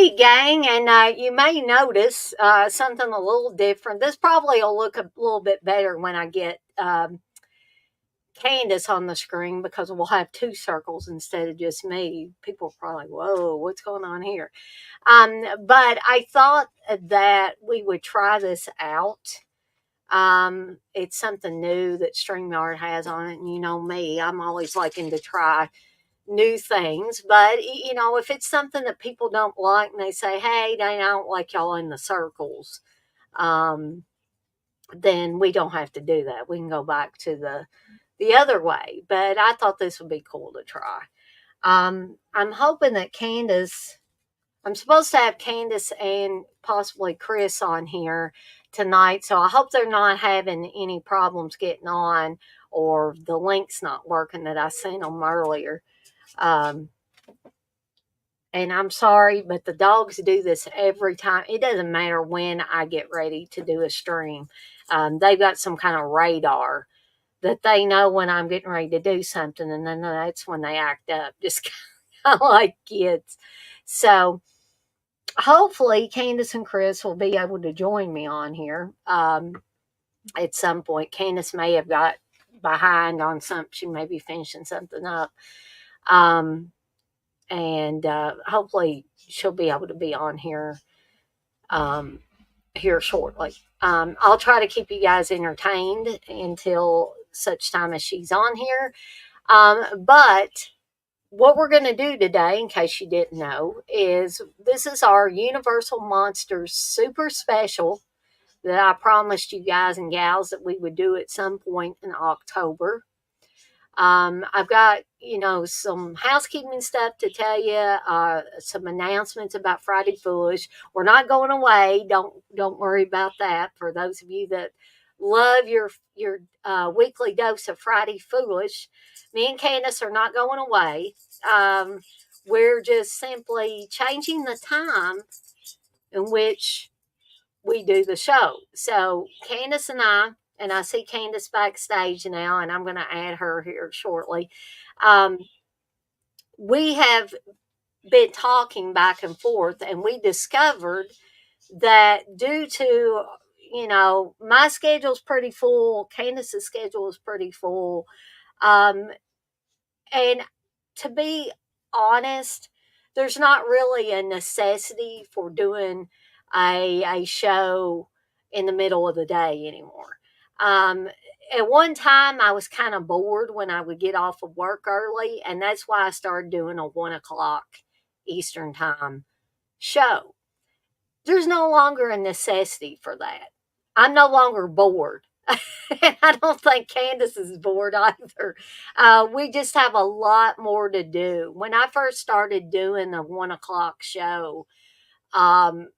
Hey, gang, and you may notice something a little different. This probably will look a little bit better when I get Candace on the screen because we'll have two circles instead of just me. People are probably, whoa, what's going on here? But I thought that we would try this out. It's something new that StreamYard has on it, and you know me, I'm always liking to try new things. But if it's something that people don't like and they say, hey, I don't like y'all in the circles, um, then we don't have to do that. We can go back to the other way. But I thought this would be cool to try. I'm hoping that Candace, I'm supposed to have Candace and possibly Chris on here tonight. So I hope they're not having any problems getting on or the link's not working that I sent them earlier. Um, and I'm sorry, but the dogs do this every time. It doesn't matter when I get ready to do a stream. They've got some kind of radar that they know when I'm getting ready to do something, and then that's when they act up, just kind of like kids. So hopefully, Candace and Chris will be able to join me on here at some point. Candace may have got behind on something; she may be finishing something up. And hopefully she'll be able to be on um, here shortly. I'll try to keep you guys entertained until such time as she's on here. But what we're going to do today, in case you didn't know, is this is our Universal Monsters super special that I promised you guys and gals that we would do at some point in October. I've got, some housekeeping stuff to tell you, some announcements about Friday Foolish. We're not going away. Don't worry about that. For those of you that love your weekly dose of Friday Foolish, me and Candace are not going away. We're just simply changing the time in which we do the show. So Candace and I see Candace backstage now, and I'm going to add her here shortly. Um, we have been talking back and forth, and we discovered that due to my schedule's pretty full, Candace's schedule is pretty full, um, and to be honest, there's not really a necessity for doing a show in the middle of the day anymore. Um, at one time, I was kind of bored when I would get off of work early, and that's why I started doing a 1 o'clock Eastern time show. There's no longer a necessity for that. I'm no longer bored. I don't think Candace is bored either. We just have a lot more to do. When I first started doing the 1 o'clock show, um,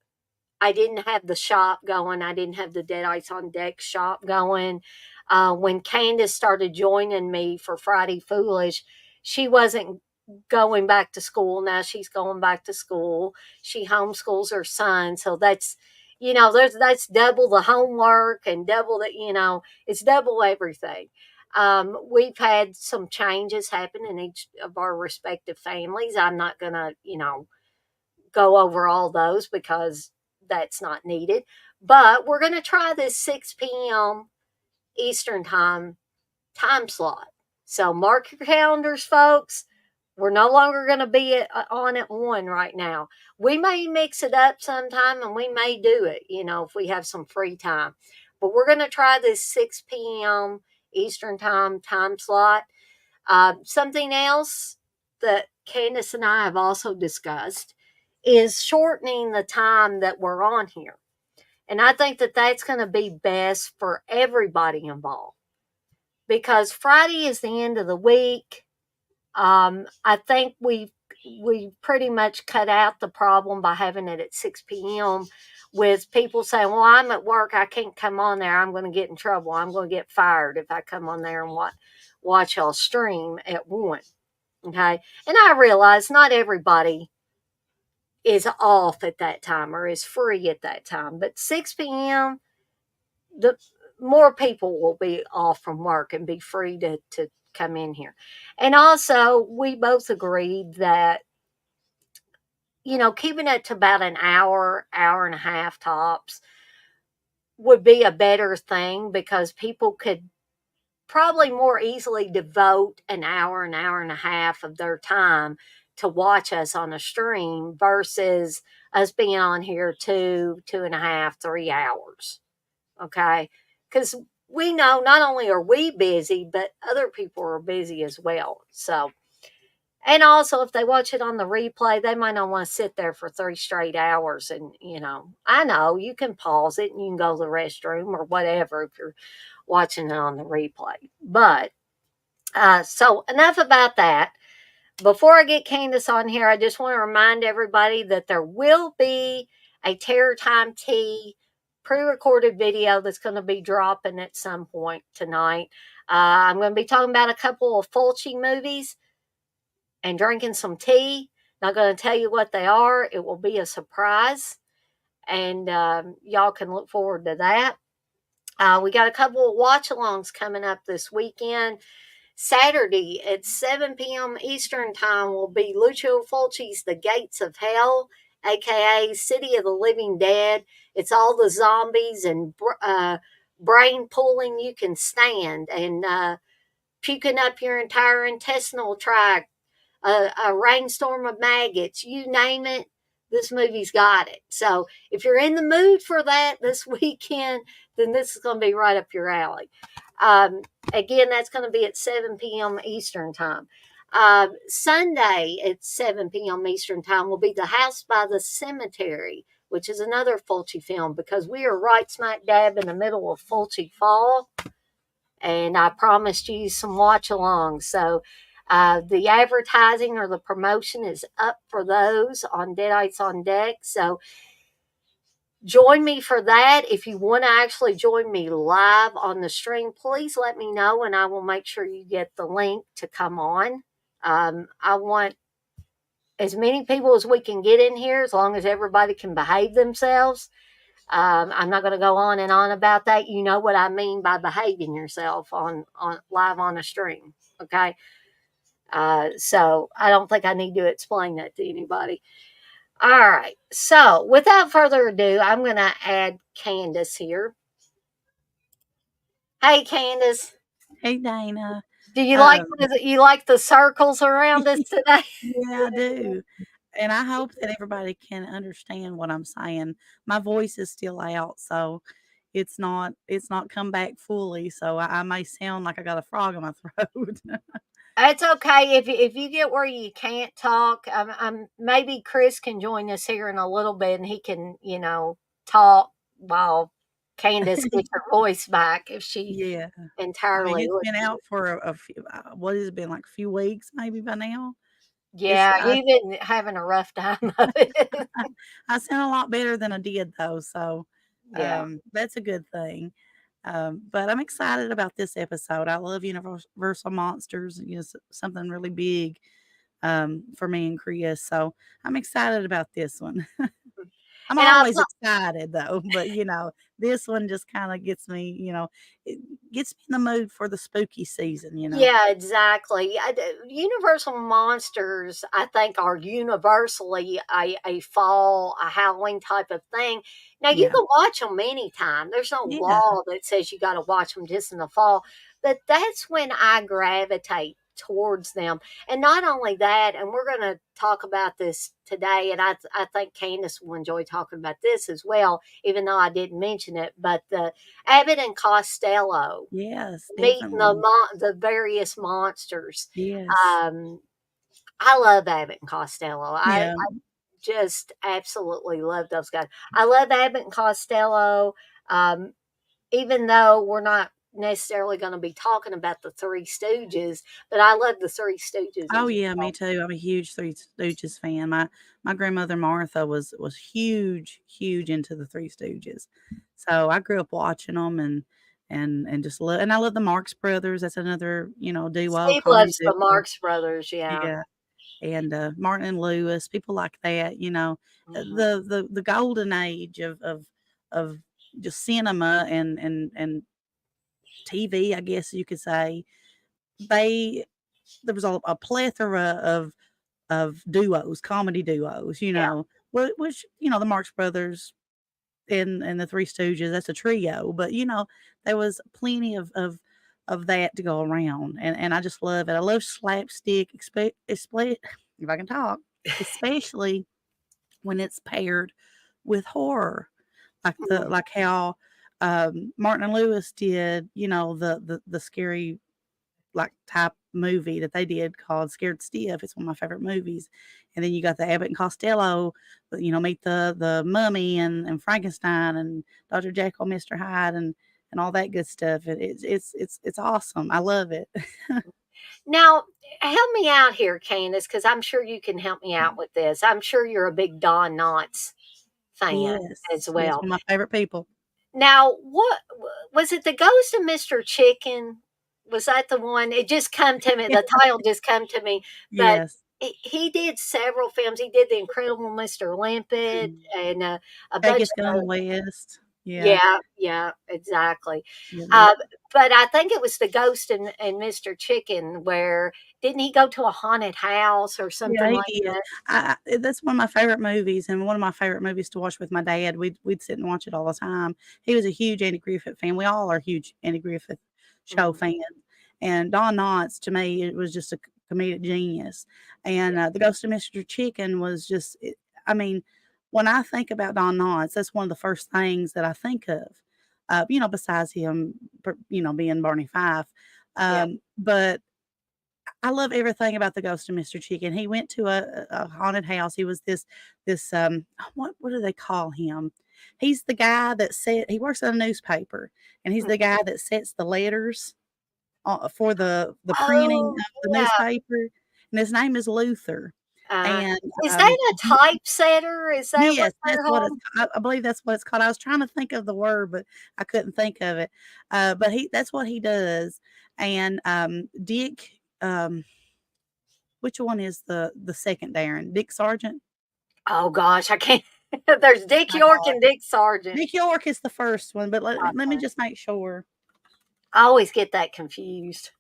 I didn't have the shop going. I didn't have the Dead Ice on Deck shop going. When Candace started joining me for Friday Foolish, she wasn't going back to school. Now she's going back to school. She homeschools her son. So that's double the homework and double it's double everything. We've had some changes happen in each of our respective families. I'm not going to, go over all those because that's not needed. But we're going to try this 6 p.m. Eastern time slot. So mark your calendars, folks. We're no longer going to be on at 1 right now. We may mix it up sometime and we may do it, if we have some free time. But we're going to try this 6 p.m. Eastern time slot. Something else that Candace and I have also discussed is shortening the time that we're on here. And I think that that's going to be best for everybody involved because Friday is the end of the week. I think we pretty much cut out the problem by having it at 6 p.m. with people saying, well, I'm at work. I can't come on there. I'm going to get in trouble. I'm going to get fired if I come on there and watch y'all stream at 1. Okay. And I realize not everybody is off at that time or is free at that time. But 6 p.m., the more people will be off from work and be free to come in here. And also, we both agreed that keeping it to about an hour, hour and a half tops would be a better thing because people could probably more easily devote an hour and a half of their time to watch us on a stream versus us being on here 2.5, 3 hours. Okay. Because we know not only are we busy, but other people are busy as well. So, and also if they watch it on the replay, they might not want to sit there for 3 straight hours. And, I know you can pause it and you can go to the restroom or whatever if you're watching it on the replay. But so enough about that. Before I get Candice on here, I just want to remind everybody that there will be a Terror Time Tea pre-recorded video that's going to be dropping at some point tonight. I'm going to be talking about a couple of Fulci movies and drinking some tea. Not going to tell you what they are. It will be a surprise, and y'all can look forward to that. We got a couple of watch-alongs coming up this weekend. Saturday at 7 p.m. Eastern Time will be Lucio Fulci's The Gates of Hell, aka City of the Living Dead. It's all the zombies and brain pulling you can stand and puking up your entire intestinal tract, a rainstorm of maggots, you name it. This movie's got it. So if you're in the mood for that this weekend, then this is going to be right up your alley. Again, that's going to be at 7 p.m. Eastern Time. Sunday at 7 p.m. Eastern Time will be The House by the Cemetery, which is another Fulci film because we are right smack dab in the middle of Fulci fall. And I promised you some watch alongs. So the advertising or the promotion is up for those on Deadites on Deck. So join me for that. If you want to actually join me live on the stream, please let me know and I will make sure you get the link to come on. I want as many people as we can get in here as long as everybody can behave themselves. I'm not going to go on and on about that. You know what I mean by behaving yourself on live on a stream. Okay. So I don't think I need to explain that to anybody. All right. So without further ado, I'm going to add Candice here. Hey, Candice. Hey, Dana. Do you like the circles around us today? Yeah, I do. And I hope that everybody can understand what I'm saying. My voice is still out, so it's not come back fully. So I may sound like I got a frog in my throat. It's okay if you get where you can't talk. Maybe Chris can join us here in a little bit, and he can talk while Candice gets her voice back if she Yeah. I mean, entirely. it's been out for a few, what has it been, like a few weeks maybe by now? Yeah, you've been having a rough time of it. I sound a lot better than I did though, so Yeah. that's a good thing. But I'm excited about this episode. I love Universal Monsters, something really big for me and Chris. So I'm excited about this one. I'm And I'll always excited though, but this one just kind of gets me, it gets me in the mood for the spooky season. Yeah, exactly. Universal Monsters, I think, are universally a fall, a Halloween type of thing. Now, you Yeah. can watch them anytime. There's no Yeah. law that says you got to watch them just in the fall. But that's when I gravitate towards them. And not only that, and we're going to talk about this today, and I think Candice will enjoy talking about this as well, even though I didn't mention it, but the Abbott and Costello Yes, meeting definitely. the various monsters. Yes. I love Abbott and Costello. I Yeah. just absolutely love those guys. I love Abbott and Costello, even though we're not necessarily going to be talking about the Three Stooges, but I love the Three Stooges Oh, as yeah, me well. too. I'm a huge Three Stooges fan. My grandmother Martha was huge into the Three Stooges. So I grew up watching them and just love, and I love the Marx Brothers. That's another, duo, Steve comedy loves the duo. Marx Brothers, yeah. Yeah. And Martin and Lewis, people like that. Mhm. The golden age of just cinema and TV, I guess you could say. They There was a plethora of duos, comedy duos, Yeah. which the Marx Brothers and the Three Stooges, that's a trio, but there was plenty of that to go around, and I just love it. I love slapstick, if I can talk, especially when it's paired with horror, Mm. like how Martin and Lewis did, the scary like type movie that they did called Scared Stiff. It's one of my favorite movies. And then you got the Abbott and Costello, meet the mummy and Frankenstein and Dr. Jekyll, Mr. Hyde and all that good stuff. It's awesome. I love it. Now, help me out here, Candace, because I'm sure you can help me out with this. I'm sure you're a big Don Knotts fan as Yes, yes, well. one of my favorite people. Now, what was it? The Ghost of Mr. Chicken? Was that the one? It just come to me. The title just come to me. But Yes. he did several films. He did The Incredible Mr. Limpet Mm. and a bunch Vegas Gone of West. Yeah. yeah, yeah, exactly. Yeah. Uh, but I think it was The Ghost and Mr. Chicken where didn't he go to a haunted house or Yeah, something he like did. that? That's one of my favorite movies, and one of my favorite movies to watch with my dad. We'd sit and watch it all the time. He was a huge Andy Griffith fan. We all are huge Andy Griffith show Mm, fans. And Don Knotts, to me, it was just a comedic genius. And yeah. The Ghost of Mr. Chicken was just, I mean, when I think about Don Knotts, that's one of the first things that I think of. Besides him, being Barney Fife. Yeah. But I love everything about the Ghost of Mr. Chicken. He went to a haunted house. He was this what do they call him? He's the guy that said he works at a newspaper, and he's Mm. the guy that sets the letters for the printing Oh, of the yeah. newspaper, and his name is Luther. Uh, And is that a typesetter? Is that what yes, they're that's what it's called? I believe that's what it's called. I was trying to think of the word, but I couldn't think of it. But he that's what he does. And Dick, which one is the second Darren? Dick Sargent? Oh gosh, I can't. There's Oh Dick my York god. and Dick Sargent. Dick York is the first one, but let me Okay. just make sure. I always get that confused.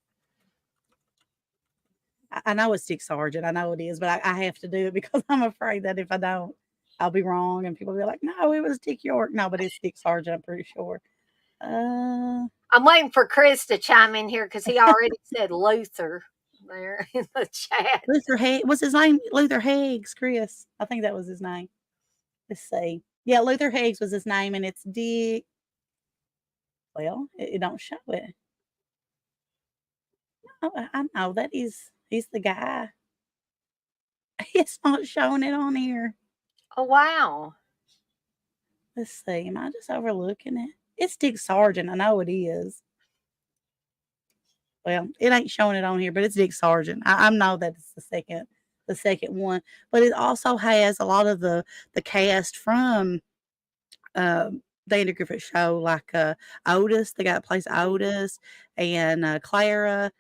I know it's Dick Sargent. I know it is, but I have to do it because I'm afraid that if I don't, I'll be wrong and people will be like, "No, it was Dick York." No, but it's Dick Sargent, I'm pretty sure. Uh, I'm waiting for Chris to chime in here because he already said Luther there in the chat. Luther Haig what's his name? Luther Higgs, Chris. I think that was his name. Let's see. Yeah, Luther Higgs was his name, and it's Dick. Well, it don't show it. Oh, I know that he's the guy. It's not showing it on here. Oh wow. Let's see. Am I just overlooking it? It's Dick Sargent. I know it is. Well, it ain't showing it on here, but it's Dick Sargent. I know that it's the second one. But it also has a lot of the cast from the Andy Griffith Show, like Otis, the guy that plays Otis, and Clara.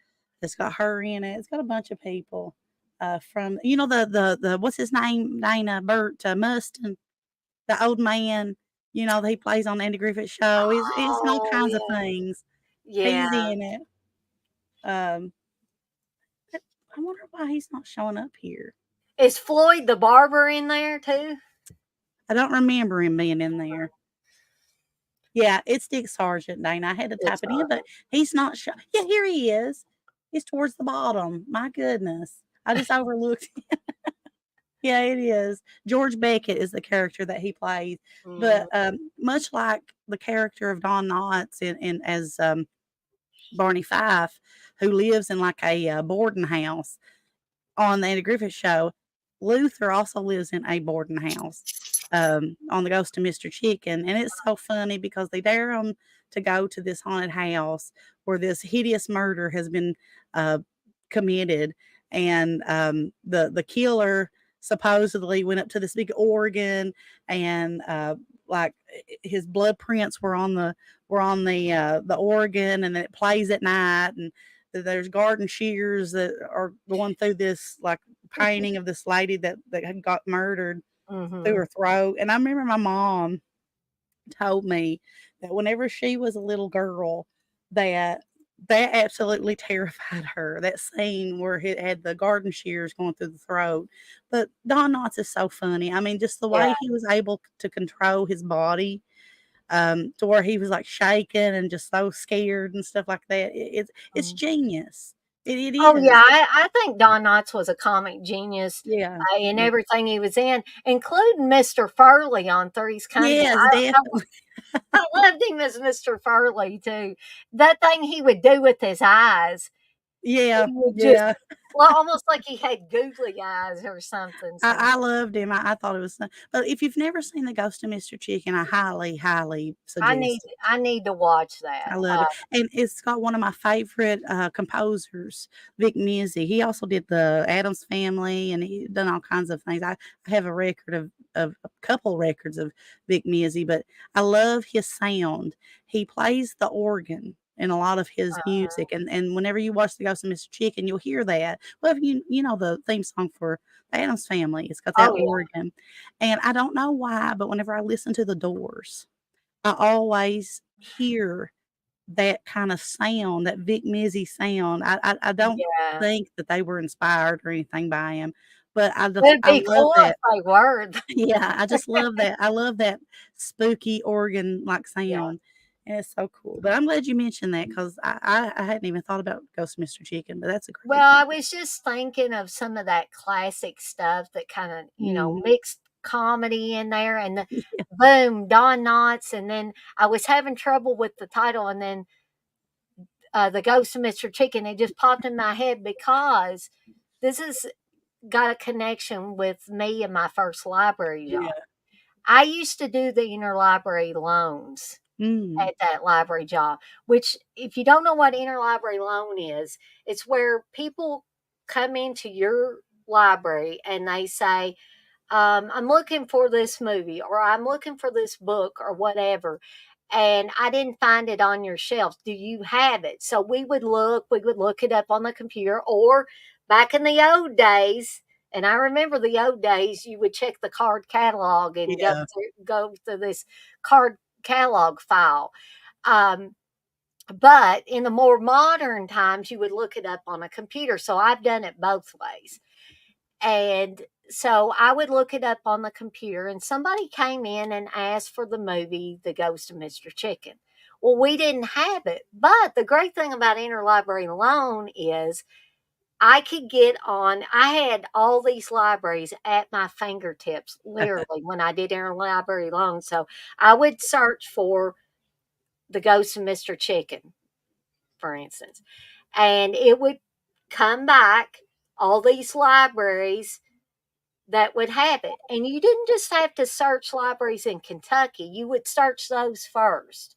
It's got her in it. It's got a bunch of people from the what's his name? Dana Burt Mustin, the old man. That he plays on the Andy Griffith Show. He's in all Oh kinds of yeah. things. Yeah. He's in it. Um, I wonder why he's not showing up here. Is Floyd the barber in there too? I don't remember him being in there. Yeah, it's Dick Sargent, Dana. I had to type It's it in, but he's not yeah, here he is. He's towards the bottom. My goodness. I just overlooked Yeah, it is. George Beckett is the character that he plays, but, mm, much like the character of Don Knotts in as, Barney Fife, who lives in, like, a, boarding house on the Andy Griffith Show, Luther also lives in a boarding house, on the Ghost of Mr. Chicken, and it's so funny because they dare him to go to this haunted house where this hideous murder has been, uh, committed, and, the killer supposedly went up to this big organ and, like, his blood prints were on the organ, and then it plays at night, and there's garden shears that are going through this like painting of this lady that had got murdered through mhm. her throat. And I remember my mom told me that whenever she was a little girl, that that absolutely terrified her, that scene where he had the garden shears going through the throat, but Don Knotts is so funny. I mean, just the Yeah. way he was able to control his body, to where he was, like, shaking and just so scared and stuff like that. It's Mhm. genius. It Oh, yeah, is. I think Don Knotts was a comic genius, Yeah. in Yeah. everything he was in, including Mr. Furley on Three's Company. Yes, definitely. I loved him as Mr. Furley too. That thing he would do with his eyes, Yeah, he would just yeah. well, almost like he had googly eyes or something, so I loved him. I thought it was fun. But if you've never seen The Ghost of Mr. Chicken, I highly, highly suggest it. I need to watch that. I love it, and it's got one of my favorite, composers, Vic Mizzy. He also did the Addams Family, and he done all kinds of things. I have a record of a couple records of Vic Mizzy, but I love his sound. He plays the organ in a lot of his Uh, music, and whenever you watch The Ghost of Mr. Chicken, you'll hear that. Well, you know the theme song for the Addams Family, it's got that oh, yeah. organ, and I don't know why, but whenever I listen to The Doors, I always hear that kinda sound, that Vic Mizzy sound. I don't Yeah. think that they were inspired or anything by him, but It'd I be love cool if that. they were. Yeah, I just love that. I love that spooky organ-like Yeah. sound, and it's so cool. But I'm glad you mentioned that 'cause I hadn't even thought about Ghost Mr. Chicken, but that's a great Well, I movie. was just thinking of some of that classic stuff that kinda, Mhm. mixed comedy in there and the boom, Don Knotts, and then I was having trouble with the title, and then, The Ghost of Mr. Chicken, it just popped in my head because this has got a connection with me and my first library job. Yeah. I used to do the interlibrary loans Mm. at that library job, which, if you don't know what interlibrary loan is, it's where people come into your library and they say, I'm looking for this movie or I'm looking for this book or whatever. And I didn't find it on your shelf. Do you have it? So we would look it up on the computer, or back in the old days, and I remember the old days, you would check the card catalog and Yeah. go through this card catalog file. Um, but in the more modern times, you would look it up on a computer. So I've done it both ways. And so I would look it up on the computer, and somebody came in and asked for the movie The Ghost of Mr. Chicken. Well, we didn't have it. But the great thing about interlibrary loan is I had all these libraries at my fingertips, literally, when I did interlibrary loan. So I would search for The Ghost of Mr. Chicken, for instance, and it would come back all these libraries that would have it. And you didn't just have to search libraries in Kentucky, you would search those first.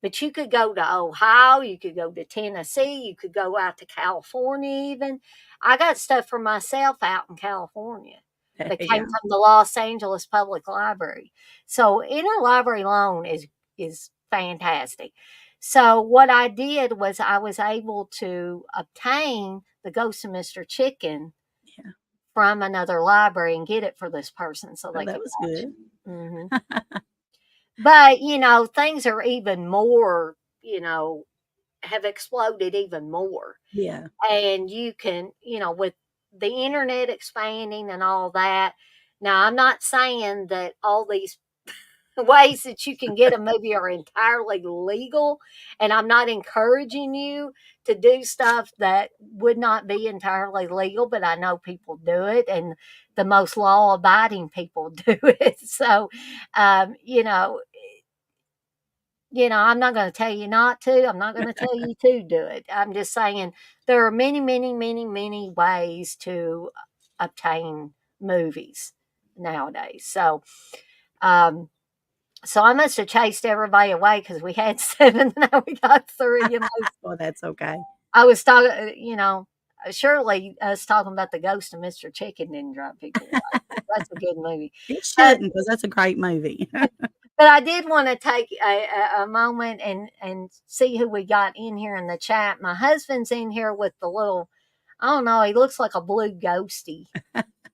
But you could go to Ohio, you could go to Tennessee, you could go out to California even. I got stuff for myself out in California that came Yeah. from the Los Angeles Public Library. So interlibrary loan is fantastic. So what I did was I was able to obtain The Ghost of Mr. Chicken Yeah. from another library and get it for this person so Oh, they that could was watch good. it. But, things are even more, have exploded even more. Yeah. And you can, with the internet expanding and all that. Now, I'm not saying that all these ways that you can get a movie are entirely legal, and I'm not encouraging you to do stuff that would not be entirely legal, but I know people do it, and the most law abiding people do it. So, um, you know, I'm not going to tell you not to. I'm not going to tell you to do it. I'm just saying there are many, many, many, many ways to obtain movies nowadays. Um, so I must have chased everybody away because we had 7, now we got 3, Well, that's okay. I was talking, surely us talking about The Ghost of Mr. Chicken didn't drive people away. That's a good movie. It But shouldn't, because that's a great movie. but I did wanna take a moment and see who we got in here in the chat. My husband's in here with the little, I don't know, he looks like a blue ghosty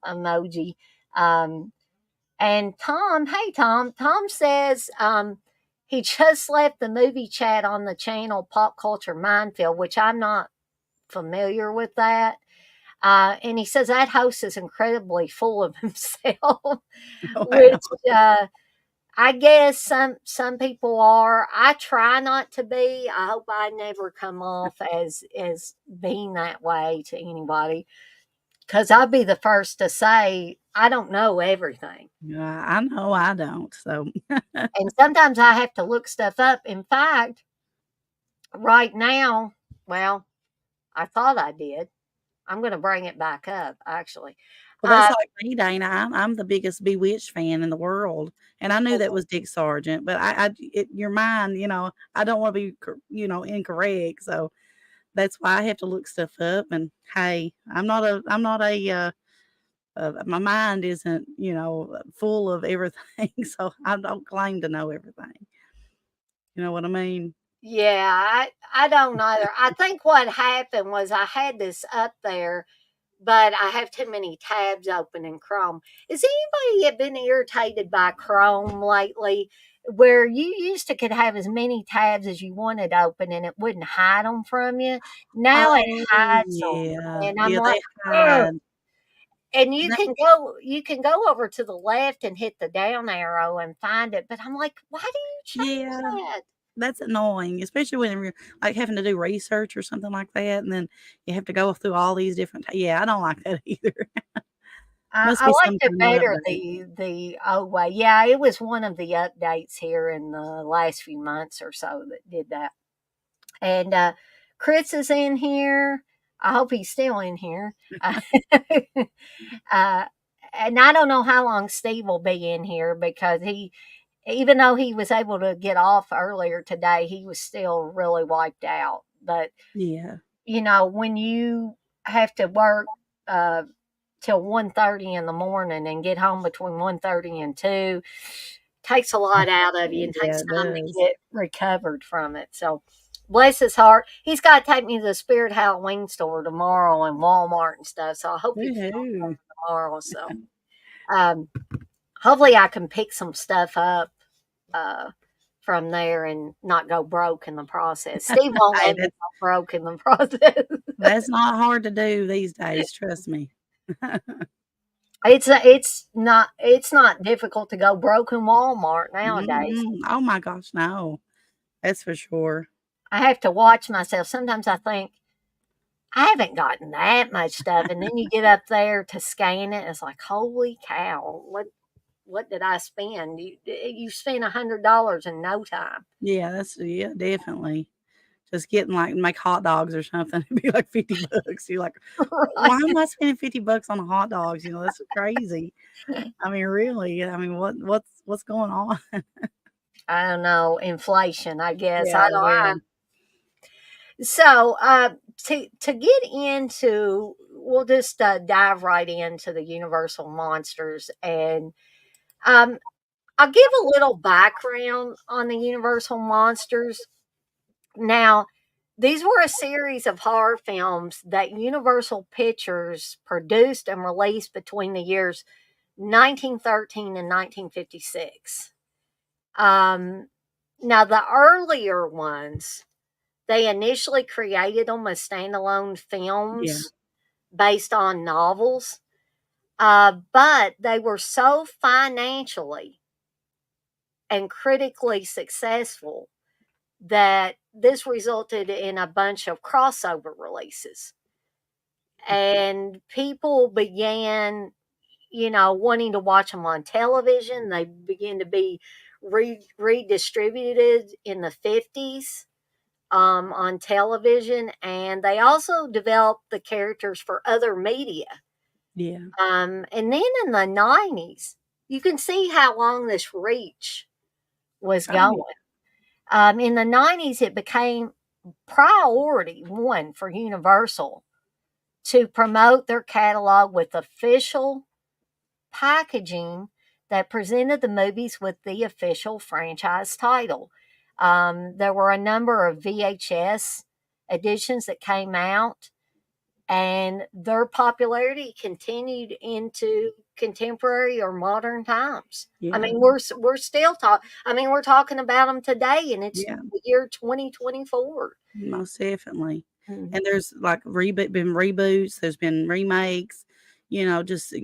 emoji. Um, and Tom, hey, Tom. Tom says, he just left the movie chat on the channel Pop Culture Minefield, which I'm not familiar with that. And he says that host is incredibly full of himself, Wow. which I guess some people are. I try not to be. I hope I never come off as being that way to anybody, because I'll be the first to say I don't know everything. Yeah, I know I don't. So And sometimes I have to look stuff up. In fact, right now, well, I thought I did. I'm going to bring it back up, actually. well, that's Uh, like me, Dana. I'm the biggest Bewitched fan in the world, and I knew that was Dick Sargent, but your mind, I don't want to be, incorrect. So that's why I have to look stuff up. And hey, my mind isn't, full of everything, so I don't claim to know everything. You know what I mean? yeah, I don't either. I think what happened was I had this up there, but I have too many tabs open in Chrome. Is anybody been irritated by Chrome lately? Where you used to could have as many tabs as you wanted open and it wouldn't hide them from you. Now it Oh, hides them, yeah. and I'm Yeah, like, they ugh. hide. And That you can go over to the left and hit the down arrow and find it. But I'm like, why do you change yeah, that? that's annoying, especially when you're, like, having to do research or something like that, and then you have to go through all these different yeah, I don't like that either. Must I be liked some it kind of better update. the old way. Yeah, it was one of the updates here in the last few months or so that did that. And Chris is in here. I hope he's still in here. uh, and I don't know how long Steve will be in here because even though he was able to get off earlier today, he was still really wiped out. But Yeah. when you have to work uh, till 1:30 in the morning and get home between 1:30 and 2, takes a lot out of you and Yeah, takes it time to does. get recovered from it. So bless his heart. He's got to take me to the Spirit Halloween store tomorrow and Walmart and stuff. So I hope he feels Woohoo. better tomorrow. So um, hopefully I can pick some stuff up uh, from there and not go broke in the process. Steve won't Hey, let me go broke in the process. that's not hard to do these days, trust me. It's not difficult to go broke in Walmart nowadays. Mm-mm. Oh my gosh, no. That's for sure. I have to watch myself. Sometimes I think I haven't gotten that much stuff, and then you get up there to scan it. It's like, holy cow! What did I spend? You spent $100 in no time. Yeah, definitely. Just getting, like, make hot dogs or something, it'd be like 50 bucks. You're like, "Why Right? am I spending 50 bucks on hot dogs?" That's crazy. I mean, really, I mean, what's going on? I don't know, inflation. I guess I Yeah, don't. yeah, So, to get into, we'll just dive right into the Universal monsters, and um, I'll give a little background on the Universal monsters. Now, these were a series of horror films that Universal Pictures produced and released between the years 1913 and 1956. Um, Now, the earlier ones, they initially created them as standalone yeah, films based on novels, but they were so financially and critically successful that this resulted in a bunch of crossover releases. And people began, wanting to watch them on television. They began to be redistributed in the 50s on television. And they also developed the characters for other media. yeah. And then in the 90s, you can see how long this reach was Oh, going. yeah, In the 90s, it became priority one for Universal to promote their catalog with official packaging that presented the movies with the official franchise title. There were a number of VHS editions that came out, and their popularity continued into contemporary or modern times. I Yeah. mean, we're still talking. I mean, we're talking about them today, and it's Yeah. the year 2024. Most definitely. And Mhm. there's like been reboots, there's been remakes, just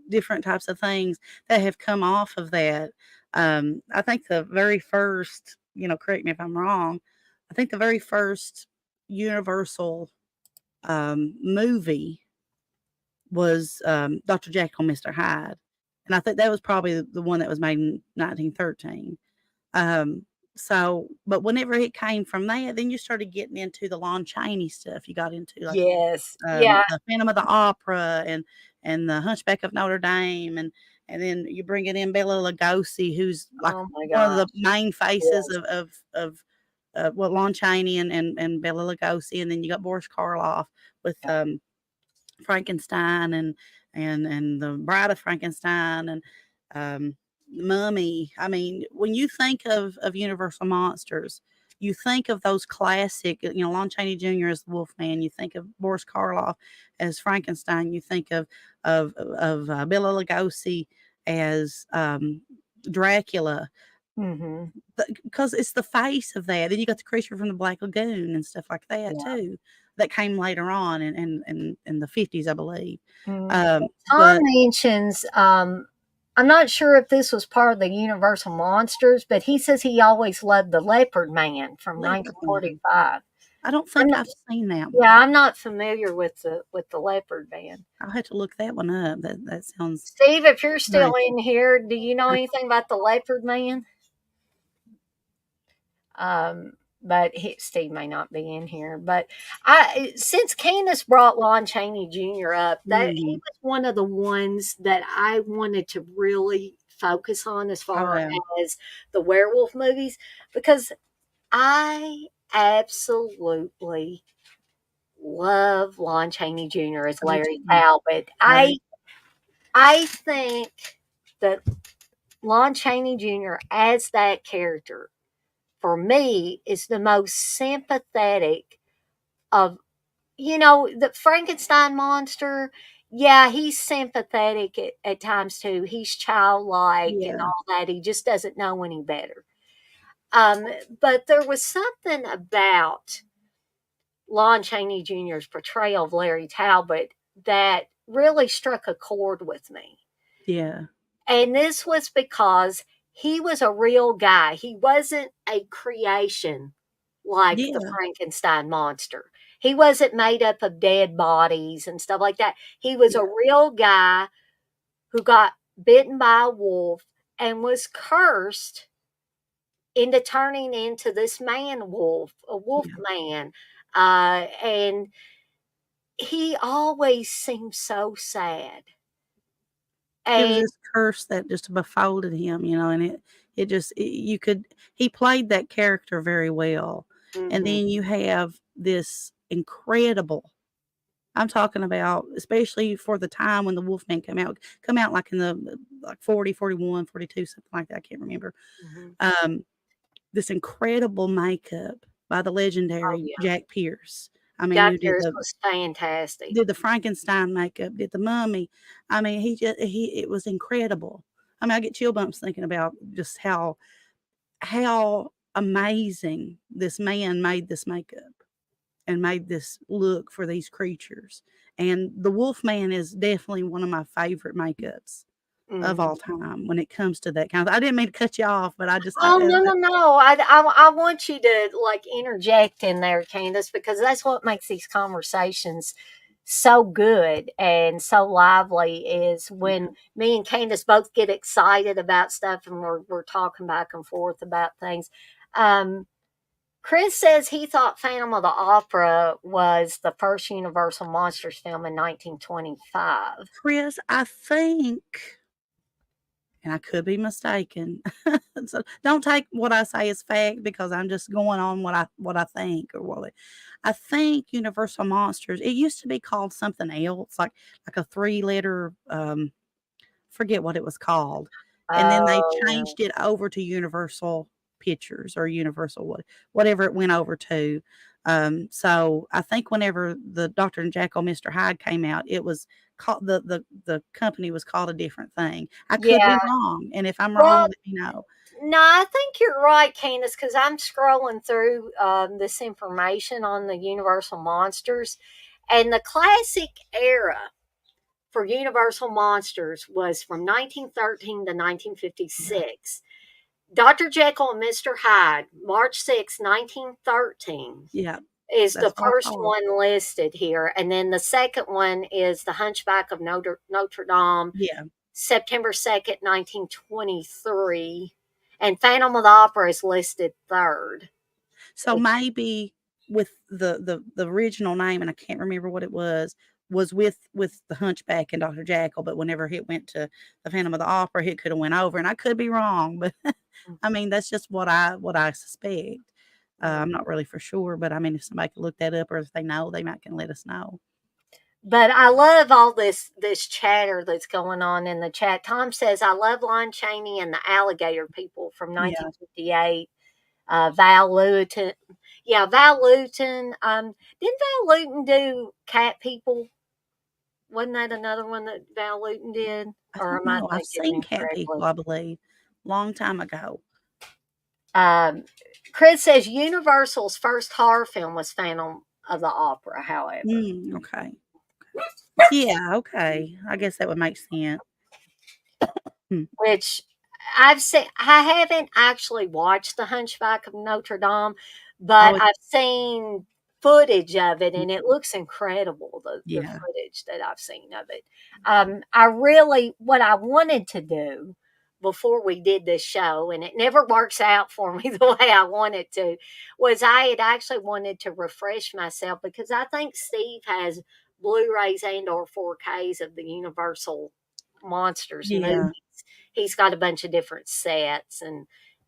different types of things that have come off of that. I think the very first, correct me if I'm wrong, I think the very first Universal movie was Dr. Jekyll and Mr. Hyde, and I think that was probably the one that was made in 1913. Um, but whenever it came from that, then you started getting into the Lon Chaney stuff. You got into like Yes. Yeah. the Phantom of the Opera and the Hunchback of Notre Dame, and then you bring it in Bela Lugosi, who's like Oh my one of the gosh. main faces Yes. well, Lon Chaney and Bela Lugosi, and then you got Boris Karloff with Frankenstein and the Bride of Frankenstein and um, Mummy. I mean, when you think of Universal monsters, you think of those classic. Lon Chaney Jr. as the Wolfman. You think of Boris Karloff as Frankenstein. You think of Bela Lugosi as Dracula Mhm. because it's the face of that. Then you got the creature from the Black Lagoon and stuff like that Yeah. too, that came later on in the 50s, I believe. Mm. Tom But mentions, I'm not sure if this was part of the Universal Monsters, but he says he always loved the Leopard Man from Leopard Man, 1945. I don't I'm think not, I've seen that yeah, one. I'm not familiar with the Leopard Man. I'll have to look that one up. That sounds Steve, if you're still nice. in here, do you know anything about the Leopard Man? Um, but Steve may not be in here. But since Candace brought Lon Chaney Jr. up, that he Mhm. was one of the ones that I wanted to really focus on as Oh, far yeah. as the werewolf movies, because I absolutely love Lon Chaney Jr. as I do Larry too. Talbot. I do. I think that Lon Chaney Jr. as that character for me is the most sympathetic of, the Frankenstein monster. Yeah, he's sympathetic at times too. He's childlike and Yeah. all that. He just doesn't know any better. Um, but there was something about Lon Chaney Jr.'s portrayal of Larry Talbot that really struck a chord with me. Yeah. And this was because he was a real guy. He wasn't a creation like the Yeah. Frankenstein monster. He wasn't made up of dead bodies and stuff like that. He was Yeah. a real guy who got bitten by a wolf and was cursed into turning into this man wolf, a wolf Yeah. man. And he always seemed so sad. It was And this curse that just befolded him, and it just you could he played that character very well. And mhm, then you have this incredible I'm talking about, especially for the time when the Wolfman come out like in the like 40, 41, 42, something like that. I can't remember. mhm. Um, this incredible makeup by the Oh legendary yeah, Jack Pierce. I mean, Jack who Harris was fantastic. did the Frankenstein makeup, did the mummy. I mean, it was incredible. I mean, I get chill bumps thinking about just how amazing this man made this makeup and made this look for these creatures. And the Wolfman is definitely one of my favorite makeups of Mhm. all time when it comes to that kind of I didn't mean to cut you off, but I just Oh, no, no, no. I want you to like interject in there, Candace, because that's what makes these conversations so good and so lively is when yeah, me and Candace both get excited about stuff and we're talking back and forth about things. Um, Chris says he thought Phantom of the Opera was the first Universal Monsters film in 1925. Chris, I think, and I could be mistaken. So don't take what I say as fact because I'm just going on what I think or I think Universal Monsters. It used to be called something else, like a 3 letter forget what it was called. And then they Oh, yeah. changed it over to Universal Pictures or Universal whatever it went over to. So I think whenever the Dr. and Jekyll, Mr. Hyde came out, it was called the company was called a different thing. I could Yeah. be wrong, and if I'm wrong, Well, let me know. no, I think you're right, Candace, because I'm scrolling through this information on the Universal Monsters, and the classic era for Universal Monsters was from 1913 to Yeah. 1956. Dr. Jekyll and Mr. Hyde, March 6, 1913, Yeah. is the That's what I first thought. one listed here. And then the second one is The Hunchback of Notre Dame, Yeah. September 2nd, 1923. And Phantom of the Opera is listed third. So maybe with the original name, and I can't remember what it was with the Hunchback and Dr. Jackal, but whenever it went to the Phantom of the Opera, it could have went over, and I could be wrong, but I mean that's just what I suspect. I'm not really for sure, but I mean if somebody could look that up or if they know, they might can let us know. But I love all this chatter that's going on in the chat. Tom says, I love Lon Chaney and the Alligator People from Yeah, 1958. Val Lewton. Yeah, Val Lewton. Didn't Val Lewton do Cat People? Wasn't that another one that Val Lewton did? I Or don't am I know. I've thinking seen Cat incorrectly? People, I believe, long time ago. Um, Chris says Universal's first horror film was Phantom of the Opera, however. Okay. Yeah, okay. I guess that would make sense. Hmm. Which I've seen. I haven't actually watched The Hunchback of Notre Dame, Oh, but I've seen footage of it, and it mhm. looks incredible. The Yeah, footage that I've seen of it. I really what I wanted to do before we did this show, and it never works out for me the way I wanted to, was I had actually wanted to refresh myself because I think Steve has Blu-rays and or 4Ks of the Universal Monsters movies. yeah. He's got a bunch of different sets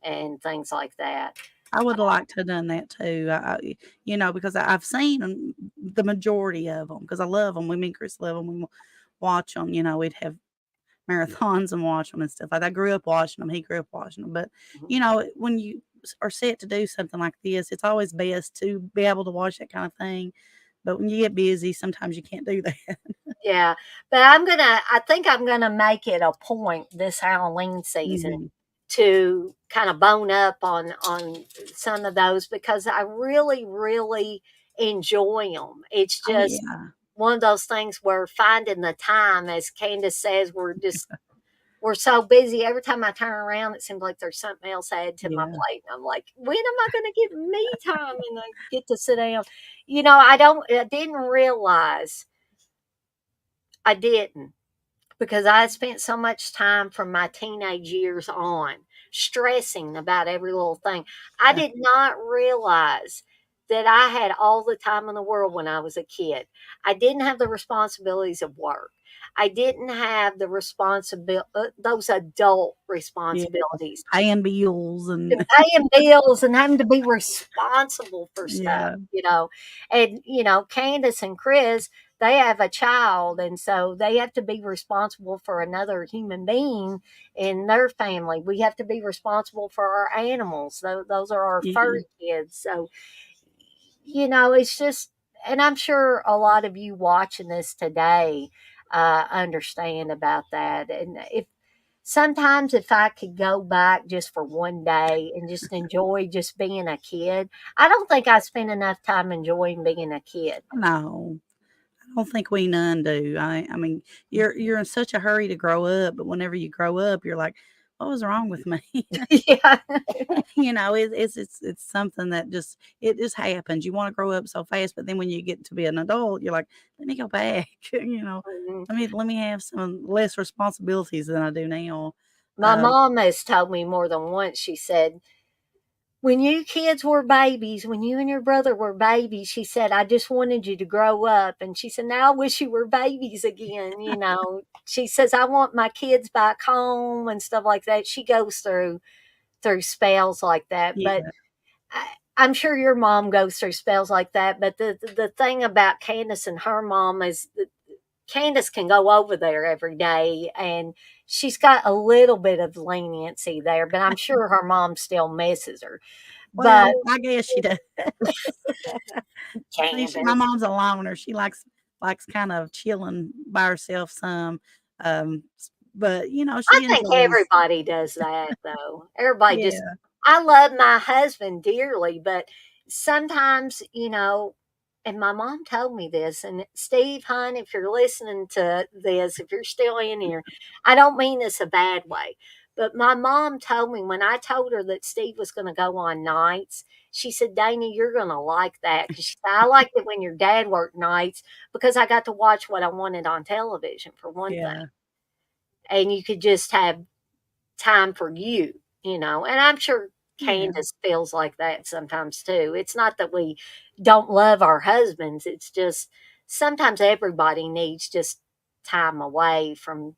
and things like that. I would have liked to have done that too. Because I've seen 'em, the majority of them because I love them. Me and Chris love them. We watch them. We'd have marathons and watch them and stuff like that. I grew up watching them. He grew up watching them. But, Mhm. when you are set to do something like this, it's always best to be able to watch that kind of thing. But when you get busy, sometimes you can't do that. Yeah, but I think I'm gonna make it a point this Halloween season Mhm. to kind of bone up on some of those because I really, really enjoy them. It's Oh, just yeah. one of those things where finding the time, as Candace says, we're so busy. Every time I turn around, it seems like there's something else added to my Yeah. plate. And I'm like, when am I going to get me time and I get to sit down? I didn't realize I didn't because I spent so much time from my teenage years on stressing about every little thing. I Yeah. did not realize that I had all the time in the world when I was a kid. I didn't have the responsibilities of work. I didn't have the responsibility, those adult Yeah. responsibilities Paying bills and and paying bills and having to be responsible for stuff, yeah. you know. And, Candace and Chris, they have a child, and so they have to be responsible for another human being in their family. We have to be responsible for our animals. Those are our Yeah. furry kids. So, it's just, and I'm sure a lot of you watching this today understand about that. And if I could go back just for one day and just enjoy just being a kid, I don't think I spent enough time enjoying being a kid. No. I don't think we none do. I mean, you're in such a hurry to grow up, but whenever you grow up, you're like, "What was wrong with me?" Yeah. It's something that it just happens. You wanna grow up so fast, but then when you get to be an adult, you're like, "Let me go back," you know? Mhm. Let me have some less responsibilities than I do now. My Um, mom has told me more than once, she said, when you kids were babies, when you and your brother were babies, she said, I just wanted you to grow up. And she said, now I wish you were babies again. She says, I want my kids back home and stuff like that. She goes through spells like that. But yeah, I'm sure your mom goes through spells like that. But the thing about Candace and her mom is that Candace can go over there every day and she's got a little bit of leniency there, but I'm sure her mom still misses her. But well, I guess she does. I think my Candace. mom's a loner. She likes likes kind of chilling by herself some. But I she think enjoys. everybody does that though. Everybody just Yeah, I love my husband dearly, but sometimes, and my mom told me this, and Steve, hon, if you're listening to this, if you're still in here, I don't mean this a bad way. But my mom told me when I told her that Steve was going to go on nights, she said, Dana, you're going to like that. Because she said, I liked it when your dad worked nights because I got to watch what I wanted on television, for one thing. yeah, And you could just have time for you, and I'm sure yeah. Candace feels like that sometimes too. It's not that we don't love our husbands, it's just sometimes everybody needs just time away from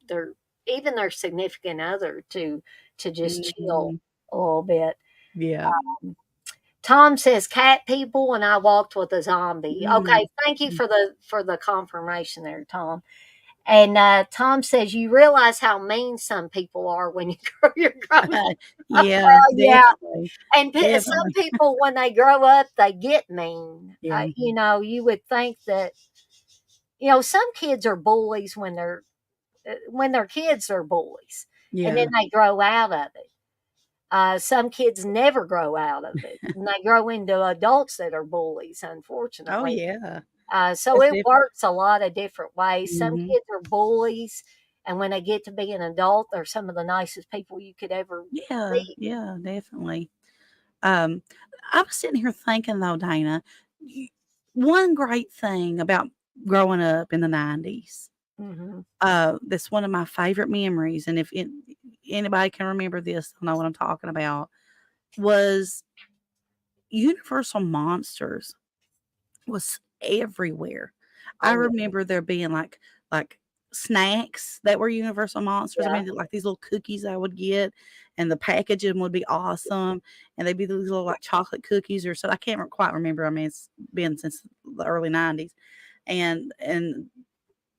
even their significant other to just chill Mhm. a little bit. Yeah. Tom says cat people and I walked with a zombie. Okay, Mm. thank you for the confirmation there, Tom. And Tom says, you realize how mean some people are when you're growing up. Yeah, Well, yeah. definitely, And some definitely. people, when they grow up, they get mean. Yeah, You would think that, some kids are bullies when they're kids, they're bullies. And then yeah. they grow out of it. Some kids never grow out of it. And they grow into adults that are bullies, Oh, unfortunately. yeah. So That's it different. works a lot of different ways. Some Mhm. kids are bullies, and when they get to be an adult, they're some of the nicest people you could ever Yeah, meet. yeah, definitely. Um, I was sitting here thinking though, Dana, y one great thing about growing up in the '90s, Hmm. that's one of my favorite memories, and if anybody can remember this, they'll know what I'm talking about, was Universal Monsters. Was everywhere. I Oh yeah, remember there being, like, snacks that were Universal Monsters. I yeah, mean, like, these little cookies I would get, and the packaging would be awesome, and they'd be these little, like, chocolate cookies or so I can't quite remember. I mean, it's been since the early '90s, and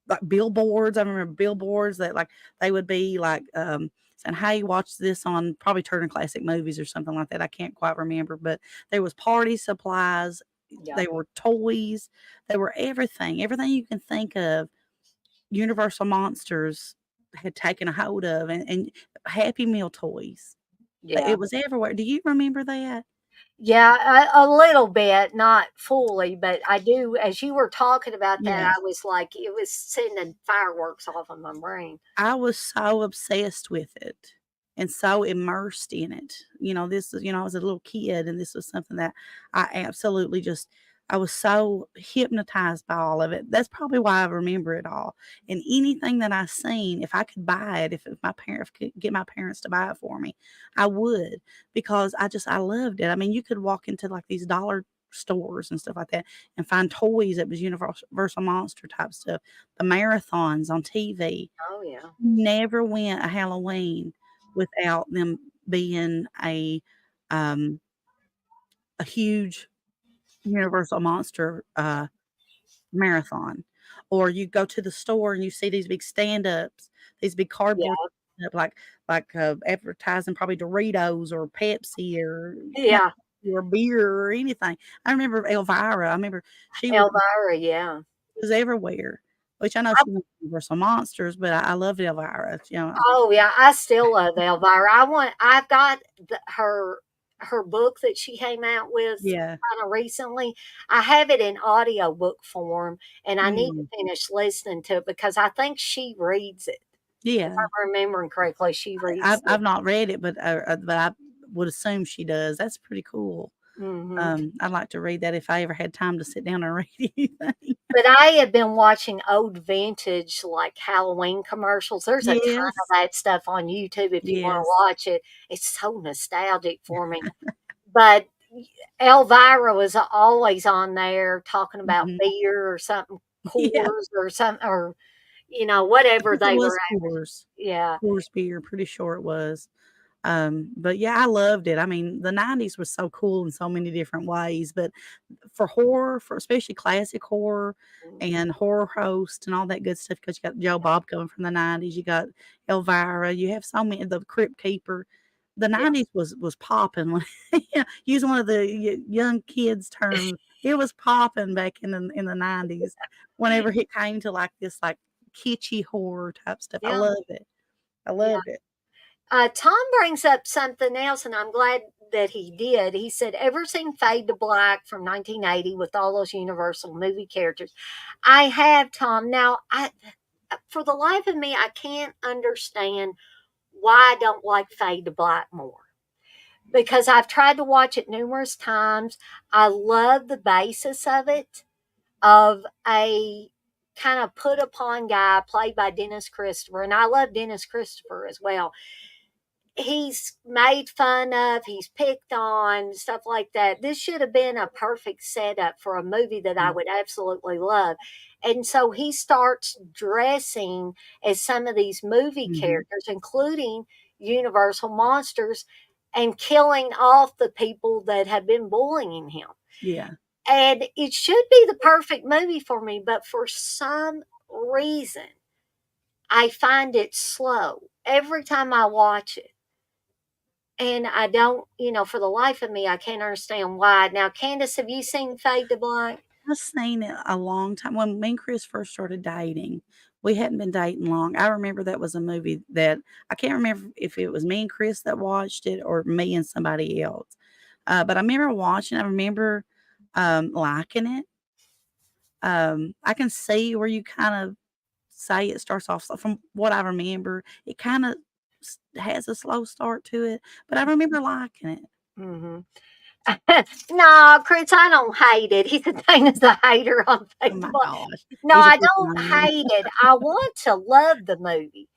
like billboards. I remember billboards that like they would be like saying, "Hey, watch this on probably Turner Classic Movies or something like that." I can't quite remember, but there was party supplies, yeah, they were toys, they were everything you can think of. Universal Monsters had taken a hold of, and Happy Meal toys. yeah, It was everywhere. Do you remember that? yeah. A little bit, not fully, but I do. As you were talking about that, Yeah. I was like, it was sending fireworks off in my brain. I was so obsessed with it and so immersed in it. This is, I was a little kid and this was something that I absolutely just I was so hypnotized by all of it. That's probably why I remember it all. And anything that I seen, if I could buy it, if my parents could get my parents to buy it for me, I would because I loved it. I mean, you could walk into like these dollar stores and stuff like that and find toys that was Universal Monster type stuff, the marathons on TV. Oh yeah, Never went a Halloween without them being um, a huge Universal Monster, marathon. Or you go to the store and you see these big stand-ups, these big cardboard yeah, up advertising probably Doritos or Pepsi or yeah. or beer or anything. I remember Elvira, I remember she Elvira, yeah. was everywhere, which I know she was Universal Monsters, but I loved Elvira. Oh yeah, I still love Elvira. I've got her book that she came out with Yeah. kind of recently. I have it in audio book form, and I need to Mm. finish listening to it because I think she reads it. If Yeah. I'm remembering correctly, she I've reads it. I've not read it, but I would assume she does. That's pretty cool. Hmm. I'd like to read that if I ever had time to sit down and read anything. But I have been watching old vintage like Halloween commercials. There's a ton of Yes. that stuff on YouTube if you want to Yes. watch it. It's so nostalgic for me. But Elvira was always on there talking about Mhm. beer or something, Yeah. Coors or something, or I whatever think it they was were. Coors. Yeah, Coors beer, pretty sure it was. But yeah, I loved it. I mean, the '90s was so cool in so many different ways, but for horror, for especially classic horror mhm, and horror host and all that good stuff, because you got Joe Bob coming from the '90s, you got Elvira, you have so many, the Crypt Keeper. The yeah, '90s was popping. Yeah, using one of the young kids' terms, it was popping back in the 90s whenever it came to, like, this, like, kitschy horror type stuff. I Yeah, love it. I yeah. loved it. Tom brings up something else, and I'm glad that he did. He said, "Ever seen Fade to Black from 1980 with all those Universal movie characters?" I have, Tom. Now, for the life of me, I can't understand why I don't like Fade to Black more. Because I've tried to watch it numerous times. I love the basis of it, of a kind of put upon guy played by Dennis Christopher. And I love Dennis Christopher as well. He's made fun of, he's picked on, stuff like that. This should have been a perfect setup for a movie that I Mm, would absolutely love. And so he starts dressing as some of these movie mhm. characters, including Universal monsters, and killing off the people that have been bullying him. Yeah. And it should be the perfect movie for me, but for some reason, I find it slow every time I watch it. And I don't, for the life of me, I can't understand why. Now, Candace, have you seen Fade to Black? I've seen it a long time. When me and Chris first started dating, we hadn't been dating long. I remember that was a movie that I can't remember if it was me and Chris that watched it or me and somebody else. But I remember watching. I remember liking it. I can see where you kind of say it starts off. So from what I remember, it kind of has a slow start to it, but I remember liking it. Hmm. No, Chris, I don't hate it. He's the thing as a hater on Oh Fade to my Black. gosh, No, he's a I people don't man. hate it. I want to love the movie.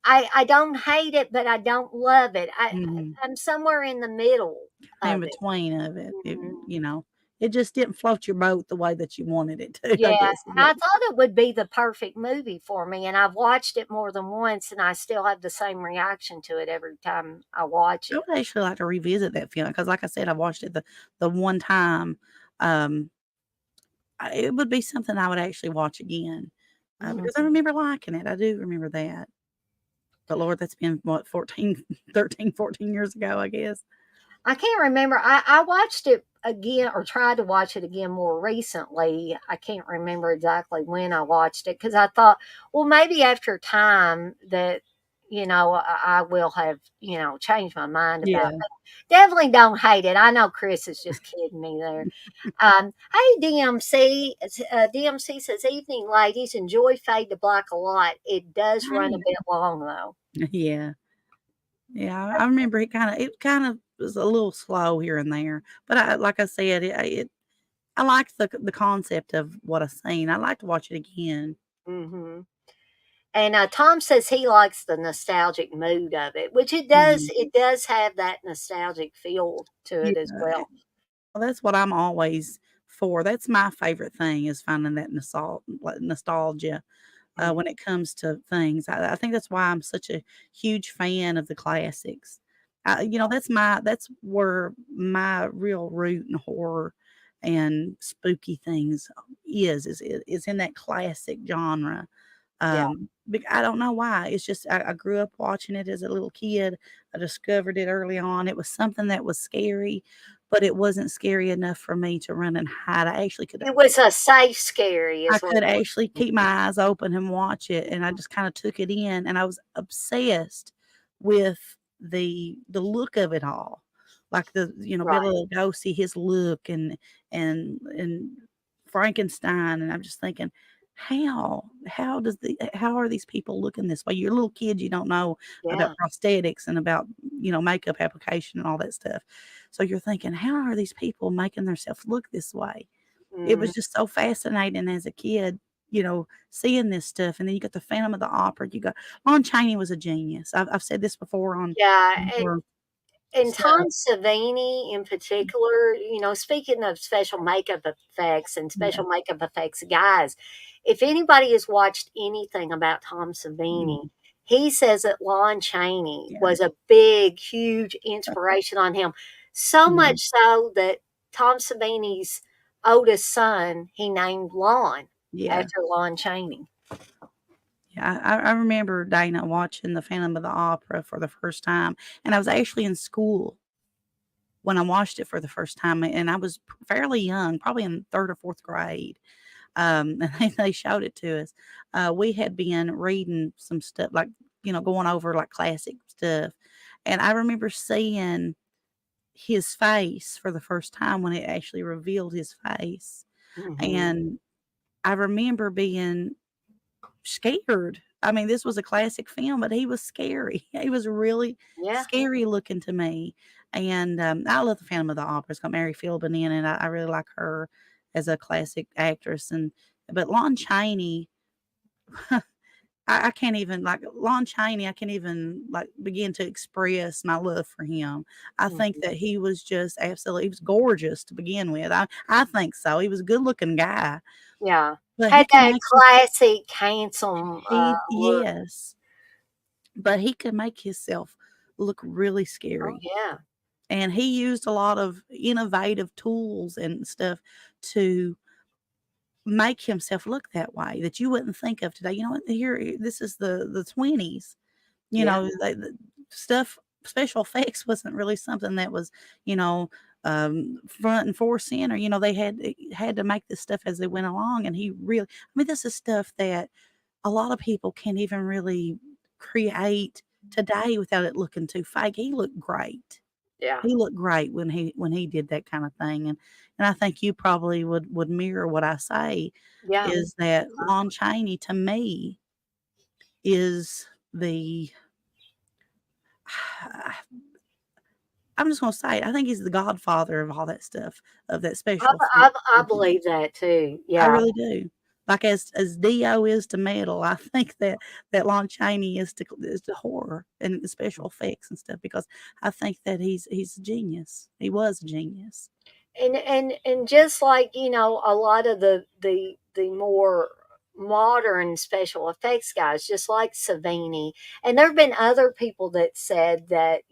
I don't hate it, but I don't love it. Mhm. I'm somewhere in the middle In of it. between of it, Mhm. it just didn't float your boat the way that you wanted it to, I Yeah, guess is I what thought it would be the perfect movie for me, and I've watched it more than once, and I still have the same reaction to it every time I watch I it. would actually like to revisit that film because, like I said, I watched it the one time. Um, it would be something I would actually watch again, because I Mhm. remember liking it. I do remember that. But Lord, that's been what, 14, 13, 14 years ago, I guess. I can't remember. I watched it again or tried to watch it again more recently. I can't remember exactly when I watched it because I thought, well, maybe after time that, I will have, changed my mind about Yeah. it. Definitely don't hate it. I know Chris is just kidding me there. Hey, DMC. DMC says, "Evening, ladies. Enjoy Fade to Black a lot. It does run a Right. bit long, though." Yeah. Yeah, I remember it kinda was a little slow here and there, but like I said, I liked the concept of what I seen. I like to watch it again. Hmm. And Tom says he likes the nostalgic mood of it, which it does. Mhm. It does have that nostalgic feel to Yeah, it as well. well, that's what I'm always for. That's my favorite thing is finding that nostalgia, Mm, when it comes to things. I think that's why I'm such a huge fan of the classics. That's where my real root in horror and spooky things is in that classic genre. yeah, I don't know why. It's just I grew up watching it as a little kid. I discovered it early on. It was something that was scary, but it wasn't scary enough for me to run and hide. it was a safe scary, I is what could it actually was. keep my eyes open and watch it, and I just kinda took it in, and I was obsessed with the look of it all. Like being Right. able to go see his look and Frankenstein, and I'm just thinking, how are these people looking this way? You're a little kid, you don't know about Yeah. prosthetics and about, makeup application and all that stuff. So you're thinking, "How are these people making themselves look this way?" It Hmm. was just so fascinating as a kid, seeing this stuff, and then you got the Phantom of the Opera, you got Lon Chaney was a genius. I've said this before Yeah. on your And stuff. Tom Savini in particular, speaking of special makeup effects and Yeah, special makeup effects guys, if anybody has watched anything about Tom Savini, mhm, he says that Lon Chaney yeah, was a big, huge inspiration on him. So mhm, much so that Tom Savini's oldest son, he named Lon yeah, after Lon Chaney. yeah. I remember Dana watching the Phantom of the Opera for the first time, and I was actually in school. when I watched it for the first time, and I was fairly young, probably in 3rd or 4th grade, and they showed it to us. We had been reading some stuff, like, going over, like, classic stuff, and I remember seeing his face for the first time when it actually revealed his face, Mhm. and I remember being scared. I mean, this was a classic film, but he was scary. He was really Yeah. scary looking to me, and, I love the Phantom of the Opera. It's got Mary Philbin in it. I really like her as a classic actress, but Lon Chaney, I can't even, like, Lon Chaney, I can't even, like, begin to express my love for him. I think Mhm. that he was gorgeous to begin with. I think so. He was a good-looking guy, Yeah. but he Had could that make his classic handsome, look. yes, but he could make himself look really Oh, scary, yeah. and he used a lot of innovative tools and stuff to make himself look that way that you wouldn't think of today. You know what? Here, this is the 20s. Yeah. The stuff, special effects wasn't really something that was, you know, front and center. They had to make this stuff as they went along, and he really, I mean, this is stuff that a lot of people can't even really create today without it looking too fake. He looked great. Yeah. He looked great when he did that kind of thing, and I think you probably would mirror what I say, Yeah. is that Lon Chaney to me is the I'm just gonna say it, I think he's the godfather of all that stuff, of that I special I effects I stuff. believe that too. I Yeah. really do. Like, as Dio is to metal, I think that Lon Chaney is to horror and the special effects and stuff, because I think that he's a genius. He was a genius. And just like, a lot of the more modern special effects guys, just like Savini, and there have been other people that said that,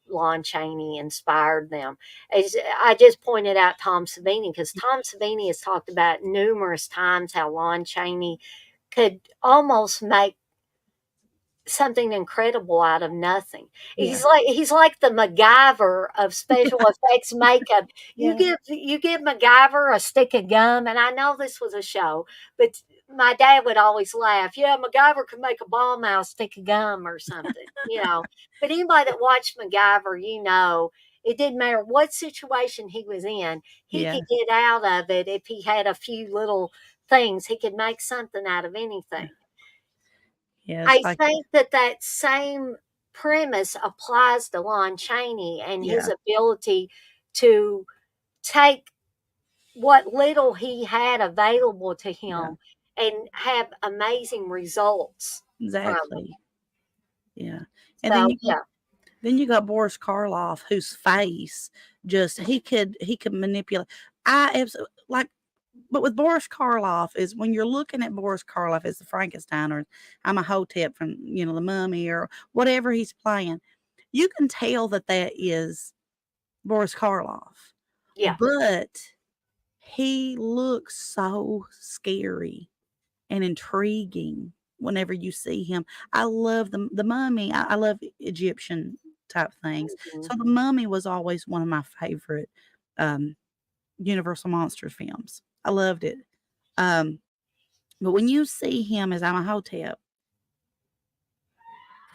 Lon Chaney inspired them. I just pointed out Tom Savini because Tom Savini has talked about numerous times how Lon Chaney could almost make something incredible out of nothing. Yeah. He's like the MacGyver of special effects makeup. You Yeah. give MacGyver a stick of gum, and I know this was a show, but my dad would always laugh. Yeah, MacGyver could make a ball mouse stick of gum or something. But anybody that watched MacGyver, it didn't matter what situation he was in, he Yeah. could get out of it if he had a few little things. He could make something out of Yeah. anything. Yeah, it's I like think that same premise applies to Lon Chaney and his yeah, ability to take what little he had available to yeah, him and have amazing results from it. exactly. Yeah, and So, yeah, then you got Boris Karloff, whose face just he could manipulate. I absolutely like, but with Boris Karloff is when you're looking at Boris Karloff as the Frankenstein, or I'm a Hotep from the Mummy, or whatever he's playing, you can tell that is Boris Karloff, yeah, but he looks so scary and intriguing whenever you see him. I love the Mummy. I love Egyptian type things. mhm, So the Mummy was always one of my favorite um, Universal Monsters films. I loved it. Um, but when you see him as Imhotep,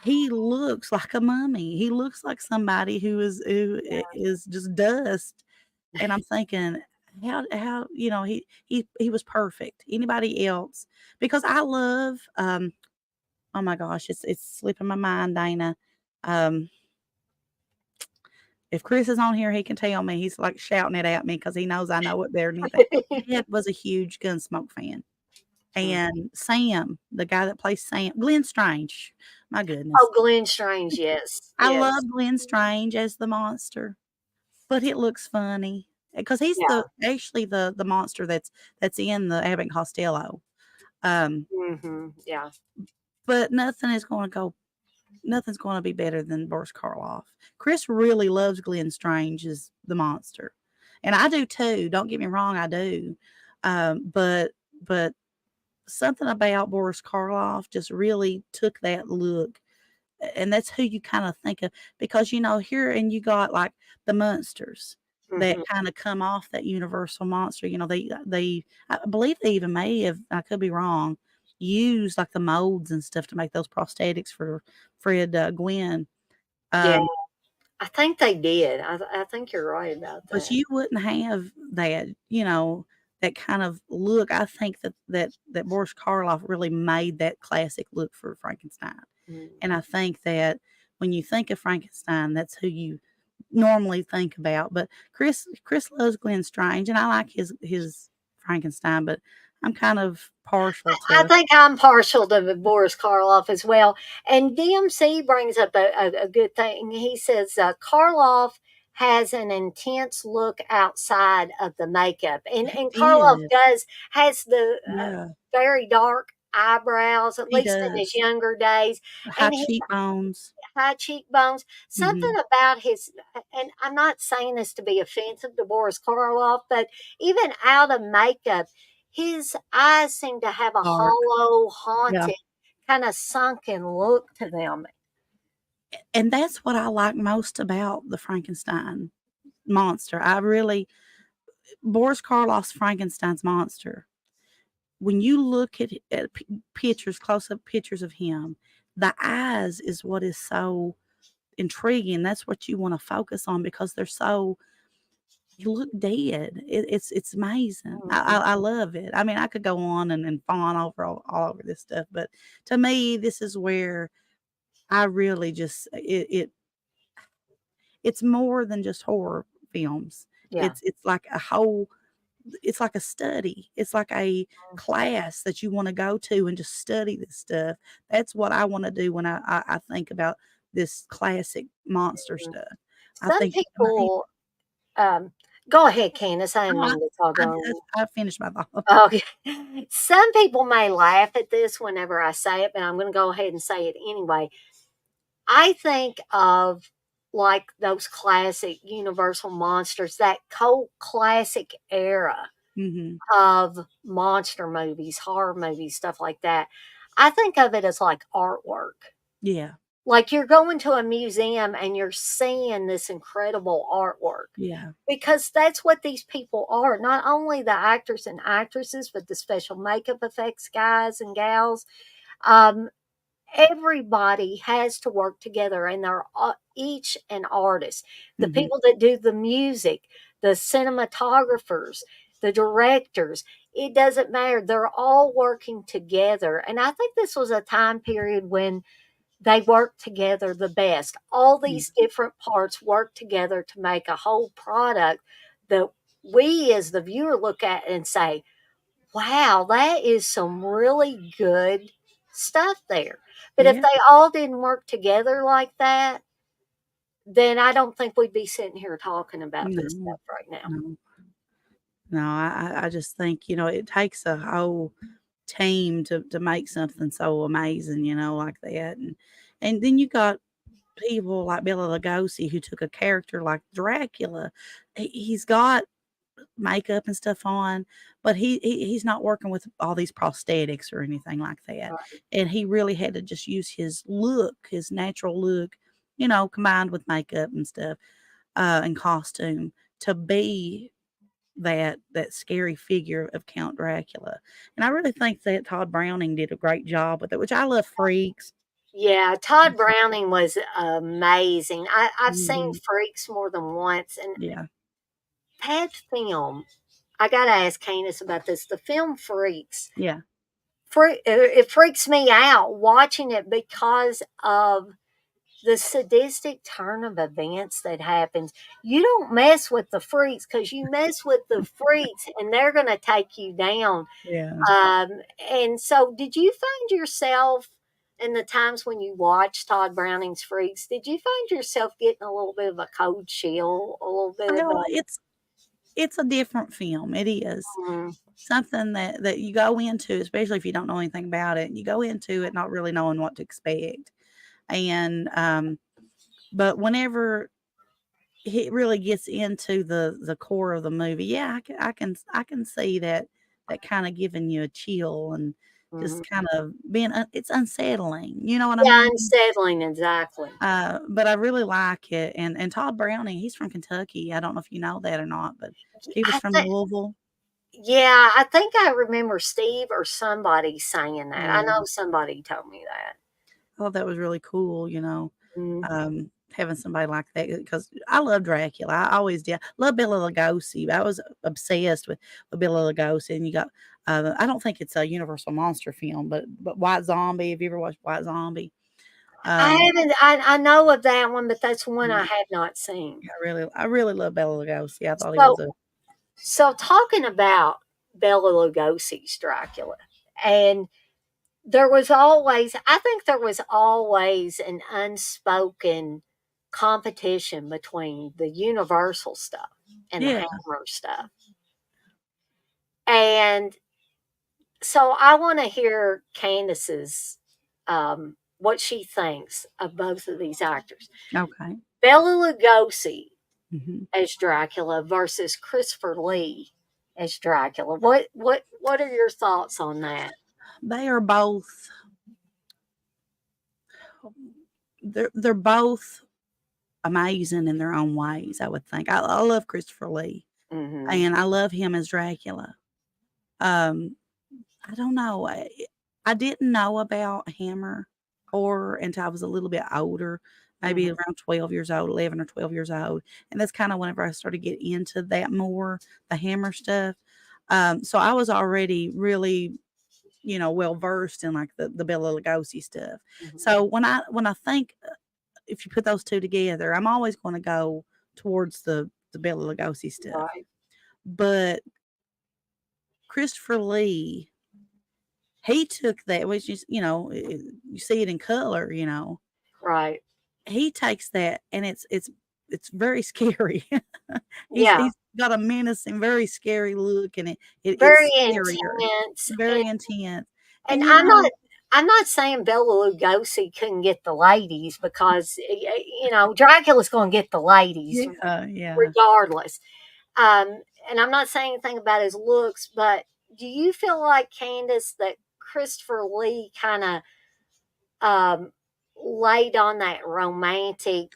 he looks like a mummy. He looks like somebody who is just dust. And I'm thinking, how he was perfect. Anybody else? Because I love oh my gosh, it's slipping my mind, Dana. Um, if Chris is on here, he can tell me. He's like shouting it at me because he knows I know it better than anything. Dad was a huge Gunsmoke fan. mhm. And Sam, the guy that plays Sam, Glenn Strange. My goodness. Oh, Glenn Strange, yes, I yes, love Glenn Strange as the monster, but it looks funny because he's yeah, actually the monster that's in the Abbott and Costello. Um, yeah, but nothing's gonna be better than Boris Karloff. Chris really loves Glenn Strange as the monster, and I do too. Don't get me wrong, I do. But something about Boris Karloff just really took that look and that's who you kind of think of because here and you got like the monsters that Hmm. kind of come off that universal monster. They I believe they even may have, I could be wrong, used like the molds and stuff to make those prosthetics for Fred Gwynn. Yeah, Um, I think they did. I think you're right about but that. you wouldn't have that, that kind of look. I think that Boris Karloff really made that classic look for Frankenstein. Mm. And I think that when you think of Frankenstein, that's who you normally think about. But Chris loves Glenn Strange, and I like his Frankenstein, but I'm kind of partial I to. think I'm partial to Boris Karloff as well. And DMC brings up a good thing. He says Karloff has an intense look outside of the makeup, and He Karloff is, has the yeah, very dark eyebrows, at he least in his does. younger days, High and he cheekbones. high cheekbones. Hmm. Something about his, and I'm not saying this to be offensive to Boris Karloff, but even out of makeup, his eyes seem to have a Dark, hollow, yeah. haunted, kind of sunken look to them. And that's what I like most about the Frankenstein monster. I really Boris Karloff's Frankenstein's monster. When you look at pictures, close up pictures of him, the eyes is what is so intriguing. That's what you want to focus on because they're so you look dead. It's amazing. Mm, I love it. I mean, I could go on and fawn over all over this stuff, but to me, this is where I really just it's more than just horror films. yeah. It's like a whole it's like a study. It's like a class that you wanna go to and just study this stuff. That's what I wanna do when I think about this classic monster Mm. stuff. I Some think it's amazing. people, um, go ahead, Candace. I No, didn't mean to talk over you. I finished my thought. Okay. Some people may laugh at this whenever I say it, but I'm going to go ahead and say it anyway. I think of like those classic Universal monsters, that cult classic era Mhm. of monster movies, horror movies, stuff like that. I think of it as like artwork. Yeah, Like you're going to a museum and you're seeing this incredible artwork yeah. because that's what these people are. Not only the actors and actresses, but the special makeup effects guys and gals. Um, Everybody has to work together and they're each an artist. The Mhm. people that do the music, the cinematographers, the directors, it doesn't matter, they're all working together. And I think this was a time period when they worked together the best. All Yeah, these different parts work together to make a whole product that we as the viewer look at and say, wow, that is some really good stuff there. But if yeah. they all didn't work together like that, then I don't think we'd be sitting here talking about this No, stuff right now. no. No, I just think, it takes a whole team to make something so amazing, like that, and then you got people like Bela Lugosi who took a character like Dracula. He's got makeup and stuff on, but he's not working with all these prosthetics or anything like that, Right. and he really had to just use his look, his natural look, combined with makeup and stuff, and costume to be that scary figure of Count Dracula. And I really think that Todd Browning did a great job with it, which I love Freaks. Yeah, Todd Browning was amazing. I've seen Mhm. Freaks more than once, and Yeah, that film, I got to ask Candace about this. The film Freaks, yeah, it freaks me out watching it because of the sadistic turn of events that happens. You don't mess with the freaks because you mess with the freaks and they're going to take you down. yeah. Um, and so, did you find yourself in the times when you watched Todd Browning's Freaks? Did you find yourself getting a little bit of a cold chill, a little bit of Well, a it's a different film, it is. mm, Something that you go into, especially if you don't know anything about it, you go into it not really knowing what to expect, and, but whenever it really gets into the core of the movie, yeah, I can see that kinda giving you a chill, and Mhm. just kind of being it's unsettling, you know what I Yeah, mean? unsettling, exactly. But I really like it, and Todd Browning, he's from Kentucky. I don't know if you know that or not, but he was I from think Louisville. yeah, I think I remember Steve or somebody saying that. I Yeah. know somebody told me that. I thought that was really cool, Mhm. having somebody like that because I love Dracula. I always did. Love Bela Lugosi. I was obsessed with Bela Lugosi. And you got, I don't think it's a Universal monster film, but White Zombie. Have you ever watched White Zombie? I Um, haven't I know of that one, but that's one I yeah, have not seen. I really love Bela Lugosi. I thought he So was a so talking about Bela Lugosi's Dracula, and there was always I think there was always an unspoken competition between the Universal stuff and the yeah. Hammer stuff. And so I want to hear Candace's what she thinks of both of these actors. Okay. Bela Lugosi Hmm. as Dracula versus Christopher Lee as Dracula. What are your thoughts on that? They are both. They're both amazing in their own ways. I would think. I love Christopher Lee, Hmm. and I love him as Dracula. Um, I don't know. I didn't know about Hammer horror until I was a little bit older, maybe Hmm. around 12 years old, 11 or 12 years old. And that's kind of whenever I started getting into that more, the Hammer stuff. So I was already really, well versed in like the Bela Lugosi stuff. Hmm. So when I think if you put those two together, I'm always going to go towards the Bela Lugosi stuff. Right, But Christopher Lee, he took that, which is, you see it in color. right. He takes that and it's very scary. He's Yeah, he's got a menacing, very scary look and very it's scarier, intense. very intense. And And I'm not saying Bela Lugosi couldn't get the ladies because Dracula's going to get the ladies yeah, yeah. regardless. And I'm not saying anything about his looks, but do you feel like Candace that Christopher Lee kind of um, laid on that romantic,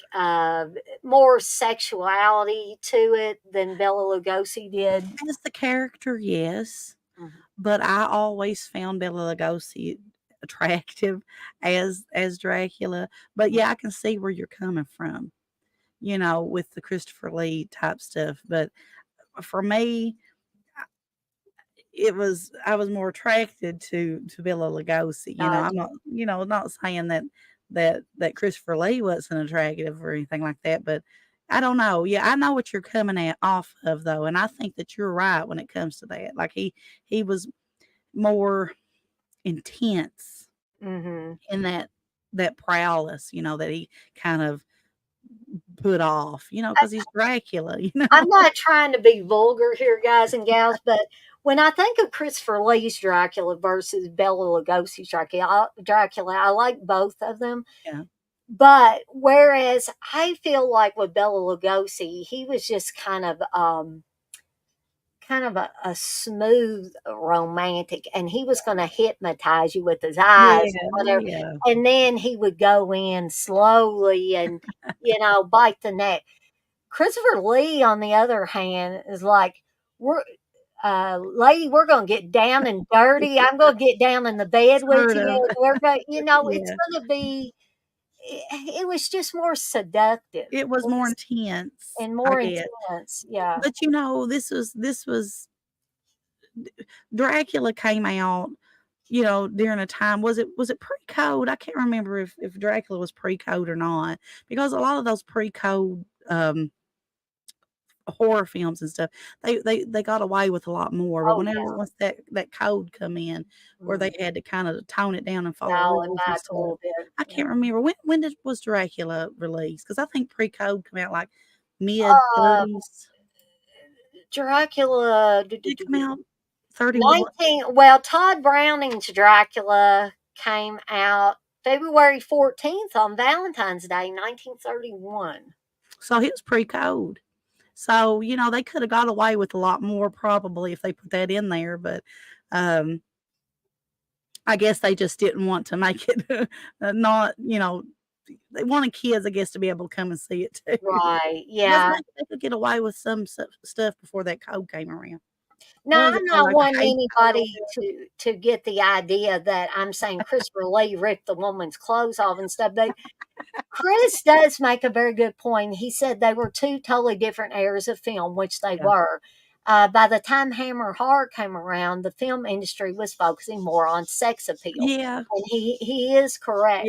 more sexuality to it than Bela Lugosi did? As the character, yes. Mhm. But I always found Bela Lugosi attractive as Dracula. But yeah, I can see where you're coming from, with the Christopher Lee type stuff. But for me, I was more attracted to Bela Lugosi. I'm Gotcha. not saying that Christopher Lee wasn't attractive or anything like that, but I don't know. Yeah, I know what you're coming at off of though, and I think that you're right when it comes to that. Like he was more intense Hmm. in that prowess, that he kind of put off, because he's Dracula, I'm not trying to be vulgar here, guys and gals, but when I think of Christopher Lee's Dracula versus Bela Lugosi's Dracula, I like both of them. Yeah. But whereas I feel like with Bela Lugosi, he was just kind of a smooth romantic, and he was going to hypnotize you with his eyes Yeah, or whatever, yeah. and then he would go in slowly and bite the neck. Christopher Lee, on the other hand, is like, we're lady, we're gonna get down and dirty. I'm gonna get down in the bed with Sort of. you. We're going, it's Yeah. gonna be. It was just more seductive It was more intense, and I more get. intense. Yeah. But, this was Dracula came out, during a time was it pre-code? I can't remember if Dracula was pre-code or not, because a lot of those pre-code, horror films and stuff, they got away with a lot more, but Oh whenever yeah. once that code come in where they Mm. had to kinda tone it down and follow Dial it rules and back a stuff, little bit. I Yeah. can't remember when was Dracula released? Because I think pre-code come out, like, Uh, mid-30s. Dracula. Did it come out 31? 19. Well, Todd Browning's Dracula came out February 14th on Valentine's Day, 1931. So he was pre-code. So, they coulda got away with a lot more probably if they put that in there, but, um, I guess they just didn't want to make it not, they wanted kids, I guess, to be able to come and see it too. Right, Because yeah. they could get away with some stuff before that code came around. No, What was it I'm called, not like the wanting hate code? anybody to get the idea that I'm saying Christopher Lee ripped the woman's clothes off and stuff. They Chris does make a very good point. He said they were two totally different eras of film, which they Yeah. were. By the time Hammer Horror came around, the film industry was focusing more on sex appeal, Yeah, and he is yeah. correct.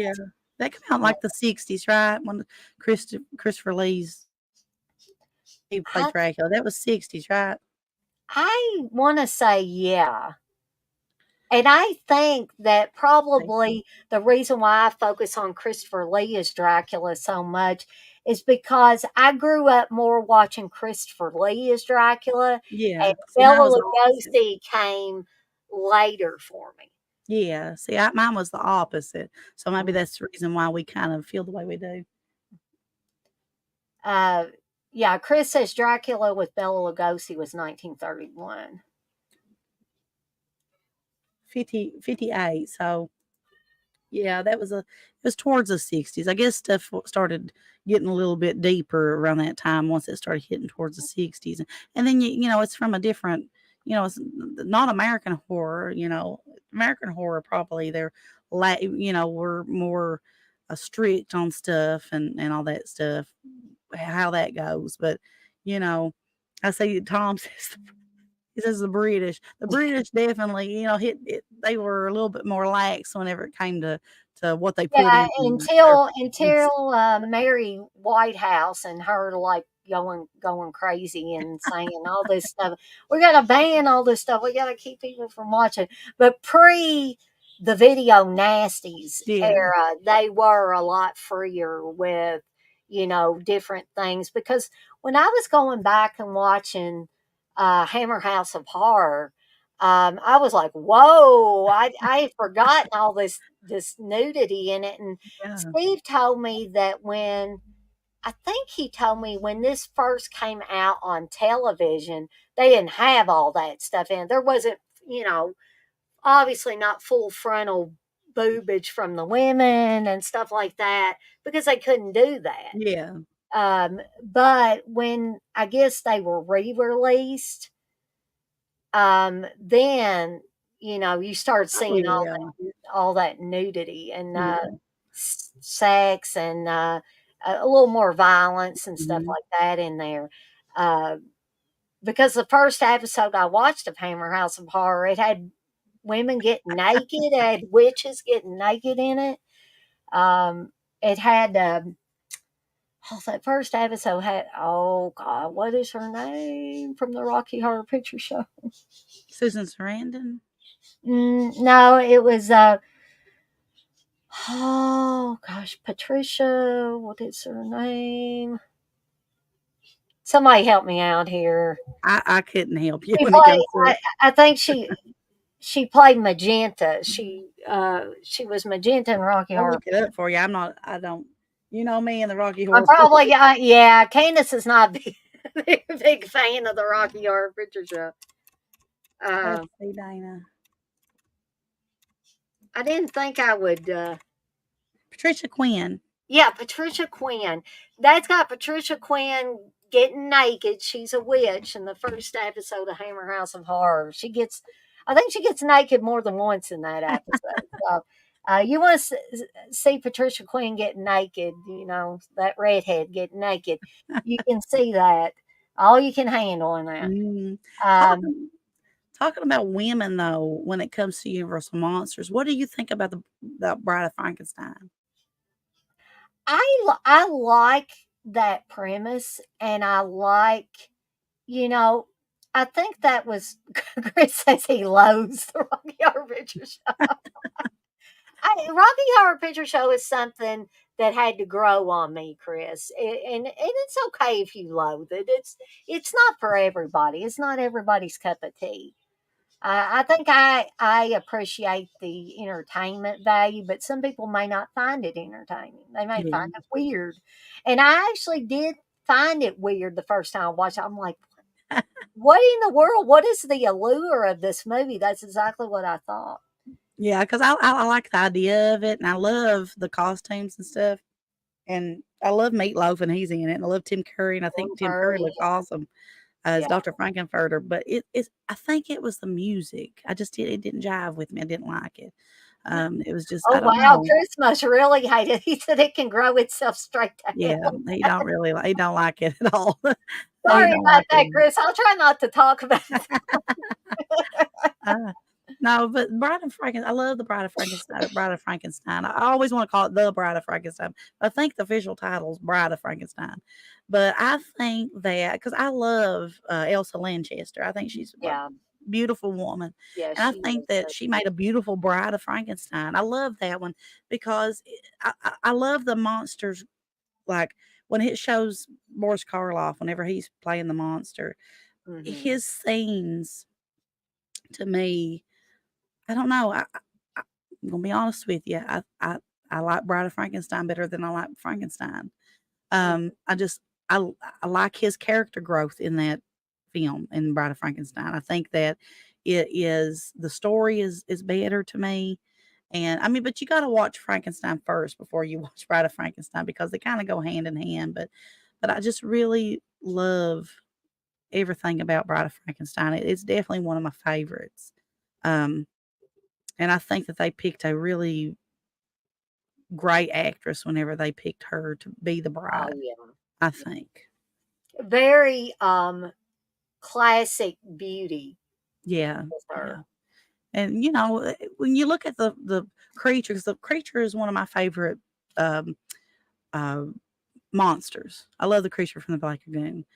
That came out in, like, the '60s, right? When Christopher Lee's he played I Dracula. That was '60s, right? I want to say yeah. And I think that Think so. probably the reason why I focus on Christopher Lee as Dracula so much is because I grew up more watching Christopher Lee as Dracula, and Yeah. See, mine was Bela the opposite. Lugosi came later for me. Yeah. See, mine was the opposite. So maybe Mm. that's the reason why we kind of feel the way we do. Uh, yeah, Chris says Dracula with Bela Lugosi was 1931. 58. So yeah, it was towards the '60s. I guess stuff started getting a little bit deeper around that time once it started hitting towards the '60s. And then it's from a different, it's not American horror, American horror probably they're were more strict on stuff and all that stuff, how that goes. But, you know, I say Tom says he says the British definitely, hit it. They were a little bit more lax whenever it came to what they put Yeah, in their films. until Mary Whitehouse and her like going crazy and saying all this stuff. We got to ban all this stuff. We got to keep people from watching. But pre the video nasties Yeah, era, they were a lot freer with different things. Because when I was going back and watching Hammer House of Horror, I was like, "Whoa!" I had forgotten all this nudity in it. And yeah, Steve told me that I think he told me when this first came out on television, they didn't have all that stuff in. There wasn't, obviously not full frontal boobage from the women and stuff like that because they couldn't do that. yeah. But when I guess they were re-released, then you start Oh, seeing yeah, all that nudity and yeah. sex and a little more violence and stuff Mhm. like that in there. Uh, because the first episode I watched of Hammer House of Horror, it had women getting naked, it had witches getting naked in it. It had that first episode had oh god, what is her name from the Rocky Horror Picture Show? Susan Sarandon? No, it was oh gosh, Patricia. What is her name? Somebody help me out here. I couldn't help you She when it played. comes to it. I think she played Magenta. She was Magenta in Rocky I'll Horror. look it up for you. I don't you know me and the Rocky I'm Horror Picture. probably yeah. Candace is not a big fan of the Rocky Horror Picture Show. Let's Uh, see, Dana. I didn't think I would. Patricia Quinn. Yeah, Patricia Quinn. That's got Patricia Quinn getting naked. She's a witch in the first episode of Hammer House of Horror. I think she gets naked more than once in that episode. So, you want to see Patricia Quinn getting naked, that redhead getting naked. You can see that. All you can handle in that. Mm. Um, Talking talking about women though, when it comes to Universal Monsters, what do you think about the Bride of Frankenstein? I like that premise, and I like You know, I think that was Chris says he loathes the Rocky Horror Picture Show. Rocky Horror Picture Show is something that had to grow on me, Chris, and it's okay if you loathe it. It's not for everybody. It's not everybody's cup of tea. I think I appreciate the entertainment value, but some people may not find it entertaining. They may Yeah. find it weird, and I actually did find it weird the first time I watched it. I'm like, what in the world? What is the allure of this movie? That's exactly what I thought. Yeah, 'cause I like the idea of it, and I love the costumes and stuff, and I love Meatloaf, and he's in it, and I love Tim Curry, and I think Tim Curry Temporary, looks awesome as yeah. Dr. Frankenfurter, but it's I think it was the music. I just it didn't jive with me. I didn't like it. It was just I Oh, don't wow, know. Chris must really hate it. He said it can grow itself straight to Yeah, hell. he don't like it at all. He Sorry don't about like that, it. Chris. I'll try not to talk about Uh, no, but I love the Bride of Frankenstein. Bride of Frankenstein. I always want to call it the Bride of Frankenstein. I think the official title is Bride of Frankenstein. But I think that because I love Elsa Lanchester, I think she's a Yeah, beautiful woman, yeah, and I she think is that good. she made a beautiful Bride of Frankenstein. I love that one because I love the monsters. Like when it shows Boris Karloff, whenever he's playing the monster, Mhm. his scenes to me I don't know. I'm gonna be honest with you. I like Bride of Frankenstein better than I like Frankenstein. Mm. I just I like his character growth in that film in Bride of Frankenstein. I think that it is the story is better to me. And I mean, but you got to watch Frankenstein first before you watch Bride of Frankenstein because they kind of go hand in hand. But I just really love everything about Bride of Frankenstein. It's definitely one of my favorites. Um, and I think that they picked a really great actress whenever they picked her to be the Oh, bride, yeah. I think. Very, classic beauty Yeah, with yeah. her. And, when you look at the creatures, the creature is one of my favorite, um, uh, monsters. I love the creature from the Black Lagoon.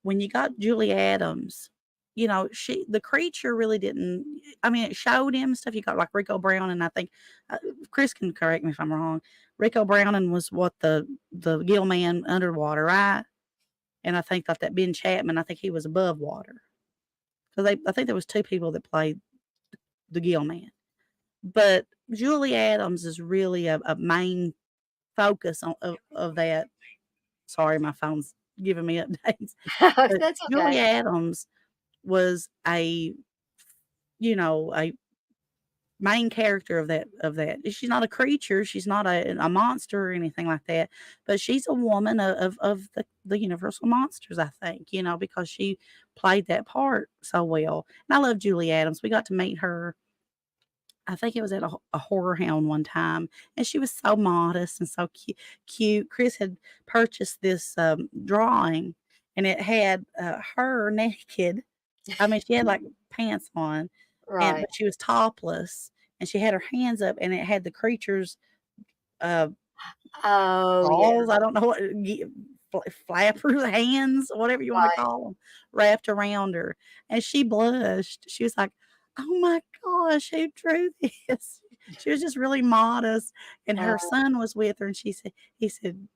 When you got Julie Adams, the creature really didn't I mean, it showed him stuff. You got, like, Rico Brown, and I think, Chris can correct me if I'm wrong. Rico Browning was what the gill man underwater, right? And I think that Ben Chapman, I think he was above water. So I think there was 2 people that played the gill man. But Julie Adams is really a main focus of that. Sorry, my phone's giving me updates. But That's Julie okay. Adams was a main character of that. She's not a creature, she's not a monster or anything like that, but she's a woman of the universal monsters, I think, because she played that part so well. And I love Julie Adams. We got to meet her. I think it was at a horror hound one time, and she was so modest and so cute. Chris had purchased this drawing, and it had her naked. I mean, she had, like, pants on, Right. but she was topless, and she had her hands up, and it had the creature's, uh, Oh, yeah, paws, I don't know what flappers, hands, whatever you wanna right. call them, wrapped around her, and she blushed. She was like, "Oh my gosh, who drew this?" She was just really modest, and Uh, her son was with her, and he said,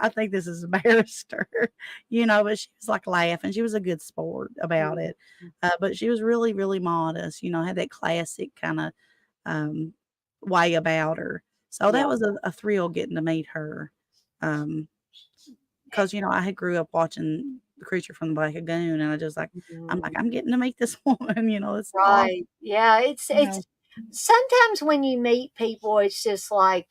"I think this has embarrassed her," but she was, like, laughing. She was a good sport about mhm, it, but she was really, really modest, had that classic kinda, um, way about her. So yeah. that was a thrill getting to meet her. Um, 'Cause, I had grew up watching The Creature from the Black Lagoon, and I'm like, Mhm. "I'm getting to meet this woman," it's awesome, Right. Yeah, you know? it's sometimes when you meet people, it's just like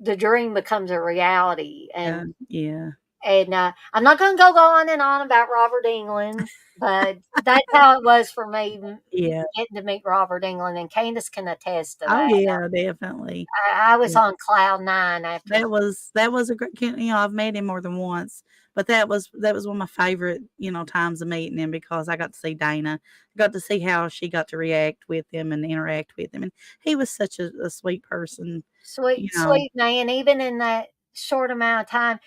the dream becomes a reality, Yeah, yeah, and I'm not gonna go on and on about Robert England, but that's how it was for me, yeah. getting to meet Robert England, and Candace can attest to Oh, that. yeah, definitely. I was Yeah. on cloud 9 after. That was a great I've met him more than once, but that was one of my favorite, times of meeting him because I got to see Dana. I got to see how she got to react with him and interact with him, and he was such a sweet person, you Sweet, know? sweet man, even in that short amount of time,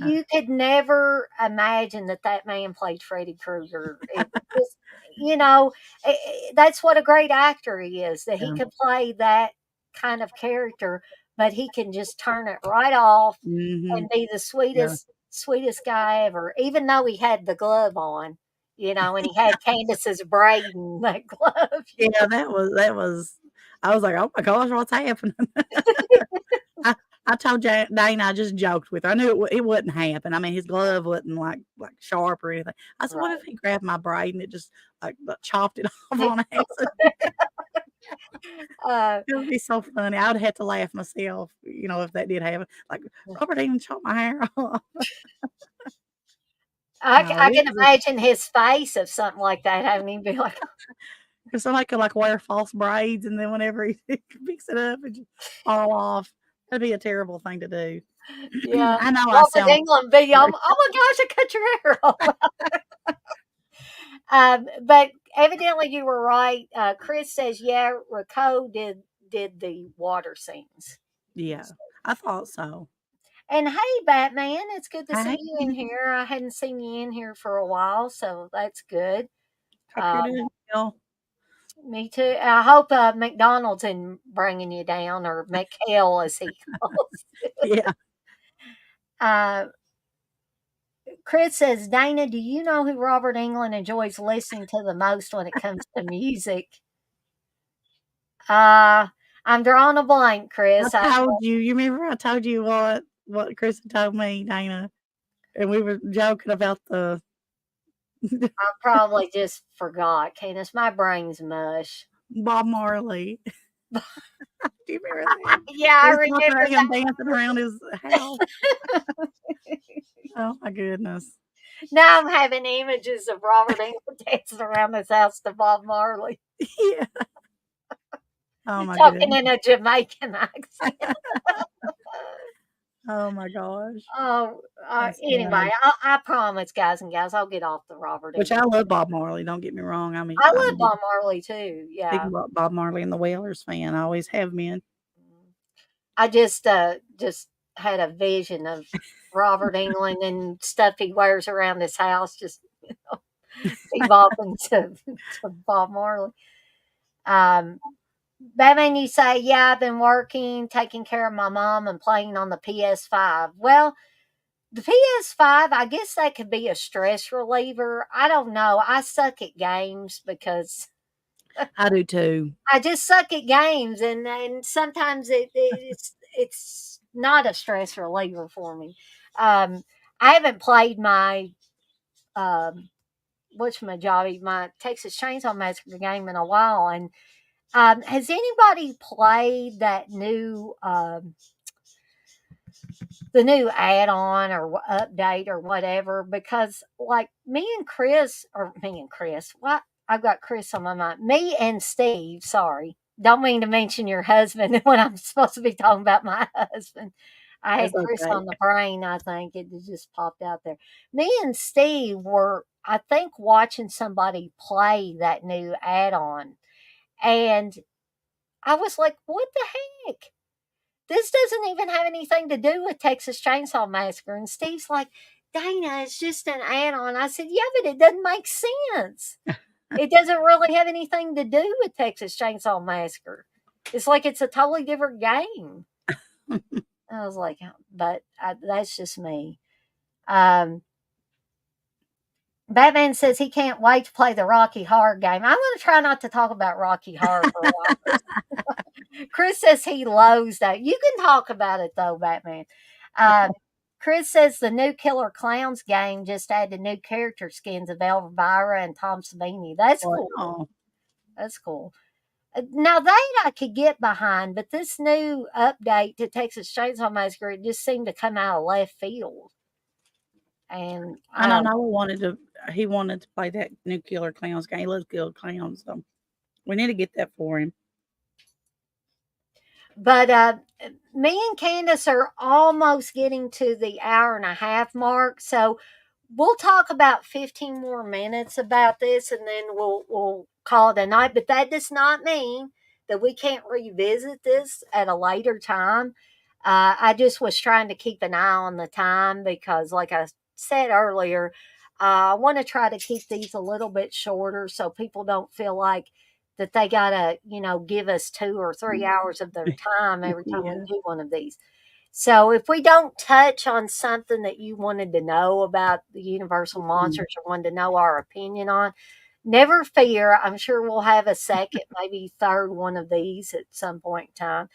Uh, you could never imagine that that man played Freddy Krueger. It just, that's what a great actor he is, that he yeah. could play that kind of character, but he can just turn it right off Mhm. and be the Yeah. sweetest guy ever, even though he had the glove on, and he had Candace's braid in that glove. Yeah, that was I was like, "Oh my gosh, what's happening?" I I told Dana I just joked with her. I knew it wouldn't happen. I mean, his glove wasn't, like, sharp or anything. I said, "What if Right. he grabbed my braid and it just, like, chopped it off on accident?" Uh, It would be so funny. I would have to laugh myself, if that did happen. Like, Robert even chopped my hair off. No, I it can was imagine his face if something like that happened. He'd be like, if somebody could, like, wear false braids, and then whenever he picks it up, it just fall off. That'd be a terrible thing to do. yeah. I know I Robert sound England be, oh my gosh, I cut your hair off. But evidently you were right. Chris says, yeah, Rico did the water scenes. yeah, I thought so. And hey, Batman, it's good to see Hey, you in here. I hadn't seen you in here for a while, so that's good. hope you're Um, doing well. Me too. I hope McDonald's isn't bringing you down, or McHale as he calls. Yeah. Uh, Chris says, Dana, do you know who Robert England enjoys listening to the most when it comes to music? Uh, I'm drawing a blank, I Chris. told you. You remember I told you what Chris had told me, Dana, and we were joking about the I probably just forgot, Candace. My brain's mush. Bob Marley. Do you remember that? Yeah, I We was talking remember about him dancing around his house. that. Oh my goodness. Now I'm having images of Robert England dancing around his house to Bob Marley, Yeah. Oh my talking goodness. in a Jamaican accent. Oh my gosh. Oh, That's anyway, funny. I promise, guys and gals, I'll get off the Robert Which England. I love Bob Marley, don't get me wrong. I mean, I I'm a love Bob Marley too. big Yeah. Bob Marley and the Wailers fan. I always have been. I just had a vision of Robert England and stuff he wears around his house, just evolving to Bob Marley. Um, Batman, you say, yeah, I've been working, taking care of my mom, and playing on the PS5. Well, the PS5, I guess that could be a stress reliever. I don't know. I suck at games because I do too. I just suck at games, and sometimes it's not a stress reliever for me. Um, I haven't played my um, my Texas Chainsaw Massacre game in a while, and has anybody played that new the new add-on or update or whatever? Because like me and Chris, what, I've got Chris on my mind. Me and Steve, sorry, don't mean to mention your husband when I'm supposed to be talking about my husband. I That's had Chris okay. on the brain. I think it just popped out there. Me and Steve were, I think, watching somebody play that new add-on, and I was like, "What the heck? This doesn't even have anything to do with Texas Chainsaw Massacre." And Steve's like, Dana, it's just an add on. I said, yeah, but it doesn't make sense. It doesn't really have anything to do with Texas Chainsaw Massacre. It's like it's a totally different game. I was like, but that's just me. Um, Batman says he can't wait to play the Rocky Horror game. I'm going to try not to talk about Rocky Horror for a while. Chris says he loathes that. You can talk about it though, Batman. Uh, Chris says the new Killer Clowns game just added new character skins of Elvira and Tom Savini. That's cool. Wow. That's cool. Now that I could get behind, but this new update to Texas Chainsaw Massacre, it just seemed to come out of left field. And I I know don't. Noah he wanted to play that new Killer Clowns game. He loves Killer Clowns, so we need to get that for him. But me and Candace are almost getting to the hour and a half mark, so we'll talk about 15 more minutes about this, and then we'll call it a night. But that does not mean that we can't revisit this at a later time. I just was trying to keep an eye on the time because, like I said earlier, I want to try to keep these a little bit shorter so people don't feel like that they gotta, give us 2 or 3 hours of their time every time we Yeah. do one of these. So if we don't touch on something that you wanted to know about the Universal Mhm. Monsters or wanted to know our opinion on, never fear. I'm sure we'll have a second, maybe third one of these at some point in time.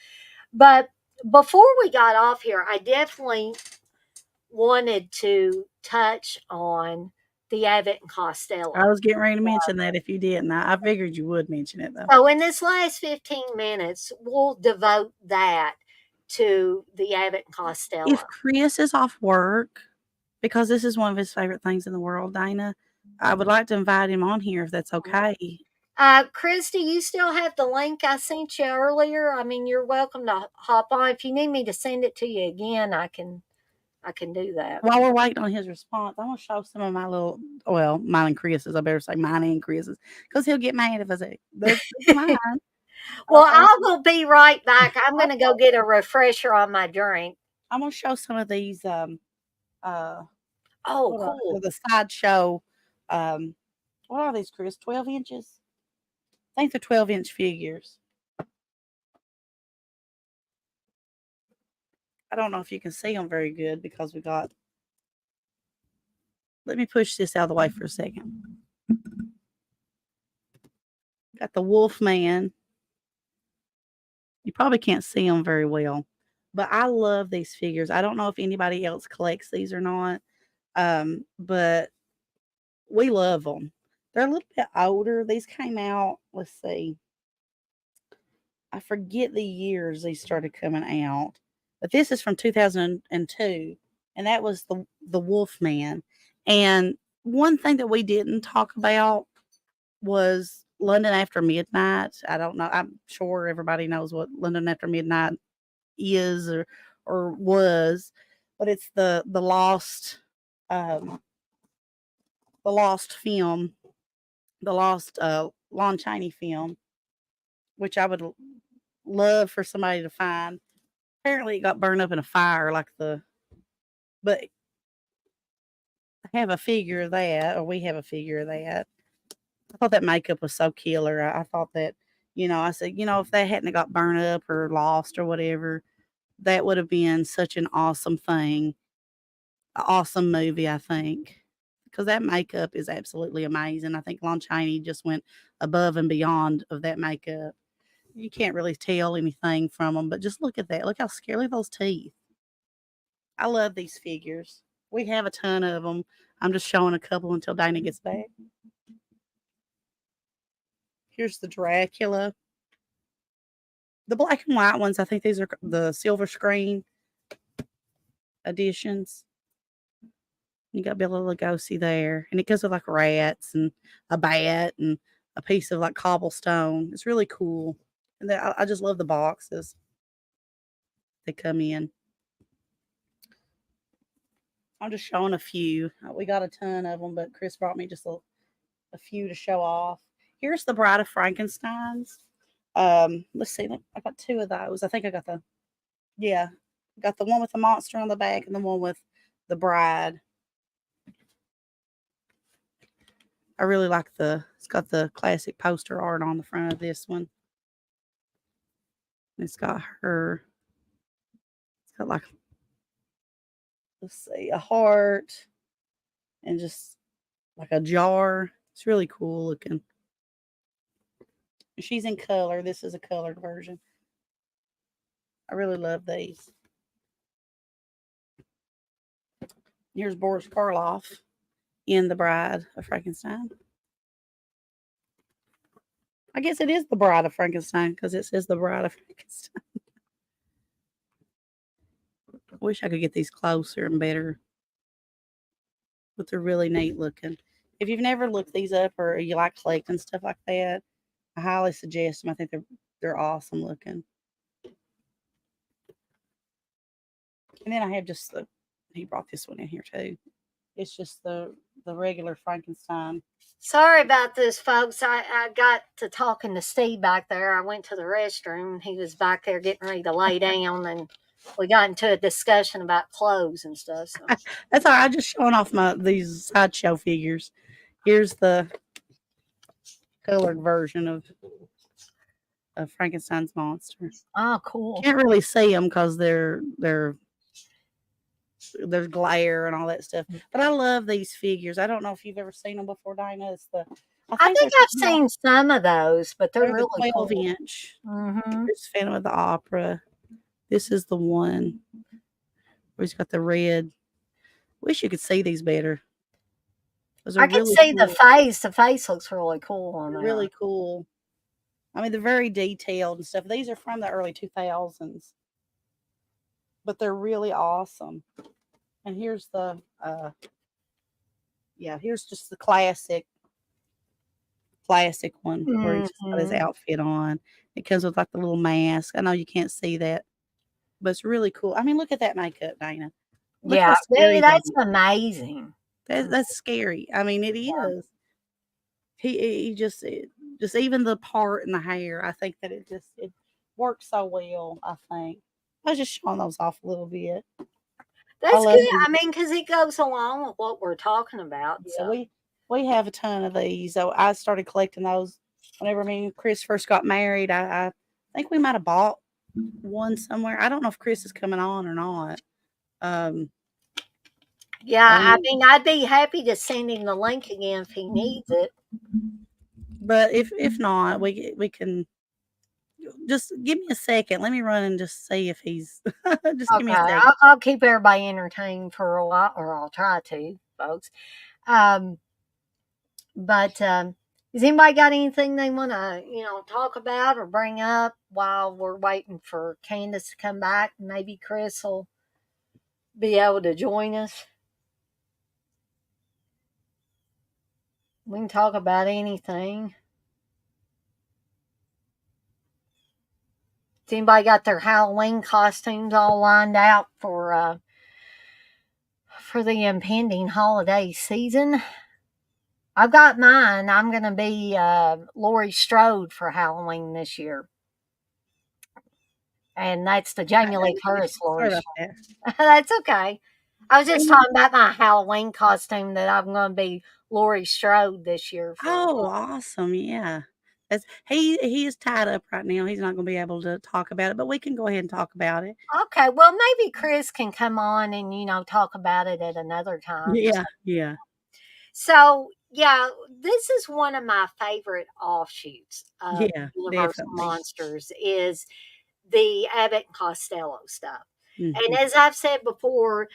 But before we got off here, I definitely wanted to touch on the Abbott and I Costello. was getting ready to mention that if you didn't. I figured you would mention it though. So in this last 15 minutes, we'll devote that to the Abbott and Costello. If Chris is off work, because this is one of his favorite things in the world, Dana, I would like to invite him on here if that's okay. Chris, do you still have the link I sent you earlier? I mean, you're welcome to hop on. If you need me to send it to you again, I can do that. While we're waiting on his response, I'm gonna show some of my little, well, mine and Chris's. I better say mine and Chris's, because he'll get mad if I say they're mine. Well, I will be right back. I'm going to go get a refresher on my drink. I'm gonna show some of these. Oh, cool. The sideshow. What are these, Chris? 12 inches. I think they're 12-inch figures. I don't know if you can see them very good because we got. Let me push this out of the way for a second. Got the Wolf Man. You probably can't see them very well, but I love these figures. I don't know if anybody else collects these or not, but we love them. They're a little bit older. These came out, let's see, I forget the years these started coming out, but this is from 2002, and that was the Wolf Man. And one thing that we didn't talk about was London After Midnight. I don't know. I'm sure everybody knows what London After Midnight is or was, but it's the lost film, the lost Lon Chaney film, which I would love for somebody to find. Apparently, it got burned up in a fire, but I have a figure of that, or we have a figure of that. I thought that makeup was so killer. I thought that, I said, if that hadn't got burned up or lost or whatever, that would have been such an awesome thing, an awesome movie, I think, because that makeup is absolutely amazing. I think Lon Chaney just went above and beyond of that makeup. You can't really tell anything from them, but just look at that. Look how scary, look at those teeth. I love these figures. We have a ton of them. I'm just showing a couple until Dana gets back. Here's the Dracula. The black and white ones, I think these are the silver screen editions. You got Bela Lugosi there. And it goes with like rats and a bat and a piece of like cobblestone. It's really cool. And I just love the boxes they come in. I'm just showing a few. We got a ton of them, but Chris brought me just a few to show off. Here's the Bride of Frankenstein's. Let's see. I got two of those. I think I got the one with the monster on the back and the one with the bride. I really like it's got the classic poster art on the front of this one. It's got her. It's got like, let's see, a heart and just like a jar. It's really cool looking. She's in color. This is a colored version. I really love these. Here's Boris Karloff in The Bride of Frankenstein. I guess it is The Bride of Frankenstein because it says The Bride of Frankenstein. I wish I could get these closer and better, but they're really neat looking. If you've never looked these up or you like collecting stuff like that, I highly suggest them. I think they're awesome looking. And then I have just he brought this one in here too. It's just the regular Frankenstein. Sorry about this, folks. I got to talking to Steve back there. I went to the restroom. He was back there getting ready to lay down, and we got into a discussion about clothes and stuff. So. That's all right. I'm just showing off these sideshow figures. Here's the colored version of Frankenstein's monster. Oh, cool. Can't really see them because there's glare and all that stuff. But I love these figures. I don't know if you've ever seen them before, Dinah. I think I've seen some of those, but they're really the 12-inch. Cool. Mm-hmm. There's Phantom of the Opera. This is the one where he's got the red. Wish you could see these better. Those are I can really see the cool. face. The face looks really cool on They're there. really cool. I mean, they're very detailed and stuff. These are from the early 2000s, but they're really awesome. And here's the yeah, here's just the classic one where he's just got his Mhm. outfit on. It comes with like the little mask. I know you can't see that, but it's really cool. I mean, look at that makeup, Dana. Look how Yeah, scary that that's is. amazing. That's scary. I mean, it is. He just even the part in the hair. I think that it works so well. I think I was just showing those off a little bit. I That's love good. these. I mean, because it goes along with what we're talking about. Yeah, So, we have a ton of these. So I started collecting those whenever me and Chris first got married. I think we might have bought one somewhere. I don't know if Chris is coming on or not. Um, yeah, I we mean, I'd be happy to send him the link again if he needs it. but if not, we can just give me a second. Let me run and just see if he's just give me a Okay, second. I'll keep everybody entertained for a while, or I'll try to, folks. Um, but has anybody got anything they want to, talk about or bring up while we're waiting for Candace to come back? Maybe Chris will be able to join us. We can talk about anything. Has anybody got their Halloween costumes all lined out for the impending holiday season? I've got mine. I'm going to be Laurie Strode for Halloween this year, and that's the Jamie Lee Curtis Sorry Laurie about Strode. that. That's okay. I was just And talking about my Halloween costume that I'm going to be Laurie Strode this year for. oh, awesome! Yeah, that's he is tied up right now. He's not going to be able to talk about it, but we can go ahead and talk about it. Okay, well maybe Chris can come on and talk about it at another time. Yeah, yeah, So, yeah, this is one of my favorite offshoots of yeah, Universal definitely. Monsters is the Abbott and Costello stuff. And Hmm. as I've said before,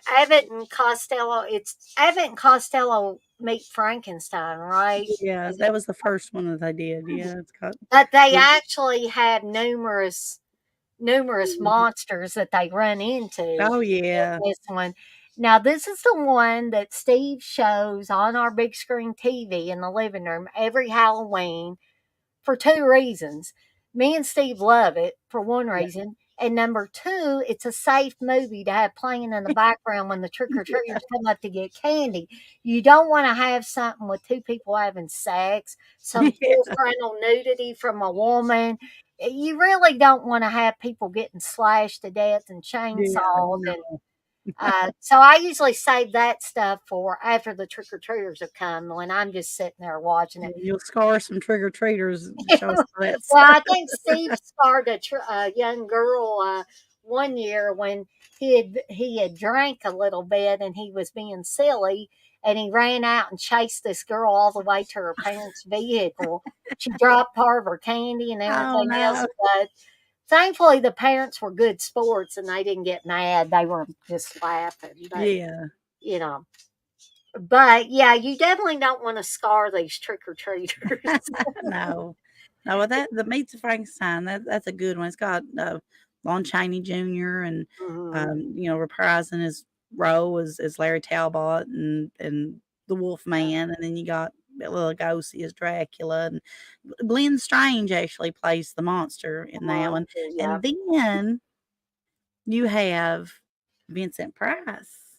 Abbott and Costello, it's Abbott and Costello meet Frankenstein, right? Yeah, that was the first one that they did. Yeah, it's got. But they actually have numerous Mhm. monsters that they run into Oh in yeah, this one. Now, this is the one that Steve shows on our big screen TV in the living room every Halloween for two reasons. Me and Steve love it for one yeah, reason. And number two, it's a safe movie to have playing in the background when the trick or yeah, treaters come up to get candy. You don't want to have something with two people having sex, some full yeah, frontal nudity from a woman. You really don't want to have people getting slashed to death and yeah. chainsawed. And No, so I usually save that stuff for after the trick or treaters have come when I'm just sitting there watching it. you'll scar some trick or treaters. Show us that Well, stuff. I think Steve scarred a young girl one year when he had drank a little bit and he was being silly, and he ran out and chased this girl all the way to her parents' vehicle. She dropped part of her candy and Oh everything else, no. but thankfully the parents were good sports and they didn't get mad. They were just laughing, but Yeah. you know. But yeah, you definitely don't want to scar these trick or treaters. No. No, well, that the Meets of Frankenstein, that's a good one. It's got, Lon Chaney Jr. and, Hmm. reprising his role as Larry Talbot and the Wolf Man, and then you got Bela Lugosi as Dracula, and Glenn Strange actually plays the monster in that one, Yeah. and then you have Vincent Price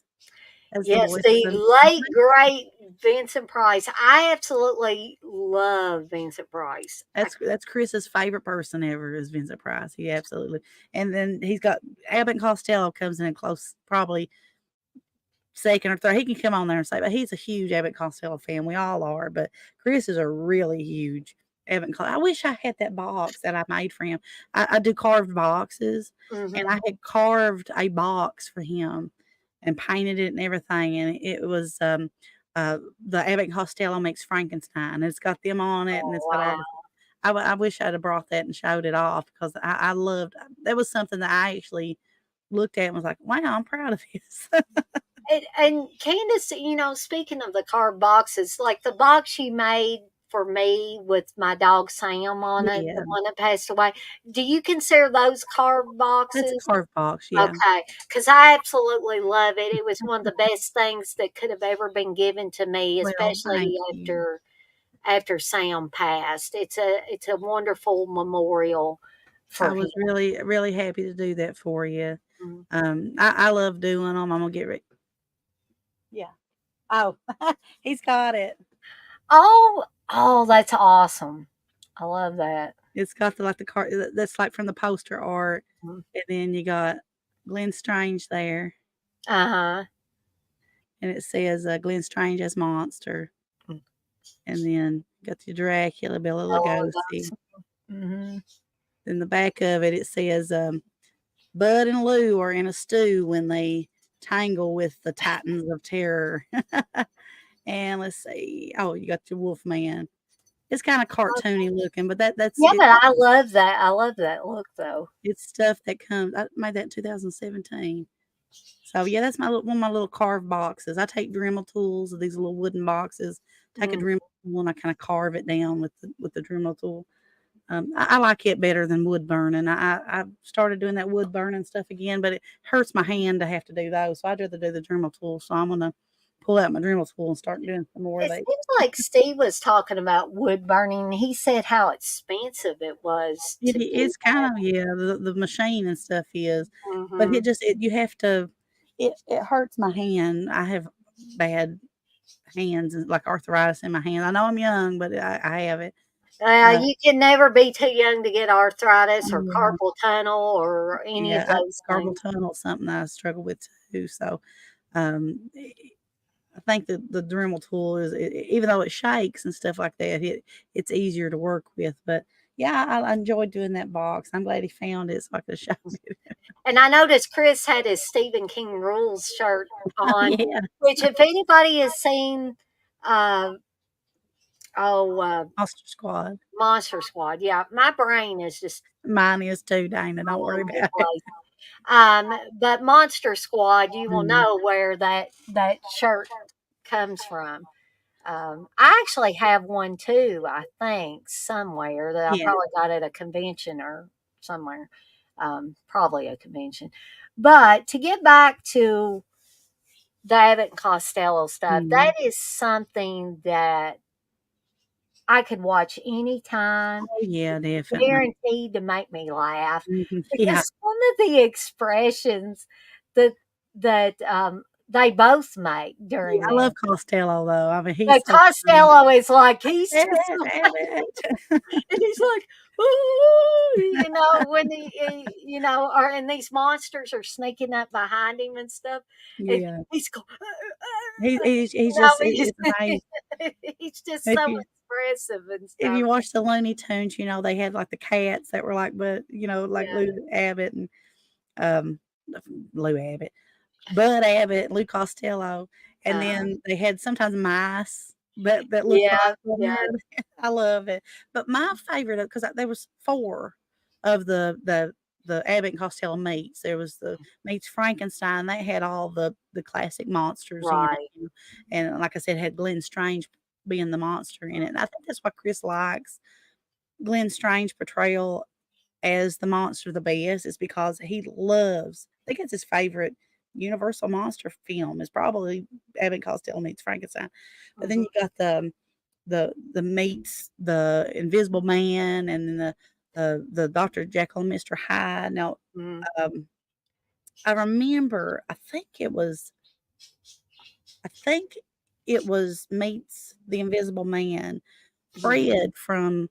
as the Yes, voice of the the late great Vincent Price. I absolutely love Vincent Price. That's Chris's favorite person ever is Vincent Price. He absolutely and then he's got Abbott and Costello comes in close, probably second or third. He can come on there and say, but he's a huge Abbott and Costello fan. We all are, but Chris is a really huge Abbott and Costello. I wish I had that box that I made for him. I do carved boxes, and Hmm. I had carved a box for him and painted it and everything, and it was the Abbott and Costello makes Frankenstein. It's got them on it, and Oh, it's got all wow. the I wish I'd have brought that and showed it off because I loved that was something that I actually looked at and was like, "Wow, I'm proud of this." And Candace, speaking of the card boxes, like the box you made for me with my dog Sam on it, the Yeah, one that passed away, do you consider those card that's a boxes? carved box, yeah. Okay, because I absolutely love it. It was one of the best things that could have ever been given to me, Well, especially thank you. after Sam passed. It's a wonderful memorial I for him. was really, really happy to do that for you. Mm. I love doing them. I'm gonna get ready. Yeah. Oh, he's got it. Oh, that's awesome. I love that. It's got the like the card that's like from the poster art, Mm. and then you got Glenn Strange there, Uh-huh. and it says Glenn Strange as monster, Mm. and then got the Dracula, Bela Oh, Lugosi. that's mhm. In the back of it, it says Bud and Lou are in a stew when they tangle with the Titans of Terror. And let's see. Oh, you got your Wolf Man. It's kind of cartoony looking, but that's Yeah, it. but I love that. I love that look, though. It's stuff that comes. I made that in 2017. So yeah, that's one of my little carved boxes. I take Dremel tools, these little wooden boxes, take a Mm. Dremel tool and I kind of carve it down with the Dremel tool. I like it better than wood burning. I started doing that wood burning stuff again, but it hurts my hand to have to do those. So I'd rather do the Dremel tool. So I'm gonna pull out my Dremel tool and start doing some more of It these. seems like Steve was talking about wood burning. He said how expensive it was to do It's kind of yeah, the machine and stuff is, that. but Mhm. you have to. It hurts my hand. I have bad hands and like arthritis in my hand. I know I'm young, but I have it. Uh, You can never be too young to get arthritis or yeah, carpal tunnel or any of yeah, those carpal things. tunnel is something I struggle with too. So, um, I think that the Dremel tool is even though it shakes and stuff like that, it's easier to work with. But yeah, I enjoyed doing that box. I'm glad he found it so I could show it. And I noticed Chris had his Stephen King Rules shirt on, Yeah, which if anybody has seen, uh, oh, Monster Squad. Monster Squad, yeah, my brain is just Mine is too, Dana. Don't all worry over the about it. place. But Monster Squad, you will Mhm. know where that shirt comes from. I actually have one too, I think, somewhere that I Yeah. probably got at a convention or somewhere. Probably a convention. But to get back to the Abbott and Costello stuff, that Mhm. is something that I could watch anytime. Oh, yeah, definitely. Guaranteed to make me laugh Mhm. Yeah. because some of the expressions that they both make Yeah, during I love this. Costello, though. I mean, he's But so funny. Costello is like he's Damn just it, damn like, it. and he's like, "Ooh," when or and these monsters are sneaking up behind him and stuff, and Yeah. he's going, He's just he's it's amazing. he's just If so you expressive and if stuff. you watch the Looney Tunes, they had, like, the cats that were like but like Yeah, Lou Abbott and, um, Lou Abbott. Bud Abbott, Lou Costello, and uh, then they had sometimes mice that looked like yeah, Bud. yeah. I love it. But my favorite because there was 4 of the Abbott and Costello meats. There was the meats Frankenstein, they had all the classic monsters in it, Right. and like I said, had Glenn Strange being the monster in it, and I think that's why Chris likes Glenn Strange portrayal as the monster the best is because he loves I think it's his favorite Universal monster film is probably Abbott and Costello meets Frankenstein. But then Mhm, you got the meets the Invisible Man and then the Dr. Jekyll and Mr. Hyde. Now, mhm, um, I remember I think it was meets the Invisible Man. mhm. Fred from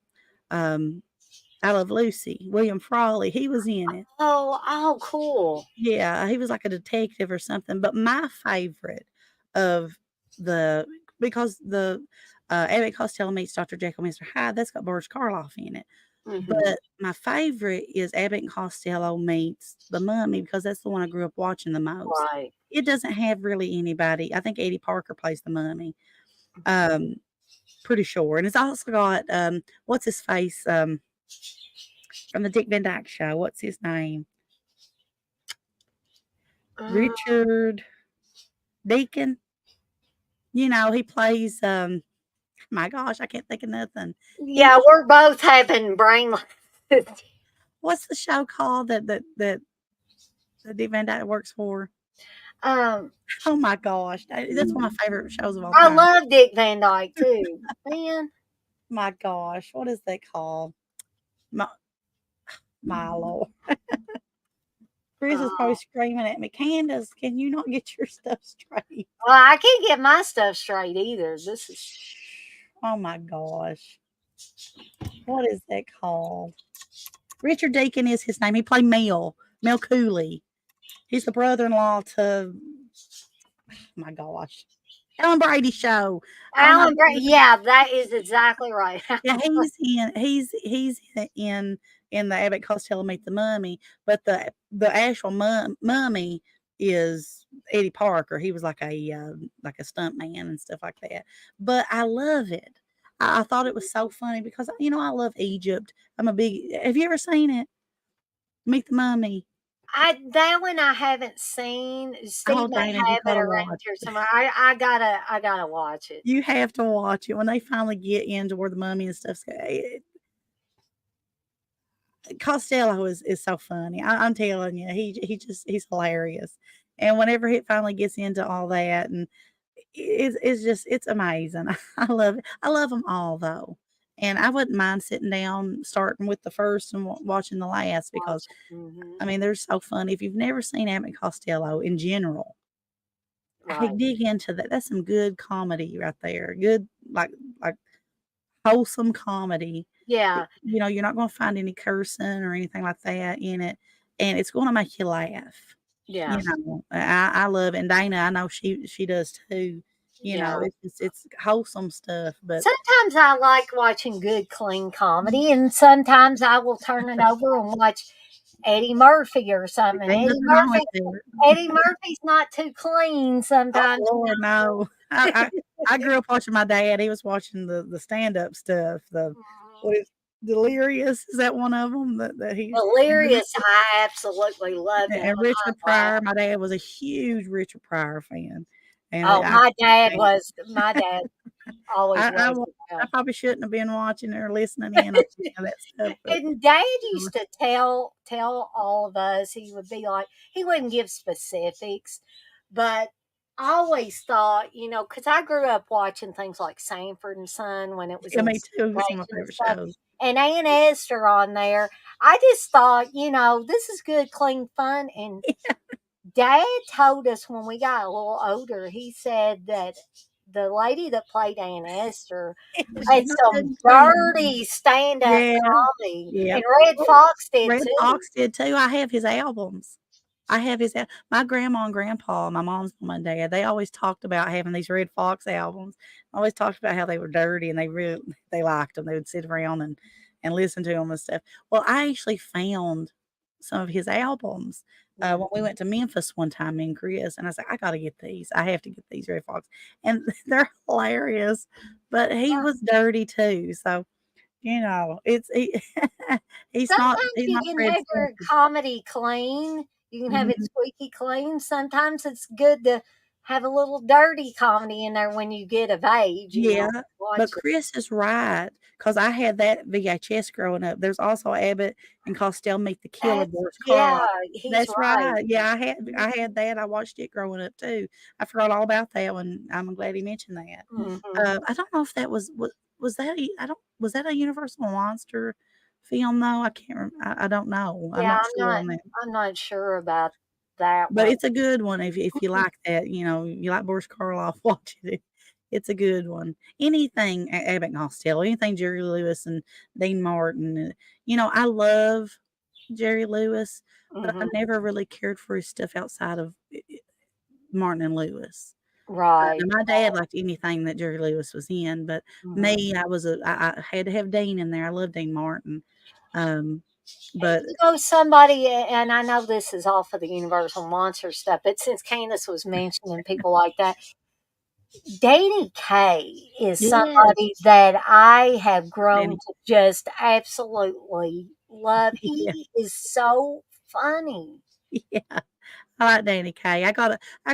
I Love Lucy, William Frawley, he was in it. Oh, cool. Yeah, he was like a detective or something, but my favorite of the because Abbott Costello meets Dr. Jekyll, Mr. Hyde, that's got Boris Karloff in it, Mhm. but my favorite is Abbott and Costello meets The Mummy because that's the one I grew up watching the most. Right. It doesn't have really anybody I think Eddie Parker plays the mummy, um, pretty sure, and it's also got, what's his face, from the Dick Van Dyke Show, what's his name? Uh, Richard Deacon. He plays. My gosh, I can't think of nothing. Yeah, we're both having brain. What's the show called that Dick Van Dyke works for? um, Oh my gosh, that's one of my favorite shows of all I time. love Dick Van Dyke too. Man, My gosh, what is that called? My my lord, Chris is probably uh, screaming at me. Candace, can you not get your stuff straight? well, I can't get my stuff straight either. This is Oh my gosh, what is that called? Richard Deacon is his name. He played Mel Cooley. He's the brother-in-law to my gosh, Ellen Brady show. Oh my Alan. Yeah, that is exactly right. yeah, he's in the Abbott Costello Meet the Mummy, but the actual mummy is Eddie Parker. He was like a stunt man and stuff like that. But I love it. I thought it was so funny because I love Egypt. I'm a big. Have you ever seen it? Meet the Mummy. That one I haven't seen. Steve Oh, may Dana, you have it gotta around watch. here somewhere. I gotta watch it. You have to watch it when they finally get into where the mummy and stuff's. Costello is so funny. I'm telling you, he's hilarious. And whenever he finally gets into all that, and it's amazing. I love it. I love them all though, and I wouldn't mind sitting down, starting with the first and watching the last because Watch it. Hmm. I mean they're so funny. If you've never seen Abbott Costello in general, hey, Right. dig into that. That's some good comedy right there. Good like wholesome comedy. Yeah. You're not gonna find any cursing or anything like that in it, and it's gonna make you laugh. Yeah. I love it, and Dana, I know she does too. Yeah. It's wholesome stuff, but Sometimes I like watching good, clean comedy, and sometimes I will turn it over and watch Eddie Murphy or something. And ain't nothing wrong with that. Eddie Murphy's not too clean Oh, sometimes. Lord, no. I grew up watching my dad, he was watching the stand-up stuff, what is Delirious, is that one of them that he's Hilarious. I absolutely loved him and when Richard I laughed. Pryor, my dad was a huge Richard Pryor fan, and Oh, my dad always I was wa as I well. probably shouldn't have been watching or listening in on any of that stuff, but And Dad used to tell all of us, he would be like, he wouldn't give specifics, but I always thought, because I grew up watching things like Sanford and Son when it was yeah, in me too, it's one of syndication my and favorite stuff, shows. and Aunt Esther on there. I just thought, this is good, clean fun. And Dad told us when we got a little older, he said that the lady that played Aunt Esther She's had not good some and clean. dirty stand-up Yeah, comedy, yeah. and Red Oh, Fox did Red too. Fox did too, I have his albums. I have his al my grandma and grandpa, my mom's mom and dad, they always talked about having these Red Fox albums. Always talked about how they were dirty and they liked them. They would sit around and listen to them and stuff. Well, I actually found some of his albums, Mhm. when we went to Memphis one time, me and Chris, and I was like, "I gotta get these. I have to get these Red Fox." And they're hilarious, but he was dirty too, so, Sometimes he's you not can Fred have your Sanford. comedy clean. You can have it Mhm. squeaky clean. Sometimes it's good to have a little dirty comedy in there when you get of age, Yeah, but watch it. Chris is right because I had that VHS growing up. There's also Abbott and Costello Meet the Killer, Boris Yeah, Karloff. he's That's right. right. Yeah, I had that. I watched it growing up too. I forgot all about that one. I'm glad he mentioned that. Hmm. I don't know if that was that I don't was that a Universal Monster film though? I can't I don't know. I'm Yeah, not sure on that. I'm not sure about that But one. it's a good one if you like that, you like Boris Karloff, watch it. It's a good one. Anything Abbott and Costello, anything Jerry Lewis and Dean Martin, I love Jerry Lewis, but I Hmm. never really cared for his stuff outside of Martin and Lewis. Right. Now my dad liked anything that Jerry Lewis was in, but Hmm. me, I had to have Dean in there. I love Dean Martin. Um, but Somebody, and I know this is all for the Universal Monster stuff, but since Candace was mentioning people like that, Danny Kaye is yes, somebody that I have grown Danny, to just absolutely love. yeah, He is so funny. yeah. I like Danny Kaye. I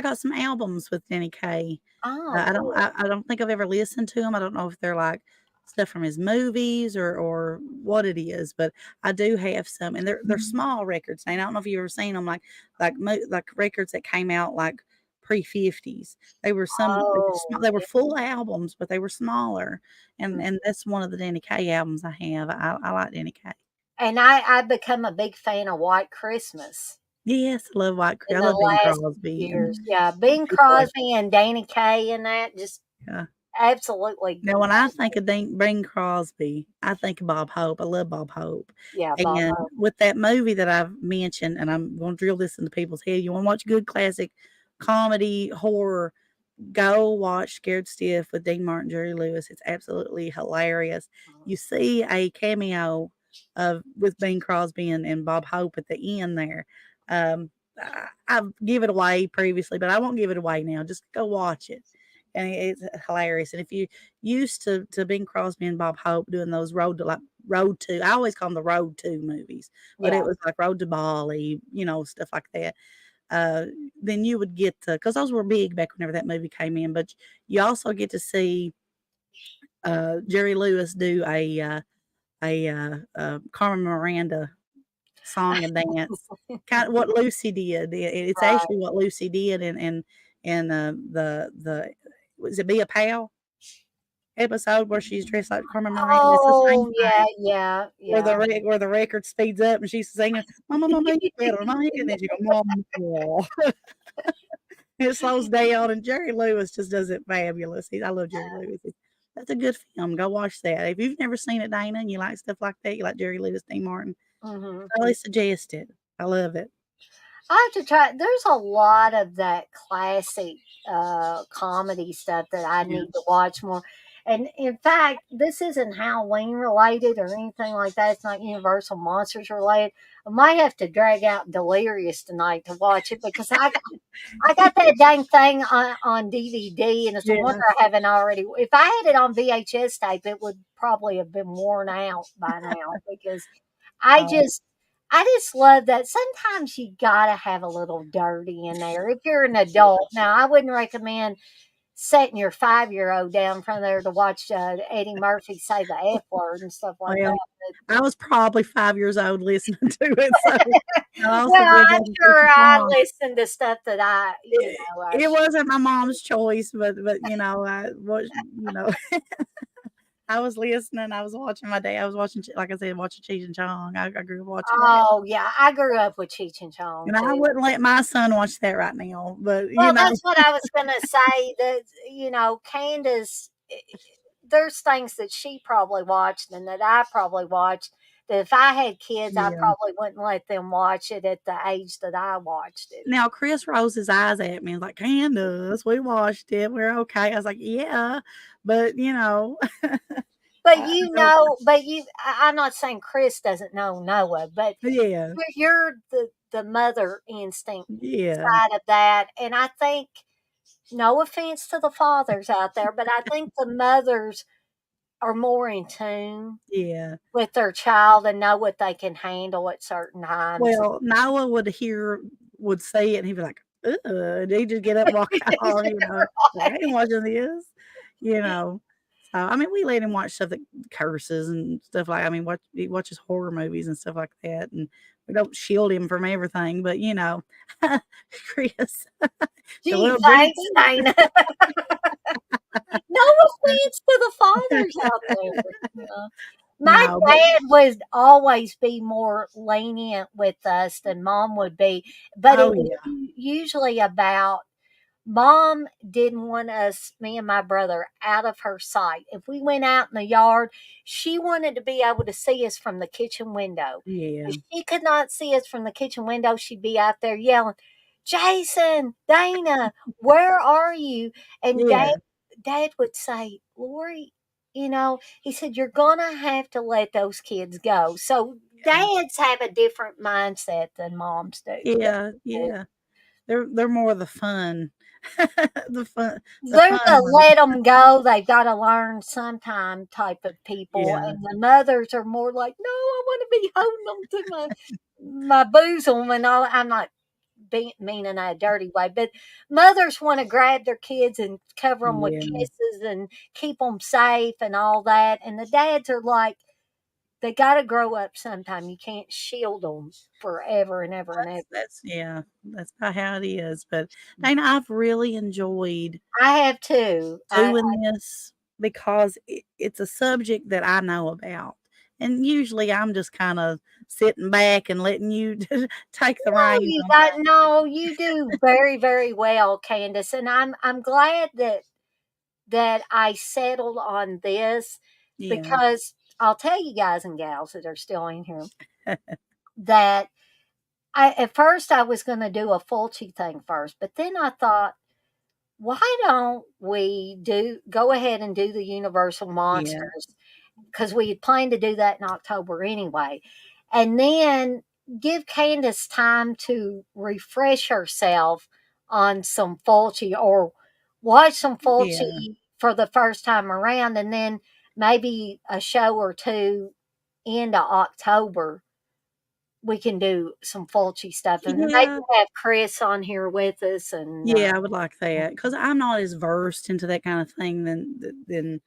got some albums with Danny Kaye. Oh, cool. I don't think I've ever listened to them. I don't know if they're like stuff from his movies or what it is, but I do have some, and they're small records. And I don't know if you've ever seen them, like records that came out like pre-50s. They were small, Oh, they were yeah. full albums, but they were smaller. Mm. And that's one of the Danny Kaye albums I have. I like Danny Kaye. And I become a big fan of White Christmas Yes, I love in I the love Bing last Crosby and years. Yeah, Bing people like Crosby and Danny Kaye and that just yeah. absolutely Now, when I think of Bing Crosby, I think of Bob Hope. I love Bob Hope. yeah, Bob And Hope. with that movie that I've mentioned, and I'm going to drill this into people's head, you want to watch good classic comedy, horror, go watch Scared Stiff with Dean Martin, Jerry Lewis. It's absolutely hilarious. You see a cameo of with Bing Crosby and Bob Hope at the end there. I've given it away previously, but I won't give it away now. Just go watch it. And it's hilarious. And if you used to Bing Crosby and Bob Hope doing those Road to, I always call them the Road to movies, but Yeah, it was like Road to Bali, stuff like that. uh, then you would get to, because those were big back whenever that movie came in. But you also get to see Jerry Lewis do a Carmen Miranda song and dance, kind of what Lucy did. It's right. actually what Lucy did in the was it Be a Pal episode where she's dressed like Carmen Miranda. It's the same Oh, yeah, thing. yeah, Where yeah. where the record speeds up and she's singing, "Mama, mama, you better, mama," and then she go, "Mama." It slows down, and Jerry Lewis just does it fabulous. I love Jerry Lewis. That's a good film. Go watch that. If you've never seen it, Dana, and you like stuff like that, you like Jerry Lewis, Dean Martin, Mhm. I highly suggest it. I love it. I have to try. There's a lot of that classic comedy stuff that I Yeah. need to watch more. And in fact, this isn't Halloween related or anything like that. It's not Universal Monsters related. I might have to drag out Delirious tonight to watch it because I got that dang thing on DVD, and it's a wonder Yeah. I haven't already. If I had it on VHS tape, it would probably have been worn out by now because I Oh, just I just love that sometimes you gotta have a little dirty in there if you're an yeah. adult. Now, I wouldn't recommend setting your 5-year-old down in front of there to watch Eddie Murphy say the F word and stuff like Well, that. I was probably 5 years old listening to it, so I also Well, grew up I'm watching Cheech sure and I Chong. listen to stuff that I It should. wasn't my mom's choice, but, I was, I was listening, I was watching my day. I was watching, like I said, watching Cheech and Chong. I grew up watching that. Oh yeah, I grew up with Cheech and Chong And I too. wouldn't let my son watch that right now, but, Well, that's what I was gonna say. That Candace, there's things that she probably watched and that I probably watched. That if I had kids, I yeah. probably wouldn't let them watch it at the age that I watched it. Now Chris rolls his eyes at me and like, "Candace, we watched it, we're okay." I was like, "Yeah," but, But I don't I'm not saying Chris doesn't know Noah, but yeah, you're the mother instinct yeah, side of that, and I think no offense to the fathers out there, but I think the mothers are more in tune yeah. with their child and know what they can handle at certain times. Well, Noah would say it, and he'd be like, "Ugh," and he'd just get up and walk out, like, "I ain't watching this," you know? So, I mean, we let him watch stuff that curses and stuff like he watches horror movies and stuff like that, and we don't shield him from everything, but, Chris, so, Gee, "Well, Jenny thanks, Dana. No offense to the fathers out there. Yeah. My No, but dad would always be more lenient with us than mom would be, but it oh, was yeah, usually about mom didn't want us, me and my brother, out of her sight. If we went out in the yard, she wanted to be able to see us from the kitchen window. yeah, If she could not see us from the kitchen window, she'd be out there yelling, Jason, Dana, where are you? And yeah, dad would say, Lori, he said, you're going to have to let those kids go. So yeah, dads have a different mindset than moms do. yeah, yeah. They're more the fun the fun the They're fun the one. let them go, they've gotta learn sometime type of people, Yeah. and the mothers are more like, "No, I wanna be holding them to my bosom and all." I'm not mean in a dirty way, but mothers want to grab their kids and cover them with Yeah. kisses and keep them safe and all that. And the dads are like, they got to grow up sometime. You can't shield them forever and ever and ever. That's yeah, that's not how it is, but Dana, I've really enjoyed I have too. doing this because it's a subject that I know about, and usually I'm just kinda sitting back and letting you take the No, reins you on got things. no. You do very, very well, Candace, and I'm glad that I settled on this Yeah. because I'll tell you guys and gals that are still in here that I at first I was going to do a Fulci thing first, but then I thought, why don't we do go ahead and do the Universal Yeah. Monsters because we had planned to do that in October anyway, and then give Candace time to refresh herself on some Fulci or watch some Yeah. Fulci for the first time around, and then maybe a show or two into October we can do some Fulci stuff and maybe Yeah. have Chris on here with us and Yeah, I would like that because 'cause I'm not as versed into that kind of thing than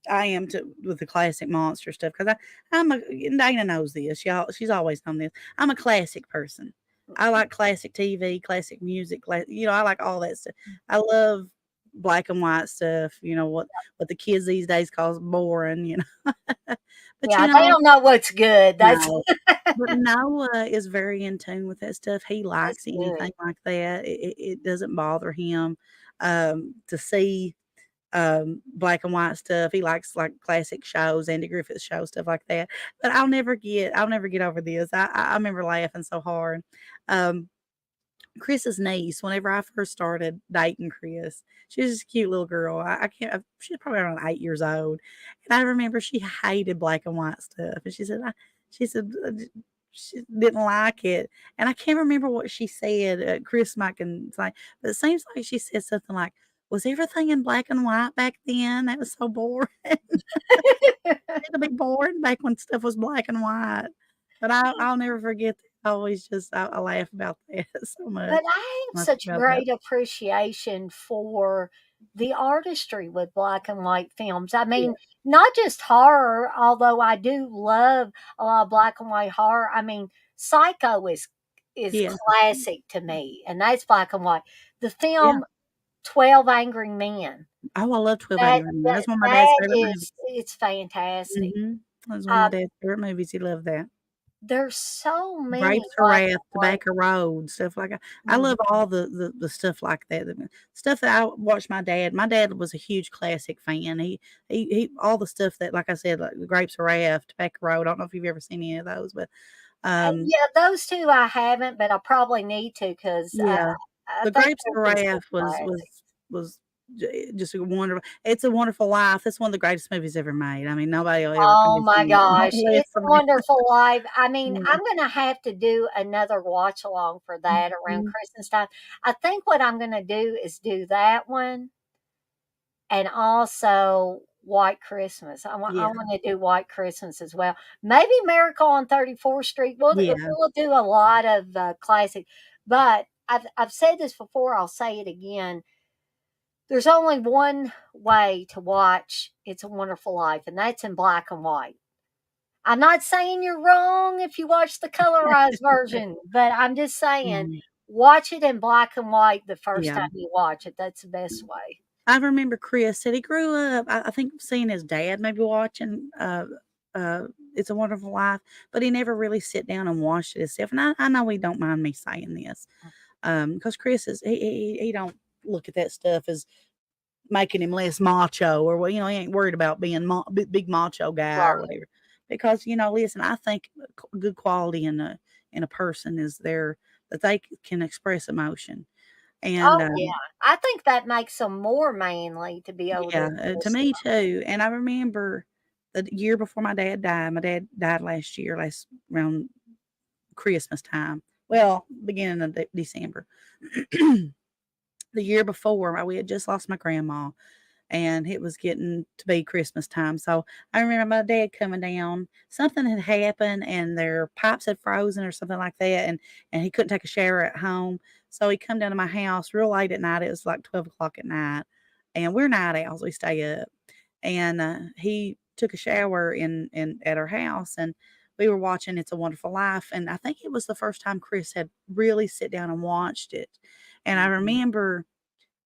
I am with the classic monster stuff, 'cause I'm a and Dana knows this, she's always known this. I'm a classic person. I like classic TV, classic music, I like all that stuff. I love black and white stuff, what the kids these days calls boring. But, yeah, they don't know what's good. That's no. But Noah is very in tune with that stuff. He that's likes good. anything like that. It doesn't bother him, to see black and white stuff. He likes like classic shows, Andy Griffith show, stuff like that. But I'll never get over this. I remember laughing so hard. Um, Chris's niece, whenever I first started dating Chris, she was just a cute little girl. I can't. She's probably around 8 years old, and I remember she hated black and white stuff, and she said she didn't like it, and I can't remember what she said. Chris might can say, but it seems like she said something like, "Was everything in black and white back then? That was so boring." It'll be boring back when stuff was black and white. But I'll never forget that. I always just I laugh about that so But much I have when I think such about that. great appreciation for the artistry with black and white films. I Yeah, mean, not just horror, although I do love a lot of black and white horror. I mean, Psycho is yeah, classic to me, and that's black and white. The yeah. film 12 Angry Men. Oh, I love 12 That Angry Men. that That's one of my dad's that favorite movies. is it's fantastic. Mhm. That's one of my Um, dad's favorite movies. He loved that. there's so many Grapes of black Wrath, and white. Tobacco Road, stuff like that. I Mhm. love all the stuff like that, the stuff that I watched my dad was a huge classic fan. He all the stuff that, like I said, like the Grapes of Wrath, Tobacco Road, I don't know if you've ever seen any of those, but, um, Yeah, those 2 I haven't, but I probably need to 'cause yeah. I The think Grapes they're of considered Wrath was was classics. was just a wonderful It's a Wonderful Life. That's one of the greatest movies ever made. I mean, nobody will ever Oh convince my me gosh, less It's than a that. Wonderful Life. I mean, Yeah. I'm gonna have to do another watch along for that around Mhm. Christmas time. I think what I'm gonna do is do that one and also White Christmas. I Yeah. wanna do White Christmas as well. Maybe Miracle on 34th Street. Yeah. We'll do a lot of, classic, but I've said this before, I'll say it again. There's only one way to watch It's a Wonderful Life, and that's in black and white. I'm not saying you're wrong if you watch the colorized version, but I'm just saying Mhm. watch it in black and white the first Yeah. time you watch it. That's the best way. I remember Chris said he grew up, I think seeing his dad maybe watching, uh, It's a Wonderful Life, but he never really sit down and watched it himself, and I know he don't mind me saying this, because Chris is he don't look at that stuff as making him less macho or, well, he ain't worried about being big macho guy or Right. whatever, because, listen, I think good quality in a person is that they can express emotion, and, Oh, yeah. I think that makes them more manly to be able to yeah, to express me too, and I remember the year before my dad died last year, last around Christmas time, well, beginning of December. The year before, we had just lost my grandma, and it was getting to be Christmas time. So I remember my dad coming down. Something had happened, and their pipes had frozen or something like that, and he couldn't take a shower at home. So he come down to my house real late at night. It was like 12 o'clock at night, and we're night owls. We stay up, and he took a shower in at our house, and we were watching It's a Wonderful Life, and I think it was the first time Chris had really sit down and watched it. And I remember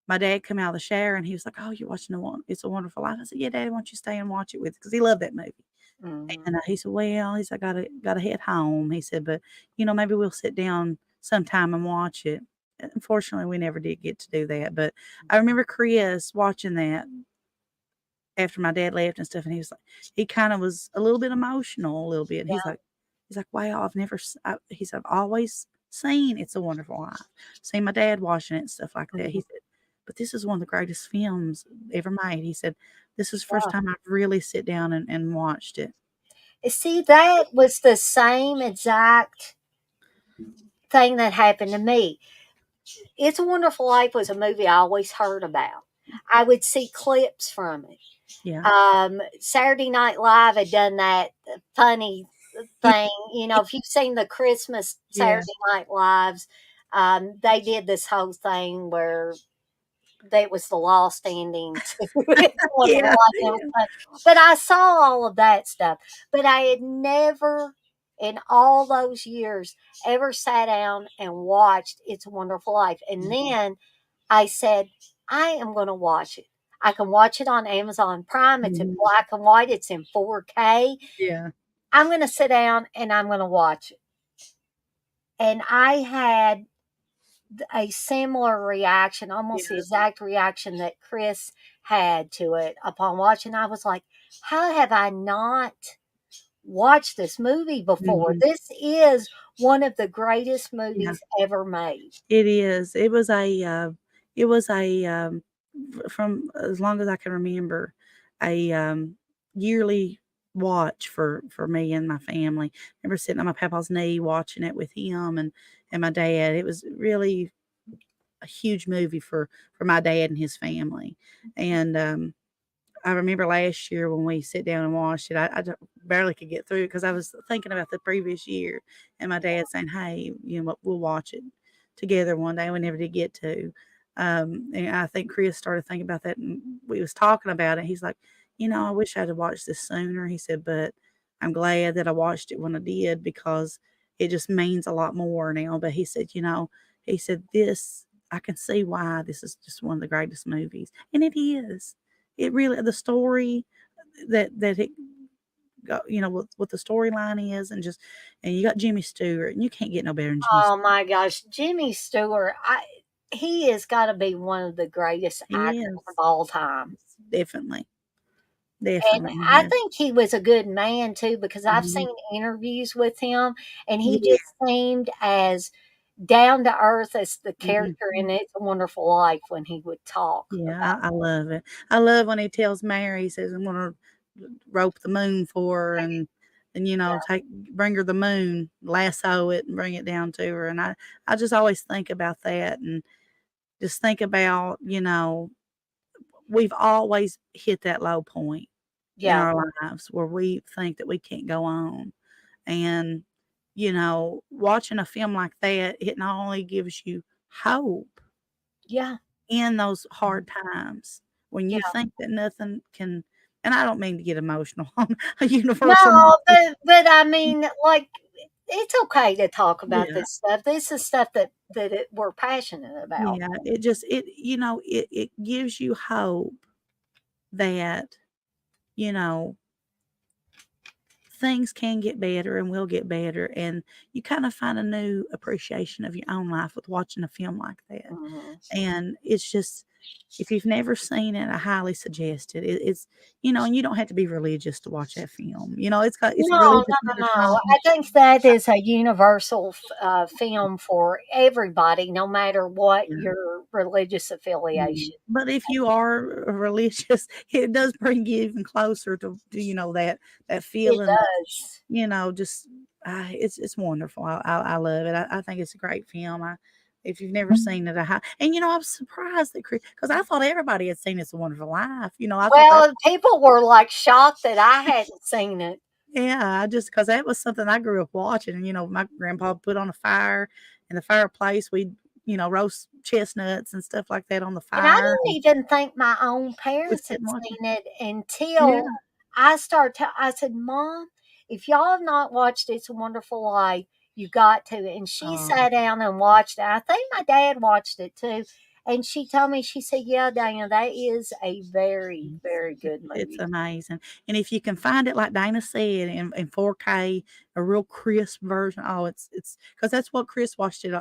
my dad come out of the shower and he was like, "Oh, you're watching It's a Wonderful Life." I said, "Yeah, Daddy, why don't you stay and watch it with?" Because he loved that movie. Mhm. And he said, "Well," he said, "I gotta head home." He said, "But maybe we'll sit down sometime and watch it." Unfortunately, we never did get to do that. But I remember Chris watching that after my dad left and stuff, and he kind of was a little bit emotional, a little bit. And Yeah. he's like, "Wow, I've never," he said, "I've always seen It's a Wonderful Life, seen my dad watching it and stuff like that." He Mhm. said, "But this is one of the greatest films ever made." He said, "This is the first Yeah. time I've really sit down and watched it." See, that was the same exact thing that happened to me. It's a Wonderful Life was a movie I always heard about. I would see clips from it. Yeah. Saturday Night Live had done that funny Yeah. thing. If you've seen the Christmas Yeah. Saturday Night Lives, they did this whole thing where that was the lost ending to It's a Wonderful Yeah. Life. It was Yeah. fun. But I saw all of that stuff. But I had never, in all those years, ever sat down and watched It's a Wonderful Life. And then I said, I am going to watch it. I can watch it on Amazon Prime. It's in Mhm. black and white. It's in 4K. Yeah. I'm going to sit down and I'm going to watch it. And I had a similar reaction, almost the Yeah. exact reaction that Chris had to it upon watching. I was like, how have I not watched this movie before? Mhm. This is one of the greatest Yeah. movies ever made. It is. It was a, from as long as I can remember, a, yearly watch for me and my family. I remember sitting on my papa's knee watching it with him and my dad. It was really a huge movie for my dad and his family. And, I remember last year when we sit down and watched it, I barely could get through it because I was thinking about the previous year, and my dad saying, "Hey, what, we'll watch it together one day." We never did get to. And I think Chris started thinking about that, and we was talking about it. He's like, "I wish I'd have watched this sooner." He said, "But I'm glad that I watched it when I did because it just means a lot more now." But he said, he said, "This, I can see why this is just one of the greatest movies," and it is. It really, the story that it got, what the storyline is, and you got Jimmy Stewart, and you can't get no better than Jimmy Oh Stewart. my gosh, Jimmy Stewart, he has got to be one of the greatest He actors of is. all time. Yes, definitely, And definitely he I is. think he was a good man too because I've Mhm. seen interviews with him and he Yeah, just seemed as down to earth as the character in mhm. It's a Wonderful Life when he would talk Yeah, about. I love it. I love when he tells Mary, he says, "I'm gonna rope the moon for her and bring her the moon, lasso it and bring it down to her." And I just always think about that and just think about, we've always hit that low point in Yeah, our lives where we think that we can't go on. And, watching a film like that, it not only gives you hope yeah, in those hard times when you yeah. think that nothing can, and I don't mean to get emotional on a universal No, movie. but I mean, like, it's okay to talk about Yeah. this stuff. This is stuff that we're passionate about. Yeah. It just, it gives you hope that, you know, things can get better and will get better, and you kind of find a new appreciation of your own life with watching a film like that. Mhm. And it's just, if you've never seen it, I highly suggest it. And you don't have to be religious to watch that film. It's No, religious no. entertainment. I think that is a universal film for everybody, no matter what Yeah. your religious Yeah. affiliation. But if you are religious, it does bring you even closer to that It feeling of, does. just it's wonderful. I love it. I think it's a great film. If you've never seen it, and I was surprised that because I thought everybody had seen It's a Wonderful Life. I thought that, Well, people were like shocked that I hadn't seen it. yeah, I just because that was something I grew up watching. And my grandpa put on a fire in the fireplace. We'd roast chestnuts and stuff like that on the And I fire. didn't even think my own We'd parents sit had and watch it. seen it Yeah. until I said, Mom, if y'all have not watched It's a Wonderful Life, you got to. And she Oh, sat down and watched it. I think my dad watched it too. And she told me, she said, yeah, Dana, that is a very, very good it's movie. amazing. And if you can find it, like Dana said, in 4K, a real crisp version. Oh, it's because that's what Chris watched it.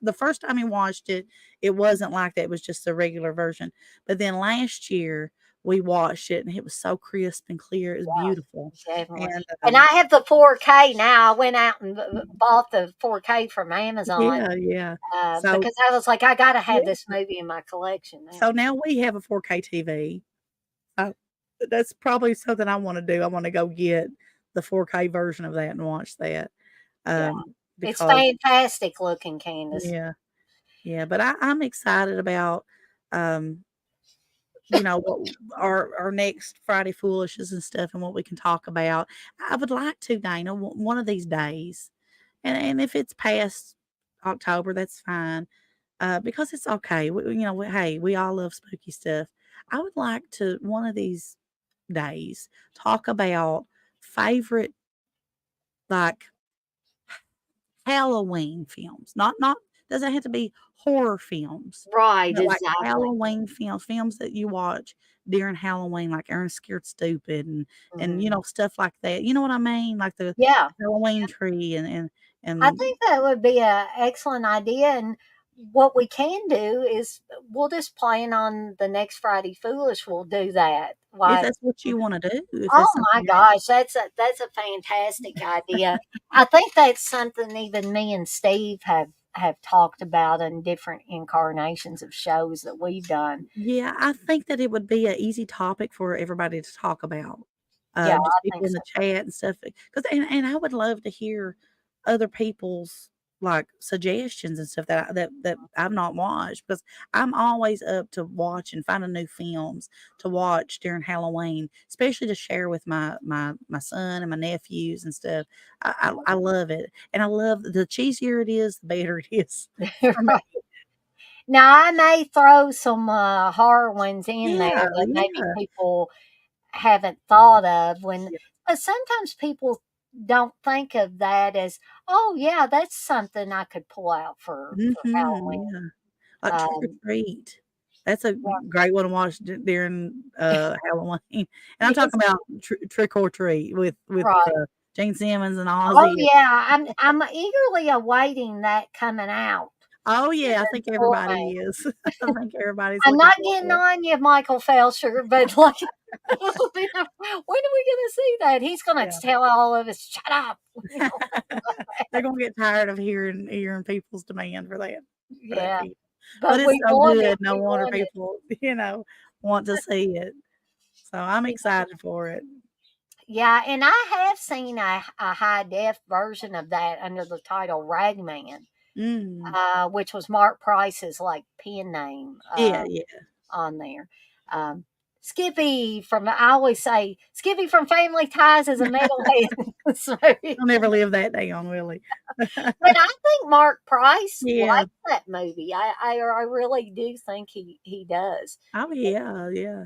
The first time he watched it, it wasn't like that. It was just a regular version. But then last year we watched it, and it was so crisp and clear. It was beautiful. Definitely. And And I have the 4K now. I went out and bought the 4K from Amazon yeah, yeah. So because I was like, I got to have yeah. this movie in my collection now. So now we have a 4K TV. Uh, that's probably something I want to do. I want to go get the 4K version of that and watch that. Yeah. It's Because fantastic looking, Candace. yeah, yeah. But I'm excited about um what our next Friday Foolishes and stuff and what we can talk about. I would like to, Dana, one of these days, and if it's past October, that's fine. Because it's okay. Hey, we all love spooky stuff. I would like to one of these days talk about favorite like Halloween films. Not doesn't have to be horror films, Right, but like exactly. Halloween films that you watch during Halloween, like Aaron Scared Stupid and Mhm. stuff like that. You know what I mean? Like the Yeah. Halloween tree I and think that would be an excellent idea. And what we can do is we'll just plan on the next Friday Foolish. We'll do that. if Like, that's what you want to do, if oh that's my something that gosh, that's a fantastic idea. I think that's something even me and Steve have talked about in different incarnations of shows that we've done. yeah, I think that it would be an easy topic for everybody to talk about. Yeah, Just I people think in the so. chat and stuff. Because and I would love to hear other people's like suggestions and stuff that I've not watched because I'm always up to watch and finding new films to watch during Halloween, especially to share with my son and my nephews and stuff. I love it, and I love the cheesier it is, the better it is for me. Now I may throw some horror ones in there Yeah, that maybe yeah. people haven't thought of when, Yeah. but sometimes people don't think of that as, oh yeah, that's something I could pull out for Mhm, Halloween. yeah. Like Trick or Um, Treat. That's a great one to watch during, Halloween. And I'm yes, talking about Trick or Treat with, right. Gene Simmons and Oh Ozzy. yeah, I'm eagerly awaiting that coming out. Oh, It's yeah, I in think everybody torment. is. I think everybody's I'm looking not forward getting to it. on you, Michael Felcher, but like, when are we gonna see that? He's gonna Yeah. tell all of us, "Shut up." They're gonna get tired of hearing people's demand for that Yeah, film. But but it's we so want it. good, no We wonder want it. people, want to see it. So I'm excited for it. Yeah, and I have seen a high def version of that under the title Ragman, Mm. which was Mark Price's like pen name Yeah, yeah. on there. Um, Skippy from I always say Skippy from Family Ties is a metalhead. So, He'll never live that down, will he? but I think Mark Price Yeah. likes that movie. I really do think he does. Oh, yeah, yeah.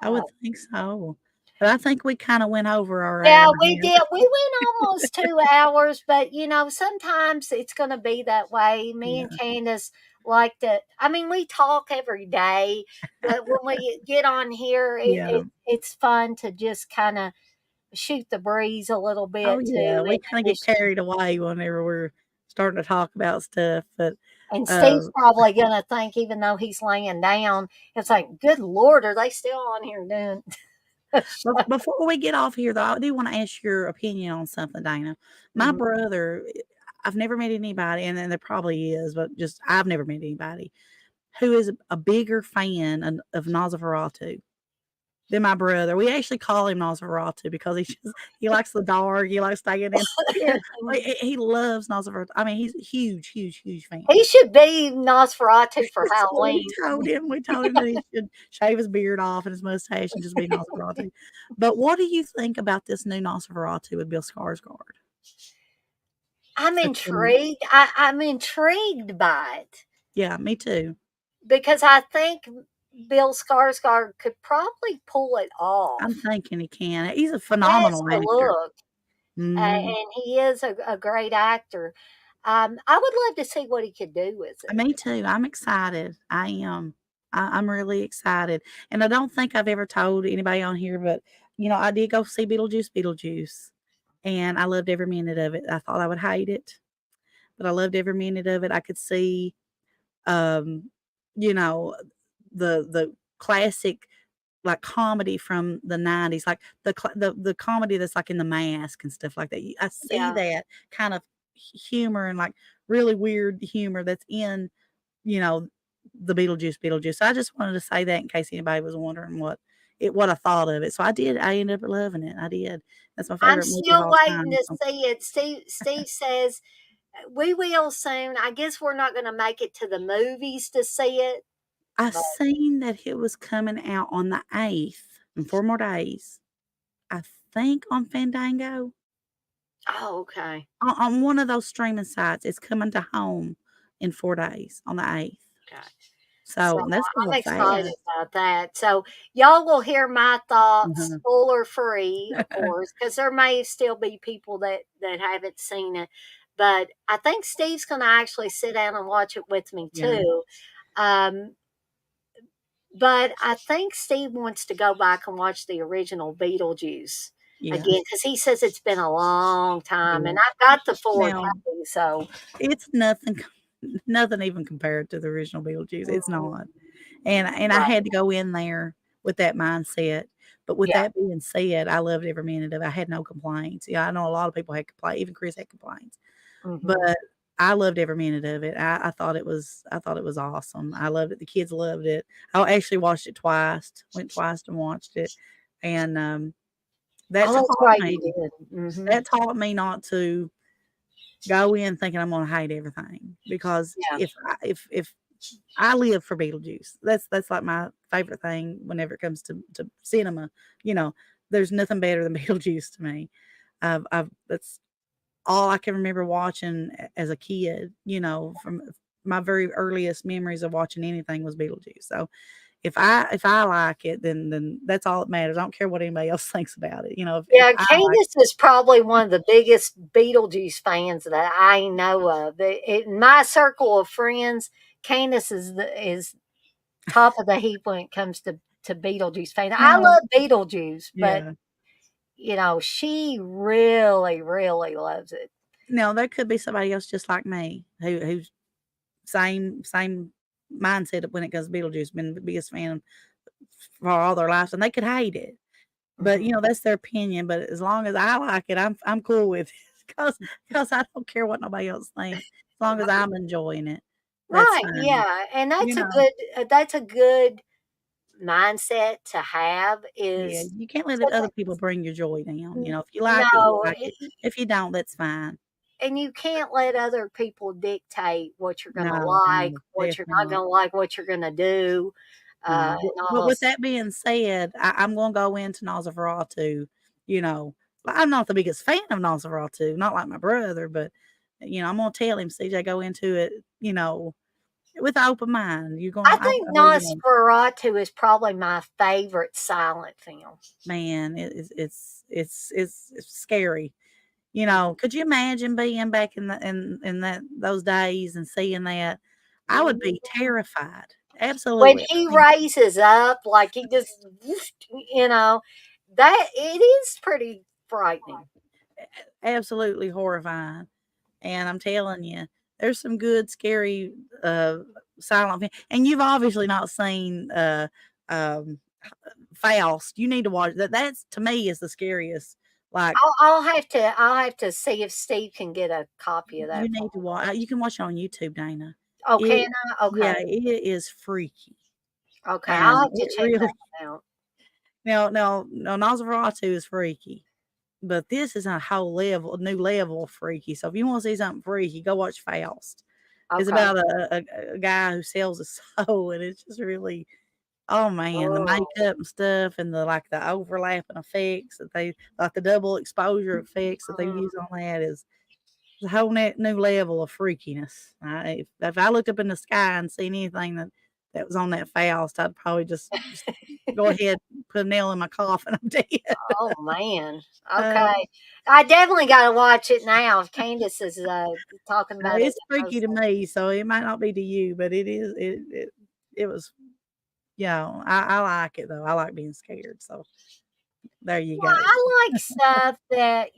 I Uh, would think so. But I think we kinda went over our hour Yeah, and we a did. We went almost 2 hours, but, sometimes it's gonna be that way. Me and Yeah, Candace like to I mean, we talk every day, but when we get on here, yeah. it's fun to just kinda shoot the breeze a little Oh, bit yeah, too we kinda and get just carried away whenever we're starting to talk about stuff, but, and Steve's uh, probably gonna think even though he's laying down, it's like, "Good lord, are they still on here doing" before we get off here, though, I do wanna ask your opinion on something, Dana. My Mhm. brother, I've never met anybody, and then there probably is, but just I've never met anybody who is a bigger fan of Nosferatu. than my brother. We actually call him Nosferatu because he likes the dark, he likes staying in here. He loves Nosferatu. I mean, he's a huge, huge, huge fan. He should be Nosferatu for So Halloween. we told him that he should shave his beard off and his mustache and just be Nosferatu. But what do you think about this new Nosferatu with Bill Skarsgård? I'm That's coming out. intrigued. I'm intrigued by it Yeah, me too. because I think Bill Skarsgård could probably pull it I'm off. thinking he can. He's a He has phenomenal the actor. look, Mhm. and he is a great actor. I would love to see what he could do with it. Me too. I'm excited. I am. I'm really excited. And I don't think I've ever told anybody on here, but I did go see Beetlejuice, and I loved every minute of it. I thought I would hate it, but I loved every minute of it. I could see, um, you know, the classic like comedy from the 90s, like the comedy that's like in The Mask and stuff like that. I see Yeah, that kind of humor and like really weird humor that's in you know, the Beetlejuice. So I just wanted to say that in case anybody was wondering what I thought of it. So I did. I ended up loving it. I did. That's my I'm favorite movie of still all waiting time. to So see it. Steve says we will soon. I guess we're not going to make it to the movies to see it, I but seen that it was coming out on the 8th in 4 more days. I think on Fandango. oh, okay. On one of those streaming sites. It's coming to home in 4 days on the 8th. Okay. So So that's a I'm little excited fast. about that. So y'all will hear my thoughts, Uh-huh. spoiler free, of course, because there may still be people that haven't seen it. But I think Steve's going to actually sit down and watch it with me Yeah. too. Um, but I think Steve wants to go back and watch the original Beetlejuice Yeah. again because he says it's been a long time, and Yeah. I've got the 4K. Now So it's nothing nothing even compared to the original Beetlejuice, it's mhm, not, and I right, had to go in there with that mindset, but with yeah, that being said, I loved every minute of it, I had no complaints, yeah, I know a lot of people had complaints, even Chris had complaints, but hmm I loved every minute of it, I thought it was awesome, I loved it, the kids loved it, I actually watched it twice, went twice and watched it, and, that oh, that's taught right, you me did. that taught me not to go in thinking I'm gonna hate everything because Yeah. if I live for Beetlejuice, that's like my favorite thing whenever it comes to cinema. You know, there's nothing better than Beetlejuice to me. I've that's all I can remember watching as a kid. From my very earliest memories of watching anything was Beetlejuice. So if I like it, then that's all that matters. I don't care what anybody else thinks about it. If Yeah, I like Candice is probably one of the biggest Beetlejuice fans that I know of. In my circle of friends, Candice is top of the heap when it comes to Beetlejuice fans. I now, love Beetlejuice, but yeah. she really, really loves it. Now there could be somebody else just like me who's same mindset when it comes to Beetlejuice, been the biggest fan for all their lives, and they could hate it. But, Mhm. that's their opinion, but as long as I like it, I'm cool with it because I don't care what nobody else thinks. As long as I'm enjoying it, that's Right, fine. yeah, and You know? that's a good mindset to have Yeah, is you can't let to other people bring your joy down, if you like it, you no, like it. If you don't, that's fine. and you can't let other people dictate what you're gonna No, like, no, what you're definitely not not. gonna like, what you're gonna do, No, but and all but with those. that being said, I'm gonna go into Nosferatu, you know, I'm not the biggest fan of Nosferatu, not like my brother, but, I'm gonna tell him, "CJ, go into it, with an open mind. I I think believe you're gonna." Nosferatu is probably my favorite silent film. Man, it's scary, Mhm. could you imagine being back in that those days and seeing that? I would be Mhm. terrified. When Absolutely. he I mean, raises up, like he just, you know, that it is pretty frightening. absolutely horrifying. And I'm telling you, there's some good scary, silent and you've obviously not seen, um, Faust. You need to watch that. That's to me is the scariest. Like, I'll have to see if Steve can get a copy of you that for need to watch. You can watch it on YouTube, Dana. Oh, It can I? Yeah, Okay. it is freaky. Okay, I'll have to It check that really one out. Now, Nosferatu is freaky, but this is a whole level, a new level of freaky. So if you want to see something freaky, go watch Faust. It's Okay. about a guy who sells his soul, and it's just really, oh man, the Oh. makeup and stuff, and the overlapping effects that they like, the double exposure effects that they use Mm. on that is a whole new level of freakiness. If I looked up in the sky and seen anything that was on that Faust, I'd probably just go ahead, put a nail in my coffin. I'm dead. Oh man. Uh, Okay. I definitely got to watch it now. If Candace is talking no, about it. it's freaky to me, so it might not be to you, but it was. I like it though. I like being scared. So there you Well, go. I like stuff that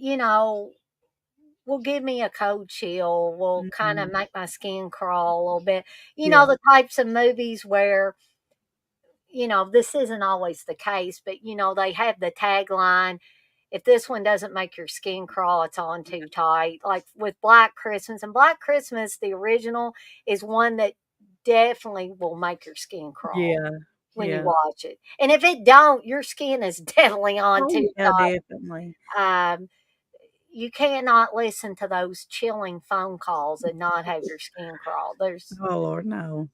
will give me a cold chill. Will kind of Mhm. make my skin crawl a little bit. Yeah, The types of movies where this isn't always the case, but they have the tagline, if this one doesn't make your skin crawl, it's on too tight. Like with Black Christmas, and Black Christmas, the original, is one that definitely will make your skin crawl yeah, when you yeah. watch it. And if it don't, your skin is definitely on Oh too yeah, definitely. tight. You cannot listen to those chilling phone calls and not have your skin crawl. There's Oh Lord, no.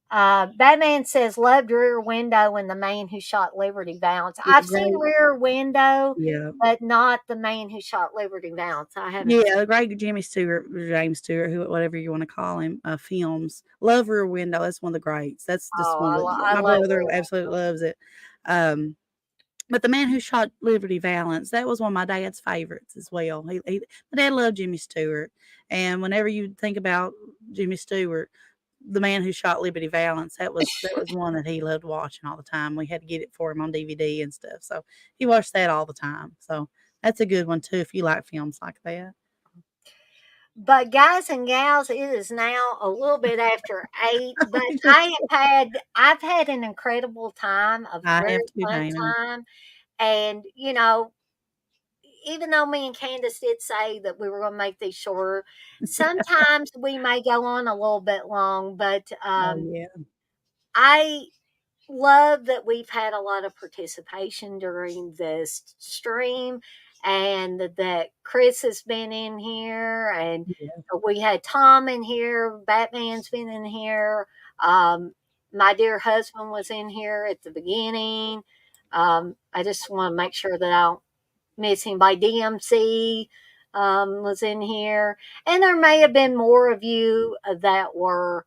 Batman says, loved Rear Window and The Man Who Shot Liberty Valance. Yeah, I've seen great. Rear Window, Yeah, but not The Man Who Shot Liberty Valance. I haven't yeah. seen. The great Jimmy Stewart, James Stewart, who whatever you want to call him, films. Love Rear Window. That's one of the greats. That's just Oh, one of I my love brother absolutely loves it. Um, But The Man Who Shot Liberty Valance, that was one of my dad's favorites as well. My dad loved Jimmy Stewart, and whenever you think about Jimmy Stewart, The Man Who Shot Liberty Valance, that was one that he loved watching all the time. We had to get it for him on DVD and stuff, so he watched that all the time. So that's a good one too if you like films like that. But guys and gals, it is now a little bit after 8. But I just I've had an incredible time, a I very have to, fun Dana. time, and even though me and Candace did say that we were going to make these shorter, sometimes we may go on a little bit long, but Oh yeah, I love that we've had a lot of participation during this stream and that Chris has been in here and yeah, we had Tom in here, Batman's been in here. Um, my dear husband was in here at the beginning. I just want to make sure that I don't missing by DMC was in here. And there may have been more of you that were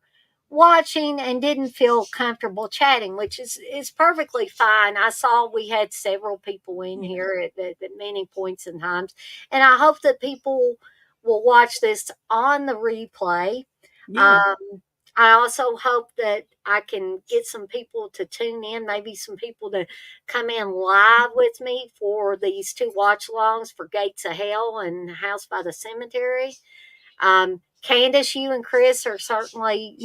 watching and didn't feel comfortable chatting, which is perfectly fine. I saw we had several people in yeah, here at many points in times. And I hope that people will watch this on the replay. yeah, Um, I also hope that I can get some people to tune in, maybe some people to come in live with me for these two watch alongs for Gates of Hell and House by the Cemetery. Candace, you and Chris are certainly,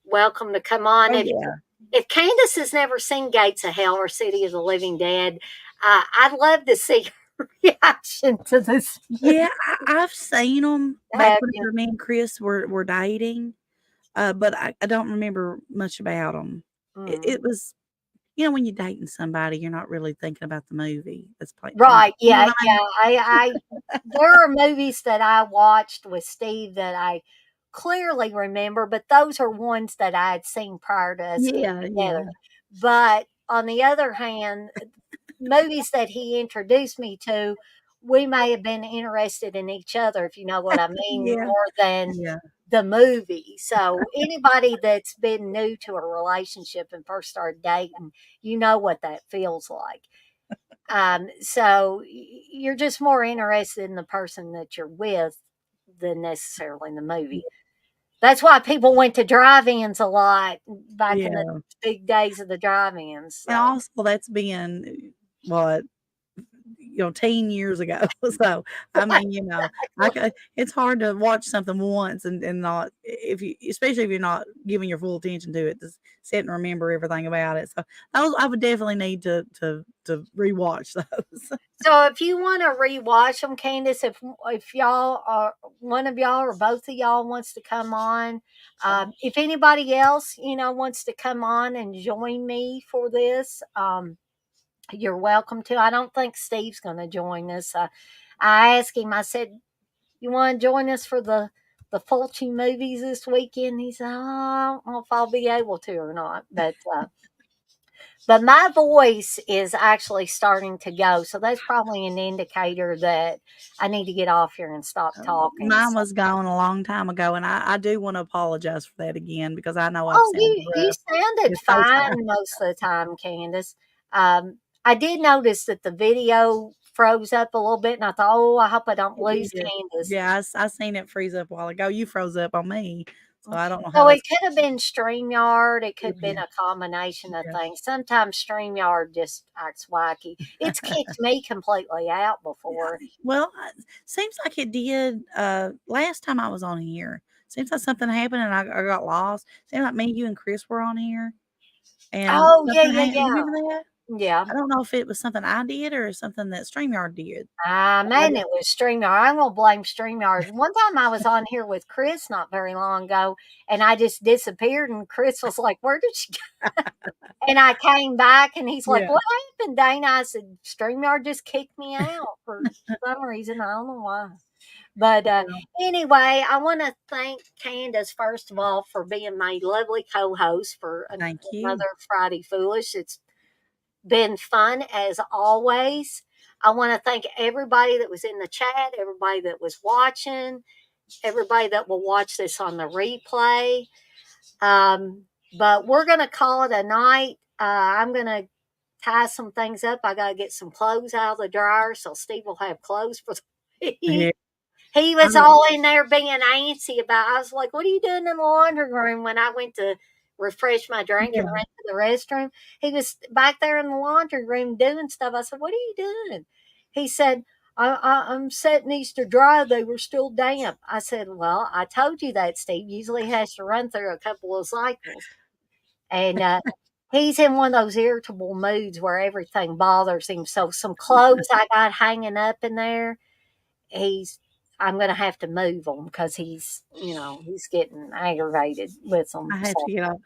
welcome to come on. oh If yeah. Candace has never seen Gates of Hell or City of the Living Dead, I'd love to see her reaction to this. Yeah, I've seen them back Have you? whenever me and Chris were dating. But I don't remember much about 'em. It Mm. was when you're dating somebody, you're not really thinking about the movie that's playing Right. you know Yeah. what I Yeah. mean? There are movies that I watched with Steve that I clearly remember, but those are ones that I had seen prior to us getting Yeah, together. yeah. But on the other hand, movies that he introduced me to, we may have been interested in each other, if you know what I mean, Yeah, more than yeah, the movie. So anybody that's been new to a relationship and first started dating, you know what that feels like. So you're just more interested in the person that you're with than necessarily in the movie. That's why people went to drive-ins a lot back in the yeah. big days of the drive-ins. And So also that's been, what, 10 years ago. So, I mean, it's hard to watch something once and not if you especially if you're not giving your full attention to it, just sit and remember everything about it. So, those I would definitely need to rewatch those. So if you want to rewatch them, Candace, if y'all are one of y'all or both of y'all wants to come on, if anybody else wants to come on and join me for this, you're welcome to. I don't think Steve's going to join us. I asked him. I said, "You want to join us for the Fulci movies this weekend?" He said, "Oh, I don't know if I'll be able to or not." But my voice is actually starting to go, so that's probably an indicator that I need to get off here and stop talking. Mine So, was gone a long time ago, and I do want to apologize for that again because I know I've oh, sounded you rough. sounded It's so fine sorry. most of the time, Candace. I did notice that the video froze up a little bit, and I thought, oh, I hope I don't It lose did. Candace. Yeah, I seen it freeze up a while ago. You froze up on me, so I don't know how So it that's could have been StreamYard. It could have been yeah, a combination of yeah. things. Sometimes StreamYard just acts wacky. It's kicked me completely out before. Well, seems like it did, last time I was on here. Seems like something happened and I got lost. Seems like me, you, and Chris were on here, and Oh, yeah, something yeah, happened. You yeah. remember that? Yeah. I don't know if it was something I did or something that StreamYard did. I Man, just it was StreamYard. I'm gonna blame StreamYard. One time I was on here with Chris not very long ago, and I just disappeared, and Chris was like, "Where did she go?" And I came back, and he's like, yeah, "What happened, Dana?" I said, "StreamYard just kicked me out for some reason. I don't know why." But yeah. anyway, I want to thank Candace first of all for being my lovely co-host for Thank you. another Friday Foolish. It's been fun as always. I want to thank everybody that was in the chat, everybody that was watching, everybody that will watch this on the replay. Um, but we're going to call it a night. I'm going to tie some things up. I got to get some clothes out of the dryer so Steve will have clothes for the Yeah. week. He was I'm all in there being antsy about. I was like, "What are you doing in the laundry room?" When I went to refresh my drink and yeah. run to the restroom, he was back there in the laundry room doing stuff. I said, "What are you doing?" He said, I'm setting these to dry. They were still damp." I said, "Well, I told you that Steve usually has to run through a couple of cycles." And he's in one of those irritable moods where everything bothers him. So some clothes I got hanging up in there, he's I'm gonna have to move him because he's getting aggravated with them. I have So to get off.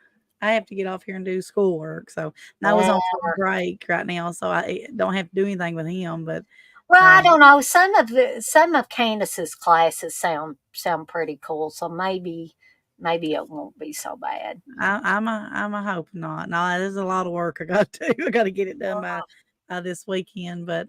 I have to get off here and do schoolwork. So and I was yeah. on for a break right now, so I don't have to do anything with him. But Well, I um, don't know. Some of Candace's classes sound pretty cool. So maybe it won't be so bad. I'm a hope not. No, there's a lot of work I got to do. I got to get it done by this weekend. But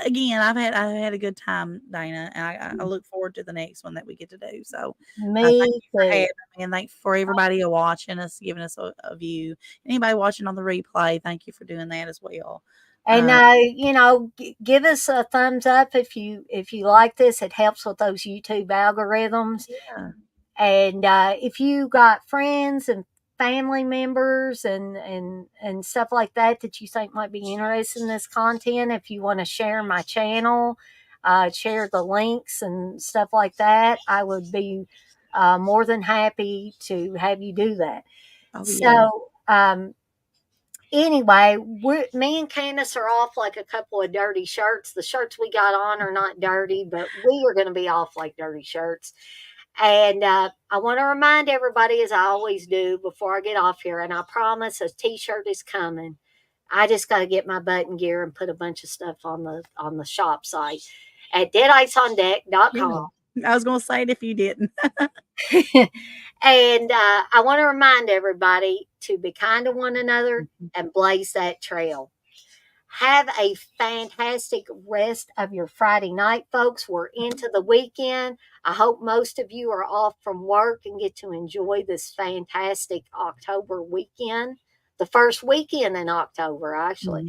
again, I've had a good time, Dana, and I look forward to the next one that we get to do. So thank Me you for too. having me, and thank for everybody watching us, giving us a view. Anybody watching on the replay, thank you for doing that as well. And Uh, give us a thumbs up if you like this. It helps with those YouTube algorithms. yeah, And if you got friends and family members and stuff like that you think might be interested in this content, if you want to share my channel, share the links and stuff like that, I would be more than happy to have you do that. oh yeah, So anyway, me and Candace are off like a couple of dirty shirts. The shirts we got on are not dirty, but we are going to be off like dirty shirts. And I want to remind everybody, as I always do before I get off here, and I promise a T-shirt is coming. I just got to get my button gear and put a bunch of stuff on the shop site at yeah. deadicesondeck.com. I was gonna say it if you didn't. And I want to remind everybody to be kind to one another and blaze that trail. Have a fantastic rest of your Friday night, folks. We're into the weekend. I hope most of you are off from work and get to enjoy this fantastic October weekend. The first weekend in October, actually.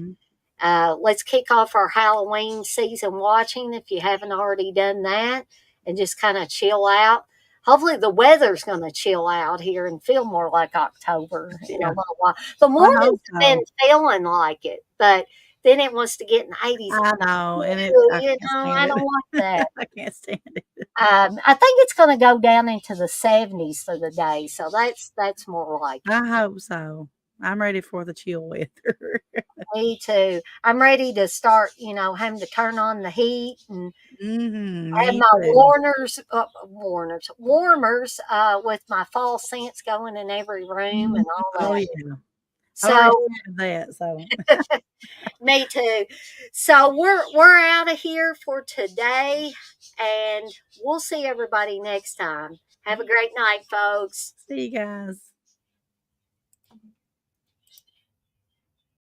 Mhm. Let's kick off our Halloween season watching if you haven't already done that and just kind of chill out. Hopefully, the weather's going to chill out here and feel more like October in a Yeah, little while. The I hope mornings have been so. feeling like it, but then it wants to get in the 80s. I know, and I You can't know, stand I it. don't like that. I can't stand it. I think it's going to go down into the 70s for the day, so that's more like it. I hope so. I'm ready for the chill weather. Me too. I'm ready to start, having to turn on the heat and I have Me my too. warmers with my fall scents going in every room Mhm. and all Oh, that. yeah. I've already So, started that, so me too. So we're out of here for today, and we'll see everybody next time. Have a great night, folks. see you guys.